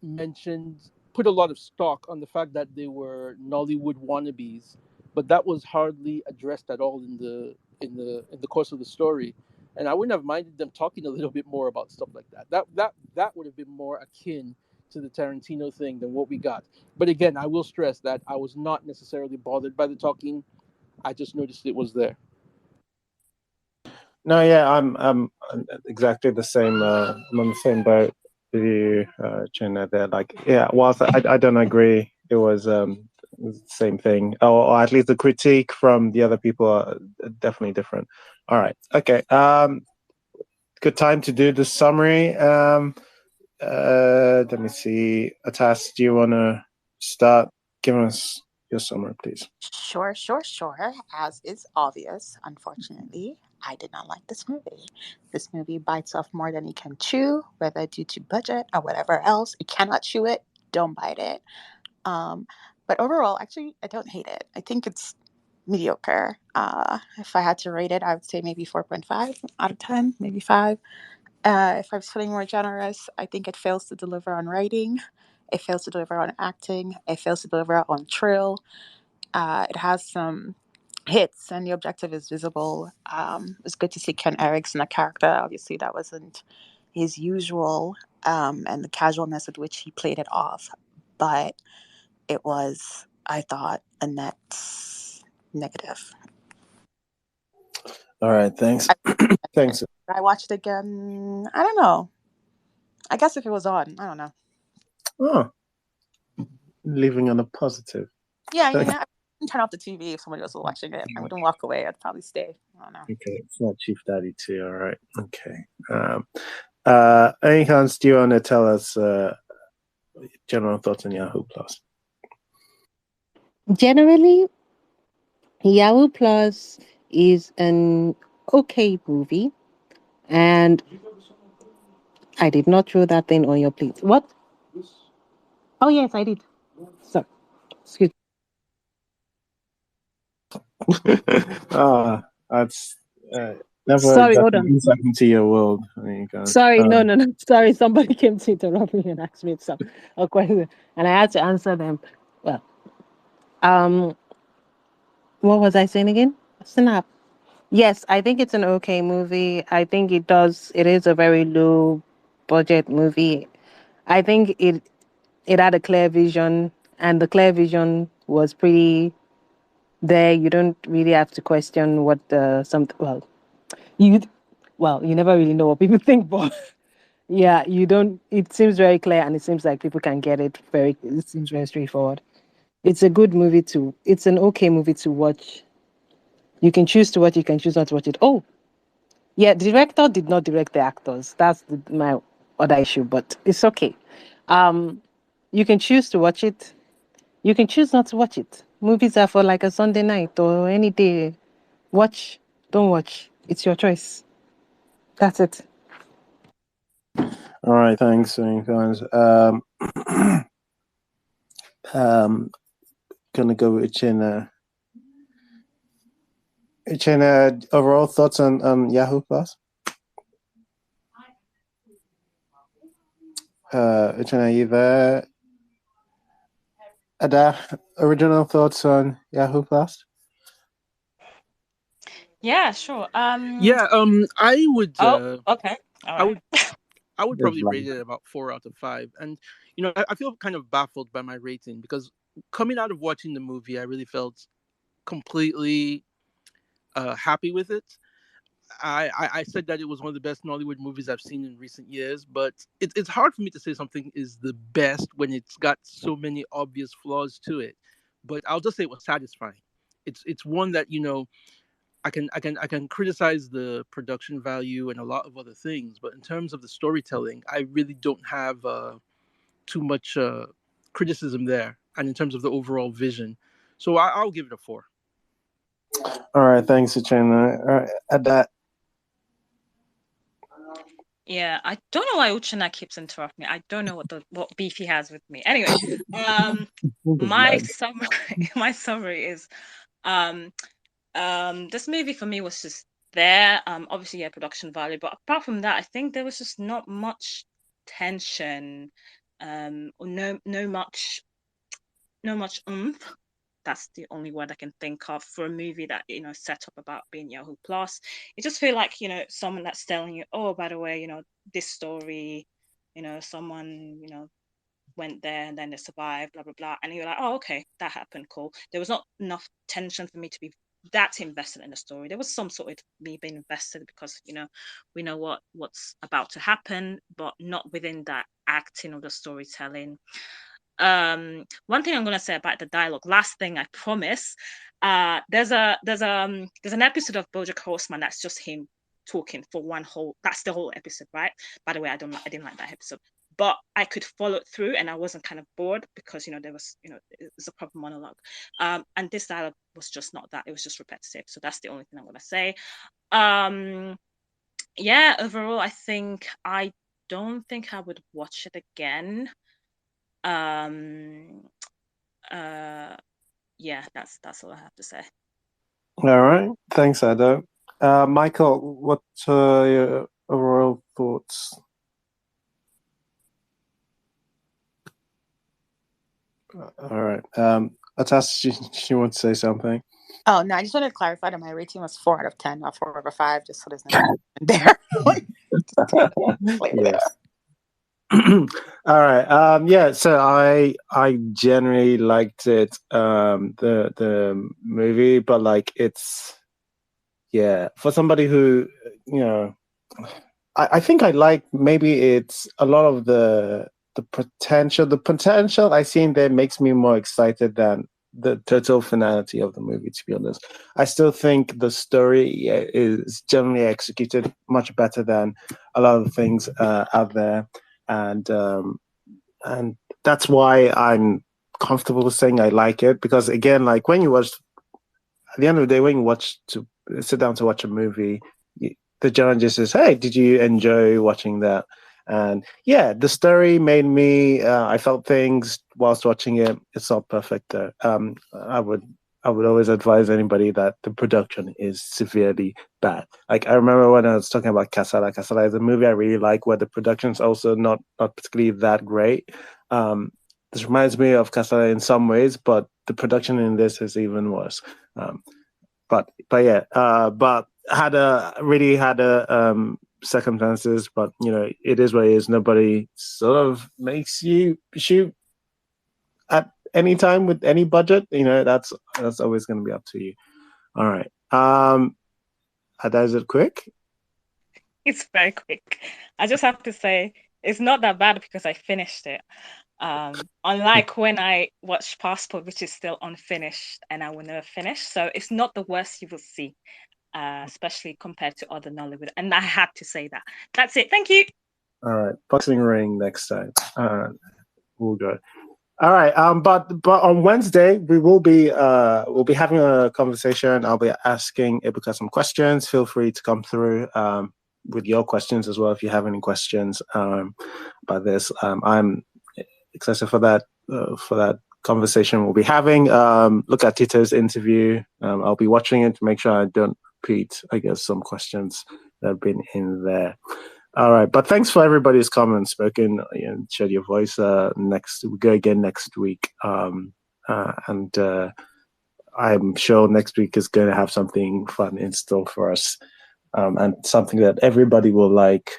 mentioned put a lot of stock on the fact that they were Nollywood wannabes, but that was hardly addressed at all in the course of the story. And I wouldn't have minded them talking a little bit more about stuff like that. That would have been more akin to the Tarantino thing than what we got. But again, I will stress that I was not necessarily bothered by the talking. I just noticed it was there. No, yeah, I'm exactly the same. I'm on the same boat with you, Chena. There, like, yeah. Whilst I don't agree, it was the same thing, or at least the critique from the other people are definitely different. All right, okay. Good time to do the summary. Let me see. Atas, do you want to start giving us your summary, please? Sure, sure, sure. As is obvious, unfortunately, I did not like this movie. This movie bites off more than it can chew, whether due to budget or whatever else. It cannot chew it, don't bite it. Um, but overall, actually, I don't hate it. I think it's mediocre. If I had to rate it, I would say maybe 4.5 out of 10, maybe 5. If I was feeling more generous, I think it fails to deliver on writing. It fails to deliver on acting. It fails to deliver on thrill. It has some hits, and the objective is visible. It's good to see Ken Erickson, a character. Obviously, that wasn't his usual, and the casualness with which he played it off. But it was, I thought, a net negative. All right, thanks. Thanks. I watched it again. I don't know. I guess if it was on, I don't know. Oh, leaving on a positive. Yeah, I wouldn't turn off the TV if somebody was watching it. I wouldn't walk away. I'd probably stay. I don't know. Okay, it's not Chief Daddy too. All right. Okay. Any chance do you want to tell us general thoughts on Yahoo Plus? Generally, Yahoo Plus is an okay movie, and I did not throw that thing on your plate. What? Oh yes, I did. Sorry. Excuse. That's never Sorry, got hold an on. insight into your world. There you go. Sorry, no. Sorry, somebody came to interrupt me and asked me some a question, and I had to answer them. Well, what was I saying again? Snap. Yes, I think it's an okay movie. I think it is a very low budget movie. I think it had a clear vision, and the clear vision was pretty there. You don't really have to question what you you never really know what people think, but yeah, you don't. It seems very clear, and it seems like people can get it very. It seems very straightforward. It's a good movie to. It's an okay movie to watch. You can choose to watch. You can choose not to watch it. Oh, yeah, the director did not direct the actors. That's my other issue, but it's okay. Um, You can choose to watch it. You can choose not to watch it. Movies are for like a Sunday night or any day. Watch, don't watch. It's your choice. That's it. All right, thanks, guys. Gonna go with Uchenna. Uchenna, overall thoughts on Yahoo Plus? Uchenna, you there? Ada, original thoughts on Yahoo Plus? Yeah, sure. Yeah, I would. Oh, okay. All I right. would. I would probably rate it about 4 out of 5. And I feel kind of baffled by my rating because coming out of watching the movie, I really felt completely happy with it. I said that it was one of the best Nollywood movies I've seen in recent years, but it's hard for me to say something is the best when it's got so many obvious flaws to it. But I'll just say it was satisfying. It's one that I can criticize the production value and a lot of other things, but in terms of the storytelling, I really don't have too much criticism there. And in terms of the overall vision, so I'll give it a 4. All right, thanks, Uchenna. All right, Ada. Yeah, I don't know why Uchenna keeps interrupting me. I don't know what beef he has with me. Anyway, my summary my summary is this movie for me was just there. Obviously, yeah, production value, but apart from that, I think there was just not much tension, or no much oomph. That's the only word I can think of for a movie that set up about being Yahoo Plus. It just feel like someone that's telling you, oh, by the way, this story, someone went there and then they survived, blah blah blah, and you're like, oh, okay, that happened, cool. There was not enough tension for me to be that invested in the story. There was some sort of me being invested because we know what's about to happen, but not within that acting or the storytelling. One thing I'm gonna say about the dialogue, last thing, I promise. There's an episode of BoJack Horseman that's just him talking for one whole. That's the whole episode, right? By the way, I didn't like that episode, but I could follow it through, and I wasn't kind of bored because there was it was a proper monologue. And this dialogue was just not that. It was just repetitive. So that's the only thing I'm gonna say. Yeah. Overall, I don't think I would watch it again. um yeah, that's all I have to say. All right, thanks, Ada. Michael, what are your overall thoughts? All right. Atas, she wants to say something. Oh no, I just wanted to clarify that my rating was 4 out of 10, not 4 out of 5, just so there's no there. Yes. All right. Yeah. So I generally liked it. The movie, but like it's for somebody who I think I like maybe it's a lot of the potential. The potential I see in there makes me more excited than the total finality of the movie, to be honest. I still think the story is generally executed much better than a lot of things out there, and that's why I'm comfortable saying I like it, because again, like when you watch, at the end of the day, when you sit down to watch a movie, the general just says, "Hey, did you enjoy watching that?" And yeah, the story made me. I felt things whilst watching it. It's not perfect though. I would always advise anybody that the production is severely bad. Like I remember when I was talking about Casala. Casala is a movie I really like, where the production's also not particularly that great. This reminds me of Casala in some ways, but the production in this is even worse. But had a circumstances, but it is what it is. Nobody sort of makes you shoot at any time with any budget. That's always going to be up to you. All right. Is it quick? It's very quick. I just have to say it's not that bad because I finished it. Unlike when I watched Passport, which is still unfinished and I will never finish. So it's not the worst you will see, especially compared to other Nollywood. And I had to say that. That's it. Thank you. All right. Boxing ring next time. We'll go. All right. But on Wednesday we'll be having a conversation. I'll be asking Ebuka some questions. Feel free to come through with your questions as well if you have any questions about this. I'm excited for that conversation we'll be having. Look at Tito's interview. I'll be watching it to make sure I don't repeat, I guess, some questions that have been in there. All right, but thanks for everybody's comments, spoken, and shared your voice. We go again next week, and I'm sure next week is going to have something fun in store for us, and something that everybody will like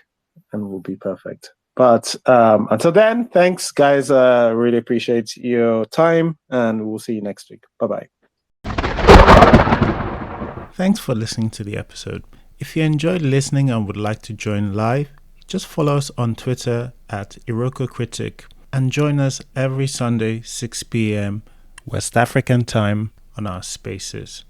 and will be perfect. But until then, thanks, guys. Really appreciate your time, and we'll see you next week. Bye-bye. Thanks for listening to the episode. If you enjoyed listening and would like to join live, just follow us on Twitter at IrokoCritic and join us every Sunday, 6 p.m. West African time on our spaces.